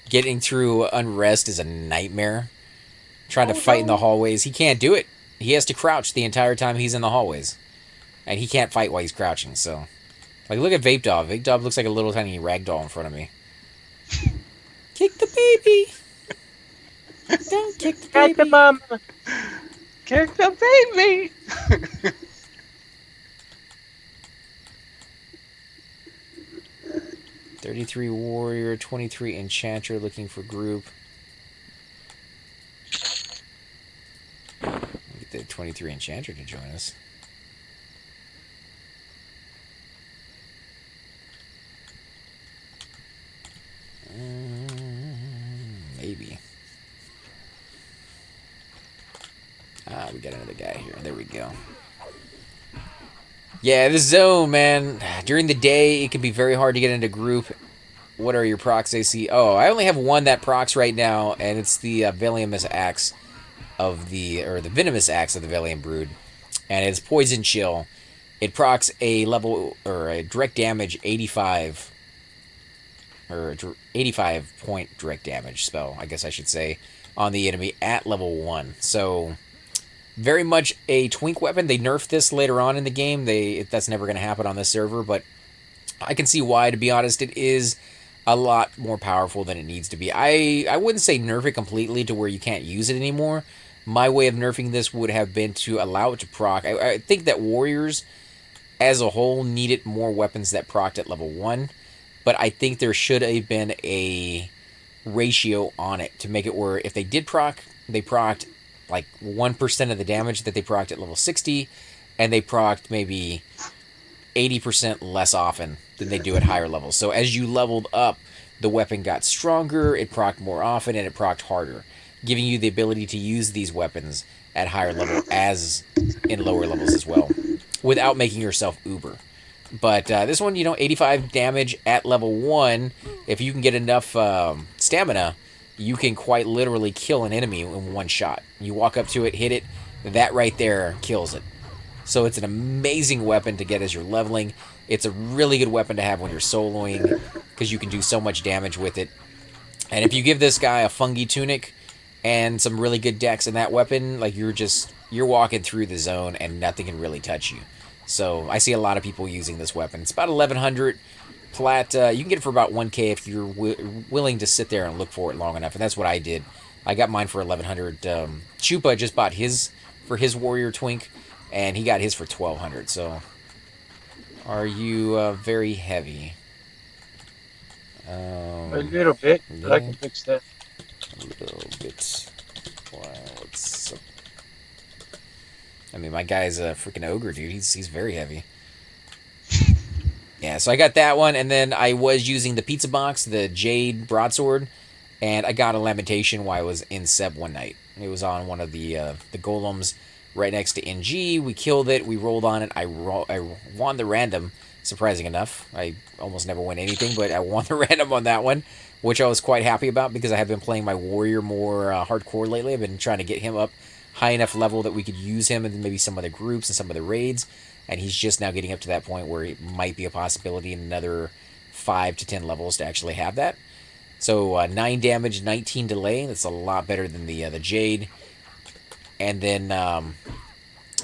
Getting through unrest is a nightmare. Trying to fight in the hallways. He can't do it. He has to crouch the entire time he's in the hallways. And he can't fight while he's crouching, so... Like, look at Vape Dog. Vape Dog looks like a little tiny ragdoll in front of me. Kick the baby! Don't kick the baby! Kick the mama! Kick the baby! 33 warrior, 23 enchanter looking for group. Get the 23 enchanter to join us. Maybe. Ah, we got another guy here. There we go. Yeah, this zone, man. During the day, it can be very hard to get into group. What are your procs AC? Oh, I only have one that procs right now, and it's the Venomous Axe of the Venomous Axe of the Valiant Brood, and it's Poison Chill. It procs a level or a direct damage 85 or 85 point direct damage spell, I guess I should say, on the enemy at level 1. So very much a twink weapon. They nerfed this later on in the game. That's never going to happen on this server, but I can see why. To be honest, it is a lot more powerful than it needs to be. I wouldn't say nerf it completely to where you can't use it anymore. My way of nerfing this would have been to allow it to proc. I think that warriors as a whole needed more weapons that procced at level 1, but I think there should have been a ratio on it to make it where if they did proc, they procced like 1% of the damage that they procced at level 60, and they procced maybe 80% less often than they do at higher levels. So as you leveled up, the weapon got stronger, it procced more often, and it procced harder, giving you the ability to use these weapons at higher level as in lower levels as well, without making yourself uber. But this one, 85 damage at level 1, if you can get enough stamina, you can quite literally kill an enemy in one shot. You walk up to it, hit it, that right there kills it. So it's an amazing weapon to get as you're leveling. It's a really good weapon to have when you're soloing, because you can do so much damage with it. And if you give this guy a fungi tunic and some really good dex in that weapon, like you're walking through the zone and nothing can really touch you. So I see a lot of people using this weapon. It's about 1100 plat. You can get it for about 1k if you're willing to sit there and look for it long enough, and that's what I did. I got mine for 1100. Chupa just bought his for his warrior twink, and he got his for 1200. So, are you very heavy? A little bit, but I can fix that. A little bit. Wow, what's up? I mean, my guy's a freaking ogre, dude. He's very heavy. Yeah, so I got that one, and then I was using the pizza box, the Jade broadsword, and I got a lamentation while I was in Seb one night. It was on one of the golems right next to NG. We killed it. We rolled on it. I won the random, surprising enough. I almost never win anything, but I won the random on that one, which I was quite happy about because I have been playing my warrior more hardcore lately. I've been trying to get him up high enough level that we could use him in maybe some other groups and some other raids, and he's just now getting up to that point where it might be a possibility in another 5 to 10 levels to actually have that. So 9 damage, 19 delay. That's a lot better than the Jade. And then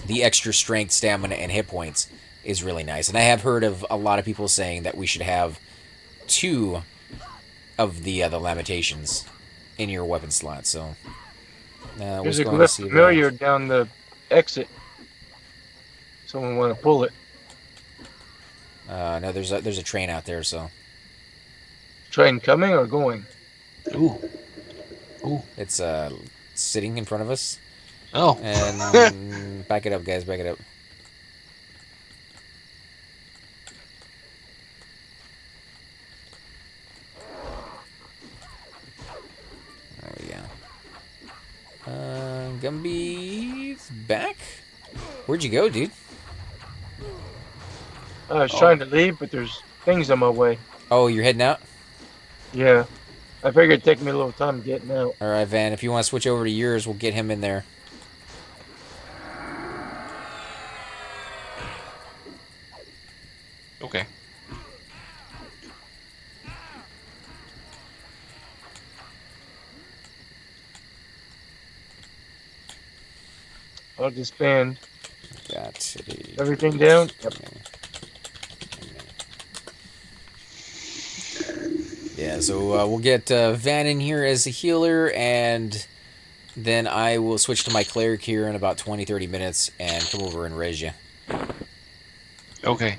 the extra strength, stamina, and hit points is really nice. And I have heard of a lot of people saying that we should have 2 of the Lamentations in your weapon slot. So There's a glyph familiar down the exit. Someone want to pull it? No, there's a train out there. So Train coming or going? Ooh. it's sitting in front of us. Oh. And back it up, guys. Back it up. Oh yeah. Gumby's back. Where'd you go, dude? I was trying to leave, but there's things on my way. Oh, you're heading out? Yeah. I figured it'd take me a little time getting out. All right, Van. If you want to switch over to yours, we'll get him in there. Okay. I'll disband. Got Everything down? Yep. Yeah, so we'll get Van in here as a healer, and then I will switch to my cleric here in about 20-30 minutes and come over and raise you. Okay.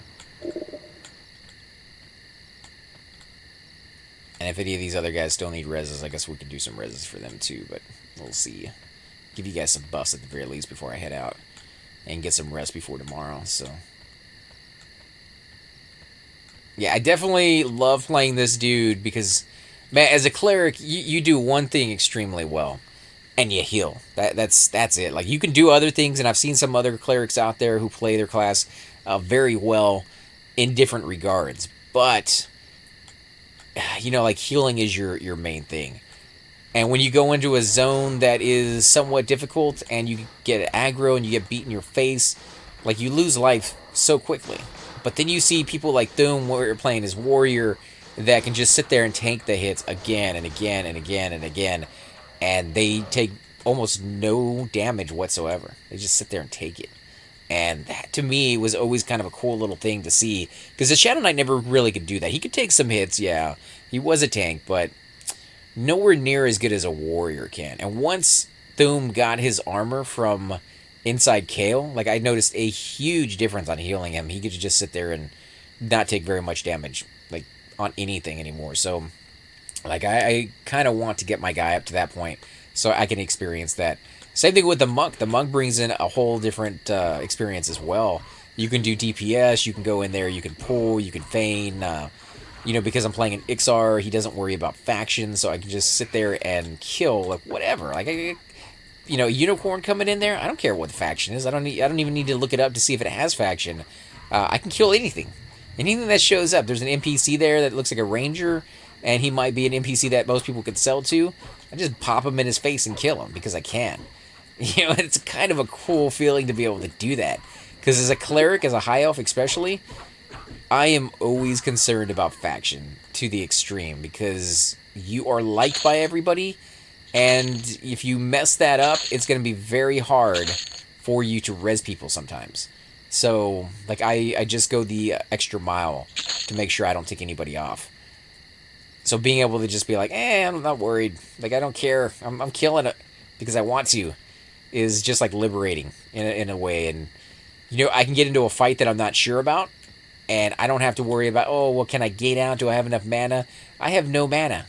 And if any of these other guys still need reses, I guess we can do some reses for them too, but we'll see. Give you guys some buffs at the very least before I head out, and get some rest before tomorrow, so... Yeah, I definitely love playing this dude because, man, as a cleric, you do one thing extremely well, and you heal. That's it. Like, you can do other things, and I've seen some other clerics out there who play their class very well in different regards. But, you know, like, healing is your main thing. And when you go into a zone that is somewhat difficult, and you get aggro, and you get beat in your face, like, you lose life so quickly. But then you see people like Doom, where you're playing as warrior, that can just sit there and tank the hits again and again and again and again, and they take almost no damage whatsoever. They just sit there and take it. And that, to me, was always kind of a cool little thing to see, because the Shadow Knight never really could do that. He could take some hits, yeah. He was a tank, but nowhere near as good as a warrior can. And once Doom got his armor from inside Kale, like, I noticed a huge difference on healing him. He could just sit there and not take very much damage, like, on anything anymore. So, like, I kind of want to get my guy up to that point so I can experience that. Same thing with the Monk. The Monk brings in a whole different experience as well. You can do DPS, you can go in there, you can pull, you can feign. You know, because I'm playing an Ixar, he doesn't worry about factions, so I can just sit there and kill, like, whatever. Like, you know, Unicorn coming in there, I don't care what the faction is. I don't even need to look it up to see if it has faction. I can kill anything. Anything that shows up. There's an NPC there that looks like a ranger, and he might be an NPC that most people could sell to. I just pop him in his face and kill him, because I can. You know, it's kind of a cool feeling to be able to do that. Because as a cleric, as a high elf especially, I am always concerned about faction to the extreme, because you are liked by everybody, and if you mess that up, it's going to be very hard for you to res people sometimes. So, like, I just go the extra mile to make sure I don't tick anybody off. So being able to just be like, I'm not worried. Like, I don't care. I'm killing it because I want to, is just, like, liberating in a way. And, you know, I can get into a fight that I'm not sure about, and I don't have to worry about, oh, well, can I gate out? Do I have enough mana? I have no mana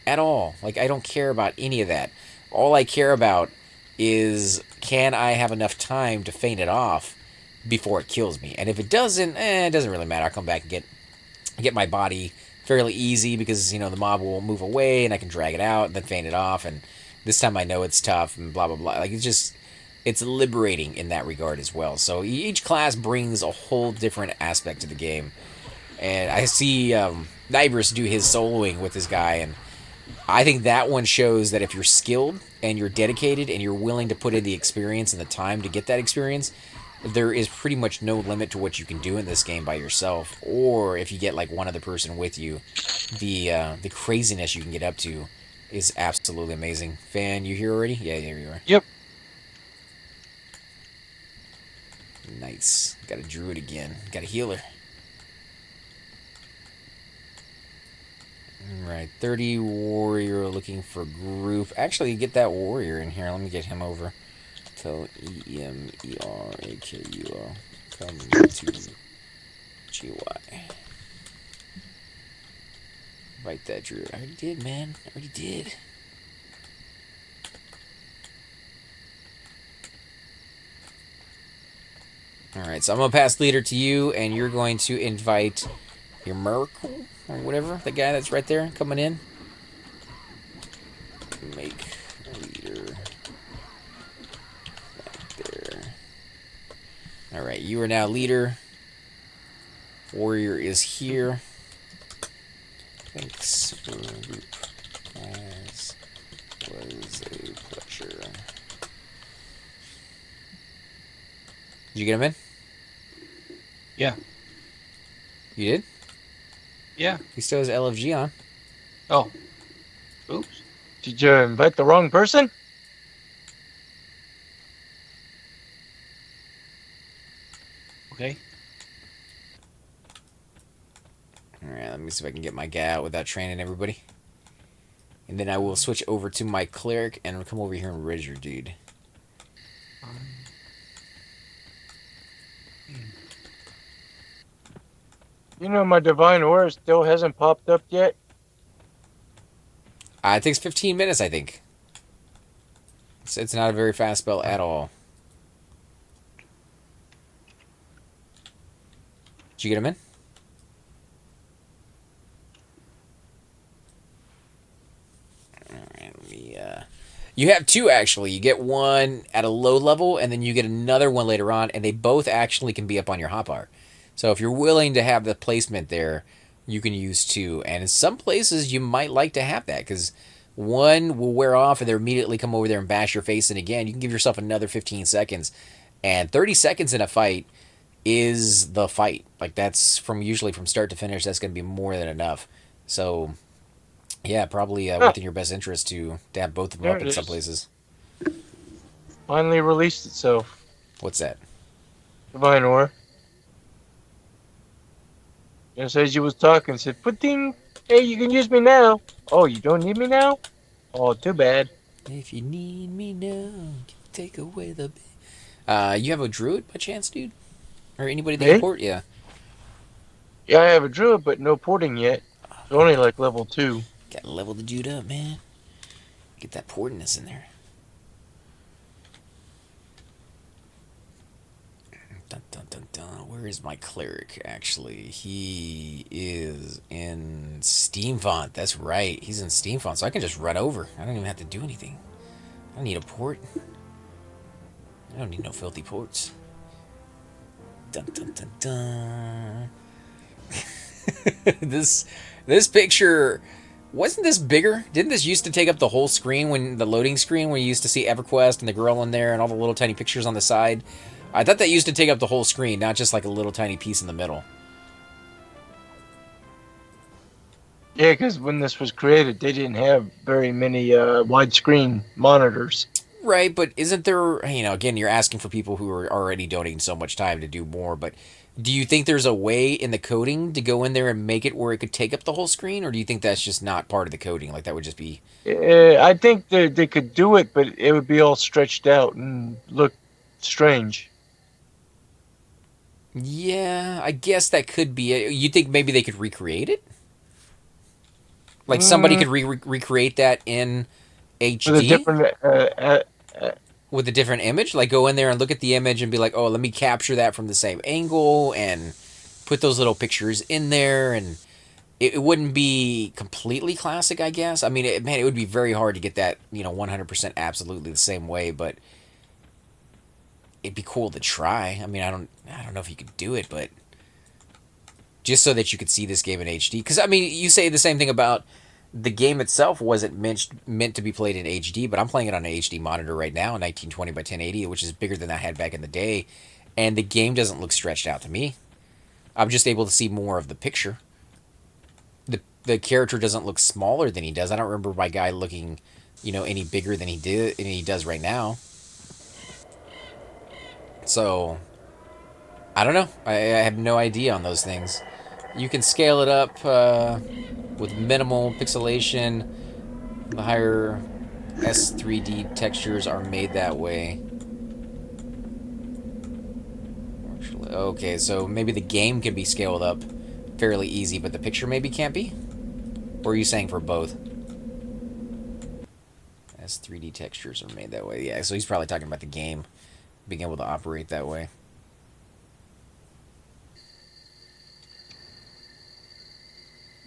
at all. Like, I don't care about any of that. All I care about is, can I have enough time to feint it off before it kills me? And if it doesn't, it doesn't really matter. I'll come back and get my body fairly easy, because, you know, the mob will move away and I can drag it out and then feint it off, and this time I know it's tough and blah blah blah. Like, it's liberating in that regard as well. So each class brings a whole different aspect to the game. And I see Nibris do his soloing with this guy, and I think that one shows that if you're skilled and you're dedicated and you're willing to put in the experience and the time to get that experience, there is pretty much no limit to what you can do in this game by yourself. Or if you get like one other person with you, the craziness you can get up to is absolutely amazing. Fan, you here already? Yeah, there you are. Yep. Nice. Got a druid again. Got a healer. Alright, 30 warrior looking for group. Actually, get that warrior in here. Let me get him over. Tell EMERAKUO. Come to GY. Invite that druid. I already did, man. I already did. Alright, so I'm going to pass leader to you, and you're going to invite your Miracle, or whatever, the guy that's right there coming in. Make leader. Right there. Alright, you are now leader. Warrior is here. Thanks for group. As was a pleasure. Did you get him in? Yeah. You did? Yeah. He still has LFG on. Oh. Oops. Did you invite the wrong person? Okay. Alright, let me see if I can get my guy out without training everybody. And then I will switch over to my cleric and come over here and res your dude. You know my divine aura still hasn't popped up yet. It takes 15 minutes, I think. It's not a very fast spell at all. Did you get him in? Alright, let me, You have two, actually. You get one at a low level, and then you get another one later on, and they both actually can be up on your hotbar. So if you're willing to have the placement there, you can use two. And in some places, you might like to have that, because one will wear off, and they'll immediately come over there and bash your face in again. You can give yourself another 15 seconds. And 30 seconds in a fight is the fight. Like, that's usually from start to finish, that's going to be more than enough. So, yeah, probably within your best interest to have both of them There up it in some is. places. Finally released itself. What's that? Divine aura. Just as you was talking, said, "Putting, hey, you can use me now." Oh, you don't need me now? Oh, too bad. If you need me now, take away the... you have a druid by chance, dude? Or anybody that Me? can port? Yeah. Yeah, I have a druid, but no porting yet. It's only like level 2. Gotta level the dude up, man. Get that portness in there. Dun, dun, dun, dun. Where is my cleric, actually? He is in Steam Font. That's right. He's in Steam Font, so I can just run over. I don't even have to do anything. I don't need a port. I don't need no filthy ports. Dun, dun, dun, dun. This picture... Wasn't this bigger? Didn't this used to take up the whole screen, when the loading screen, when you used to see EverQuest and the girl in there and all the little tiny pictures on the side? I thought that used to take up the whole screen, not just like a little tiny piece in the middle. Yeah, because when this was created, they didn't have very many widescreen monitors. Right, but isn't there, again, you're asking for people who are already donating so much time to do more, but do you think there's a way in the coding to go in there and make it where it could take up the whole screen, or do you think that's just not part of the coding? Like, that would just be... I think they could do it, but it would be all stretched out and look strange. Yeah, I guess that could be it. You think maybe they could recreate it? Like, somebody could recreate that in HD? With a different... with a different image? Like, go in there and look at the image and be like, oh, let me capture that from the same angle and put those little pictures in there, and it wouldn't be completely classic, I guess. I mean, it would be very hard to get that, 100% absolutely the same way, but it'd be cool to try. I mean, I don't know if you could do it, but just so that you could see this game in HD. Because I mean, you say the same thing about the game itself wasn't meant to be played in HD, but I'm playing it on an HD monitor right now, 1920 by 1080, which is bigger than I had back in the day, and the game doesn't look stretched out to me. I'm just able to see more of the picture. The character doesn't look smaller than he does. I don't remember my guy looking, any bigger than he does right now. So I don't know. I have no idea on those things. You can scale it up with minimal pixelation. The higher S3D textures are made that way. Okay, so maybe the game can be scaled up fairly easy, but the picture maybe can't be? Or are you saying for both? S3D textures are made that way. Yeah, so he's probably talking about the game being able to operate that way.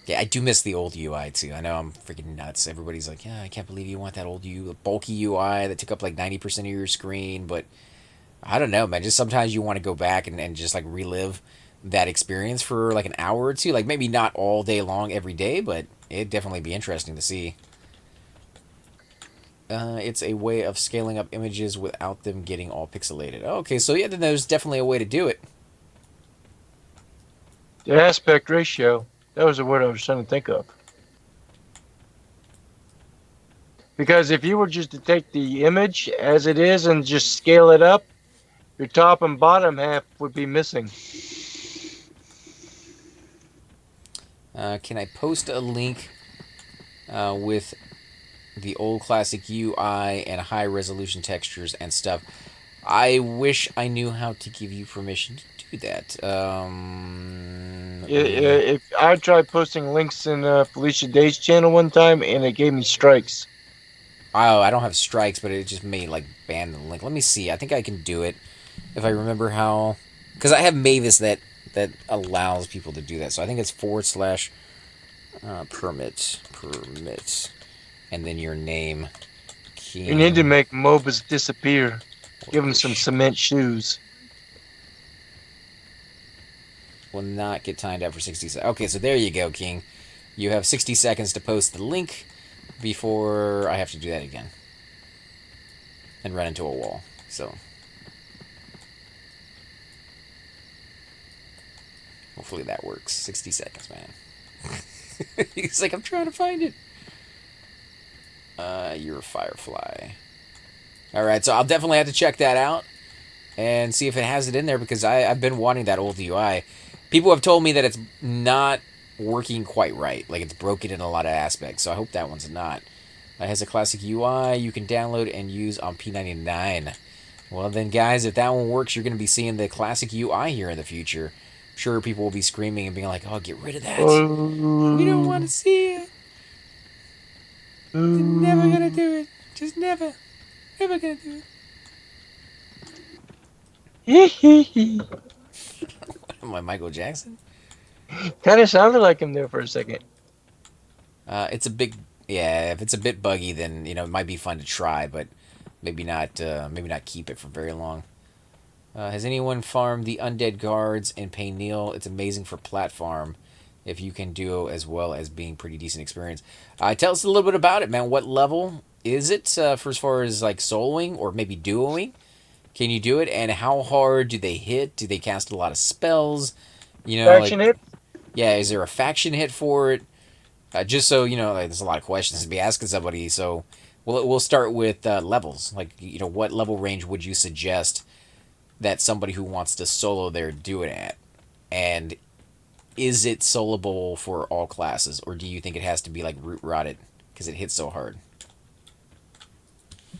Yeah, I do miss the old UI too. I know I'm freaking nuts. Everybody's like, yeah, I can't believe you want that old bulky UI that took up like 90% of your screen. But I don't know, man. Just sometimes you want to go back and just like relive that experience for like an hour or two. Like maybe not all day long every day, but it'd definitely be interesting to see. It's a way of scaling up images without them getting all pixelated. Okay, so yeah, then there's definitely a way to do it. The aspect ratio. That was the word I was trying to think of. Because if you were just to take the image as it is and just scale it up, your top and bottom half would be missing. Can I post a link with the old classic UI and high resolution textures and stuff? I wish I knew how to give you permission to do that. If I tried posting links in Felicia Day's channel one time and it gave me strikes. Oh, I don't have strikes, but it just may like ban the link. Let me see. I think I can do it if I remember how. Because I have Mavis that allows people to do that. So I think it's / permit, and then your name. You need to make Mobus disappear. Give him some cement shoes. Will not get timed out for 60 seconds. Okay, so there you go, King. You have 60 seconds to post the link before I have to do that again. And run into a wall. So hopefully that works. 60 seconds, man. He's like, I'm trying to find it. You're a Firefly. Alright, so I'll definitely have to check that out and see if it has it in there, because I've been wanting that old UI. People have told me that it's not working quite right. Like, it's broken in a lot of aspects, so I hope that one's not. It has a classic UI you can download and use on P99. Well then, guys, if that one works, you're going to be seeing the classic UI here in the future. I'm sure people will be screaming and being like, oh, get rid of that. We don't want to see it. They're never going to do it. Just never. Never going to do it. Am I Michael Jackson? Kind of sounded like him there for a second. It's a big, yeah. If it's a bit buggy, then it might be fun to try, but maybe not. Maybe not keep it for very long. Has anyone farmed the undead guards in Payneal? It's amazing for platform, if you can do as well as being pretty decent experience. Tell us a little bit about it, man. What level is it for as far as like soloing or maybe duoing? Can you do it? And how hard do they hit? Do they cast a lot of spells? Faction hit? Yeah, is there a faction hit for it? Just so there's a lot of questions to be asking somebody. So we'll start with levels. Like, what level range would you suggest that somebody who wants to solo there do it at? And is it soloable for all classes, or do you think it has to be like root rotted because it hits so hard?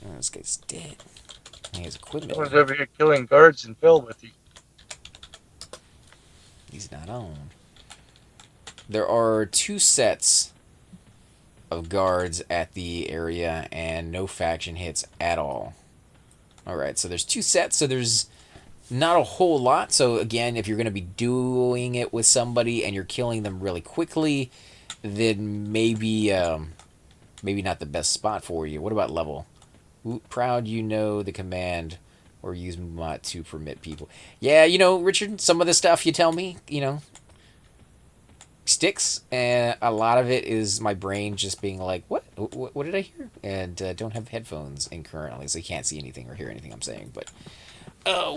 Oh, this guy's dead. He has equipment. Someone's over here killing guards and Phil with you. He's not on. There are 2 sets of guards at the area and no faction hits at all. Alright, so there's 2 sets, so there's not a whole lot. So again, if you're going to be doing it with somebody and you're killing them really quickly, then maybe not the best spot for you. What about level? Proud the command or use mod to permit people. Yeah, Richard, some of the stuff you tell me, sticks, and a lot of it is my brain just being like, what did I hear? And don't have headphones in currently, so you can't see anything or hear anything I'm saying. But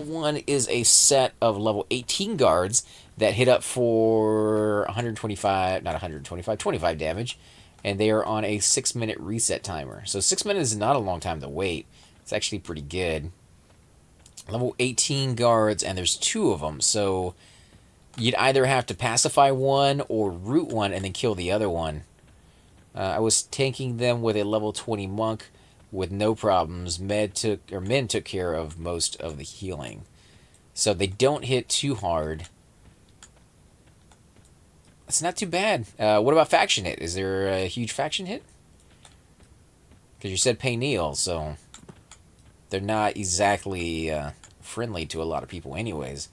one is a set of level 18 guards that hit up for 125, not 125, 25 damage, and they are on a 6-minute reset timer. So 6 minutes is not a long time to wait. It's actually pretty good. Level 18 guards, and there's 2 of them, so you'd either have to pacify one or root one and then kill the other one. I was tanking them with a level 20 monk with no problems. Men took care of most of the healing. So they don't hit too hard. It's not too bad. What about faction hit? Is there a huge faction hit? Because you said pay Neil, so they're not exactly friendly to a lot of people anyways.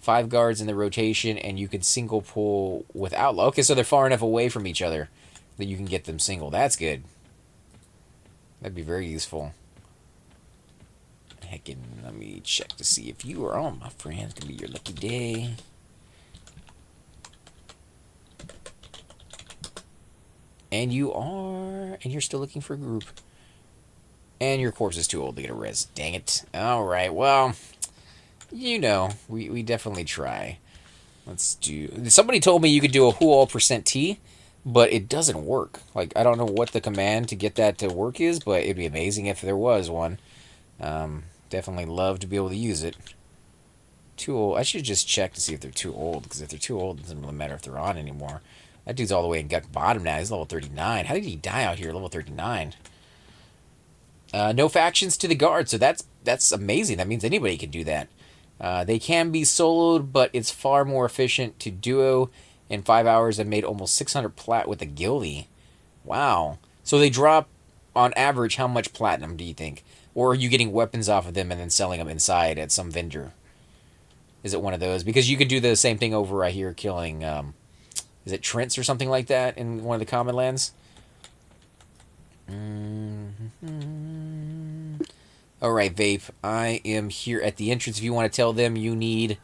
5 guards in the rotation, and you can single pull with outlaw. Okay, so they're far enough away from each other that you can get them single. That's good. That'd be very useful. Heckin', let me check to see if you are on, my friend. It's gonna be your lucky day. And you are, and you're still looking for a group. And your corpse is too old to get a res. Dang it. Alright, well, you know, we definitely try. Let's do... Somebody told me you could do a who all %T, but it doesn't work. Like, I don't know what the command to get that to work is, but it'd be amazing if there was one. Definitely love to be able to use it. Too old. I should just check to see if they're too old, because if they're too old, it doesn't really matter if they're on anymore. That dude's all the way in gut bottom now. He's level 39. How did he die out here, level 39? No factions to the guard, so that's amazing. That means anybody can do that. They can be soloed, but it's far more efficient to duo. In 5 hours, I made almost 600 plat with a guildie. Wow. So they drop, on average, how much platinum do you think? Or are you getting weapons off of them and then selling them inside at some vendor? Is it one of those? Because you could do the same thing over right here, killing, is it Trents or something like that in one of the common lands? Alright, Vape. I am here at the entrance. If you want to tell them you need,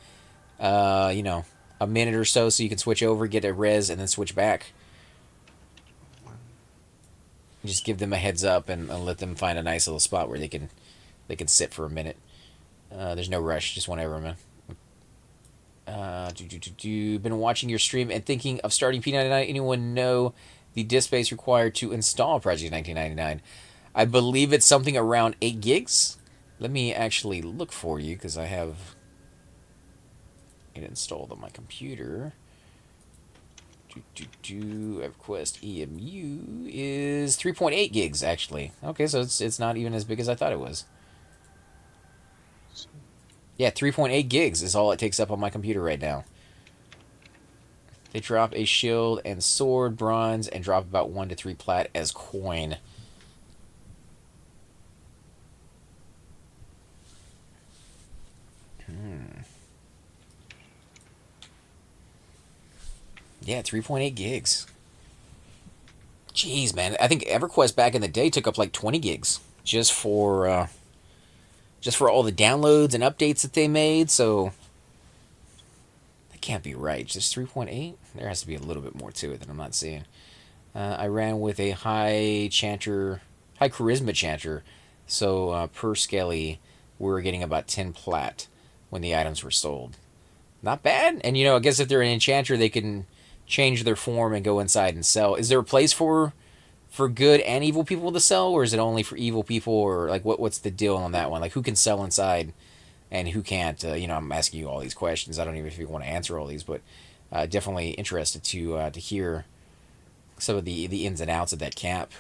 you know, a minute or so you can switch over, get a res, and then switch back. Just give them a heads up and let them find a nice little spot where they can sit for a minute. There's no rush, just whenever, man. Been watching your stream and thinking of starting P99. Anyone know the disk space required to install Project 1999? I believe it's something around 8 gigs. Let me actually look for you, because I have it installed on my computer. Everquest EMU is 3.8 gigs, actually. Okay, so it's not even as big as I thought it was. Yeah, 3.8 gigs is all it takes up on my computer right now. They drop a shield and sword, bronze, and drop about 1 to 3 plat as coin. Yeah, 3.8 gigs. Jeez, man. I think EverQuest back in the day took up like 20 gigs just for all the downloads and updates that they made. So that can't be right. Just 3.8? There has to be a little bit more to it that I'm not seeing. I ran with a high charisma chanter. So per skelly, we were getting about 10 plat when the items were sold. Not bad. And, you know, I guess if they're an enchanter, they can change their form and go inside and sell. Is there a place for good and evil people to sell, or is it only for evil people, or like what's the deal on that one? Like, who can sell inside and who can't? You know, I'm asking you all these questions. I don't even know if you want to answer all these, but definitely interested to hear some of the ins and outs of that cap.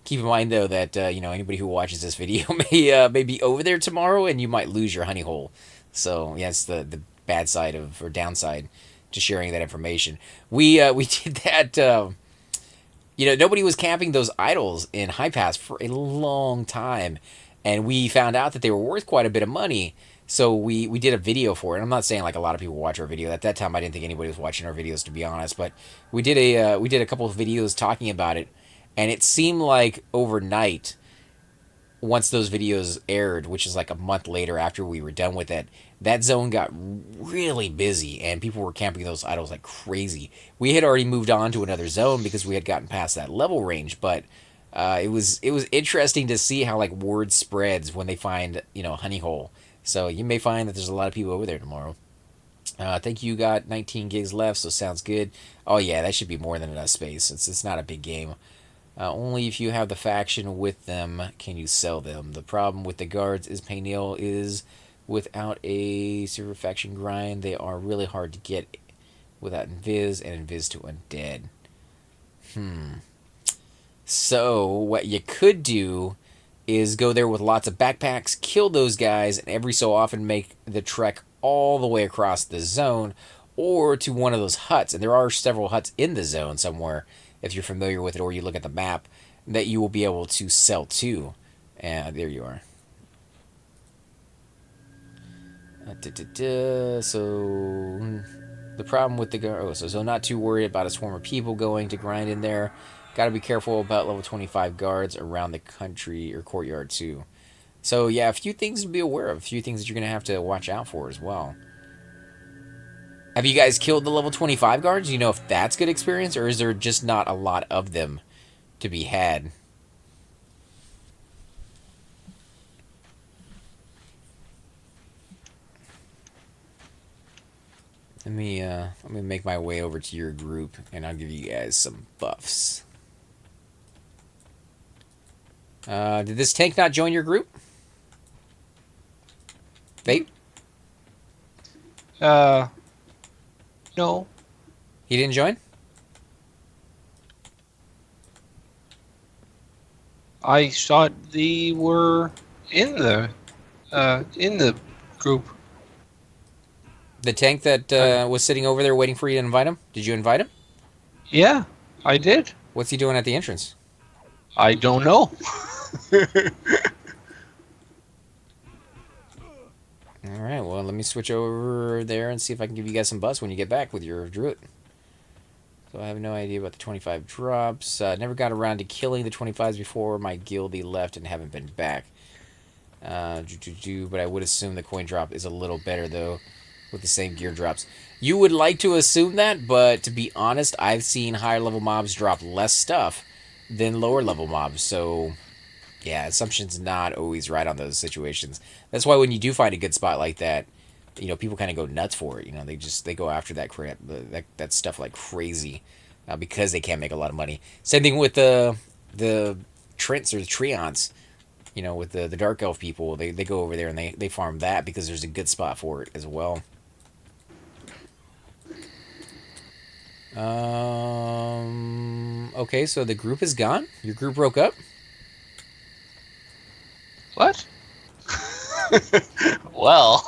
Keep in mind though that you know, anybody who watches this video may be over there tomorrow, and you might lose your honey hole. So yeah, it's the bad side of, or downside to sharing that information. We did that. You know, nobody was camping those idols in High Pass for a long time, and we found out that they were worth quite a bit of money. So we did a video for it. I'm not saying like a lot of people watch our video. At that time, I didn't think anybody was watching our videos, to be honest. But we did a couple of videos talking about it, and it seemed like overnight, once those videos aired, which is like a month later after we were done with it, that zone got really busy and people were camping those idols like crazy. We had already moved on to another zone because we had gotten past that level range, but it was interesting to see how like word spreads when they find honey hole. So you may find that there's a lot of people over there tomorrow. I think you got 19 gigs left, so sounds good. Oh yeah, that should be more than enough space. It's not a big game. Only if you have the faction with them can you sell them. The problem with the guards is Paynil is without a super faction grind. They are really hard to get without invis and invis to undead. So what you could do is go there with lots of backpacks, kill those guys, and every so often make the trek all the way across the zone or to one of those huts. And there are several huts in the zone somewhere, if you're familiar with it or you look at the map, that you will be able to sell to. And there you are. So the problem with the so not too worried about a swarm of people going to grind in there. Got to be careful about level 25 guards around the country or courtyard too. So yeah, a few things to be aware of, a few things that you're gonna have to watch out for as well. Have you guys killed the level 25 guards? Do you know if that's good experience, or is there just not a lot of them to be had? Let me make my way over to your group, and I'll give you guys some buffs. Did this tank not join your group? Vape? No. He didn't join? I thought they were in the group. The tank that was sitting over there waiting for you to invite him? Did you invite him? Yeah, I did. What's he doing at the entrance? I don't know. Alright, well, let me switch over there and see if I can give you guys some buffs when you get back with your druid. So I have no idea about the 25 drops. Never got around to killing the 25s before my guildie left and haven't been back. But I would assume the coin drop is a little better, though, with the same gear drops. You would like to assume that, but to be honest, I've seen higher level mobs drop less stuff than lower level mobs, so yeah, assumption's not always right on those situations. That's why when you do find a good spot like that, people kind of go nuts for it. They go after that crap, that stuff like crazy, because they can't make a lot of money. Same thing with the Trents or the Treants, with the Dark Elf people. They go over there and they farm that because there's a good spot for it as well. Okay, so the group is gone? Your group broke up? What? Well.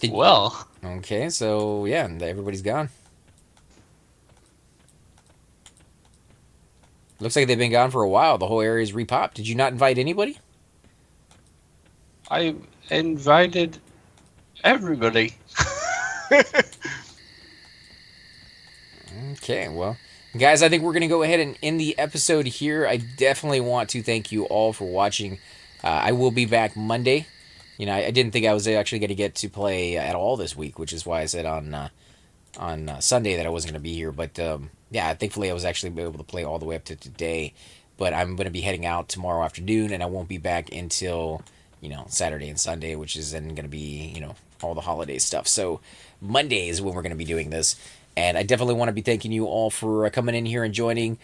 Well. Okay, so yeah, everybody's gone. Looks like they've been gone for a while. The whole area's repopped. Did you not invite anybody? I invited everybody. Okay, well, guys, I think we're going to go ahead and end the episode here. I definitely want to thank you all for watching. I will be back Monday. I didn't think I was actually going to get to play at all this week, which is why I said on Sunday that I wasn't going to be here. But, yeah, thankfully I was actually able to play all the way up to today. But I'm going to be heading out tomorrow afternoon, and I won't be back until, Saturday and Sunday, which is then going to be, all the holiday stuff. So Monday is when we're going to be doing this. And I definitely want to be thanking you all for coming in here and joining.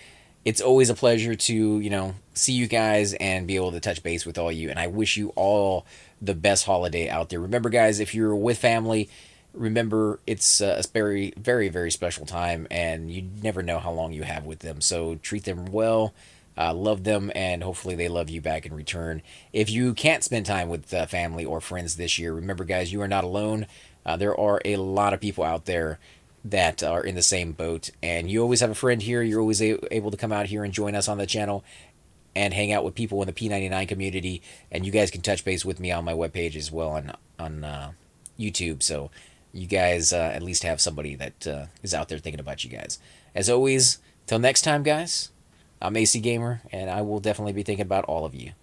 It's always a pleasure to, see you guys and be able to touch base with all you. And I wish you all the best holiday out there. Remember, guys, if you're with family, remember it's a very, very, very special time. And you never know how long you have with them. So treat them well, love them, and hopefully they love you back in return. If you can't spend time with family or friends this year, remember, guys, you are not alone. There are a lot of people out there that are in the same boat, and you always have a friend here. You're always able to come out here and join us on the channel and hang out with people in the P99 community, and you guys can touch base with me on my webpage as well on YouTube, so you guys at least have somebody that is out there thinking about you guys. As always, till next time, guys, I'm AC Gamer, and I will definitely be thinking about all of you.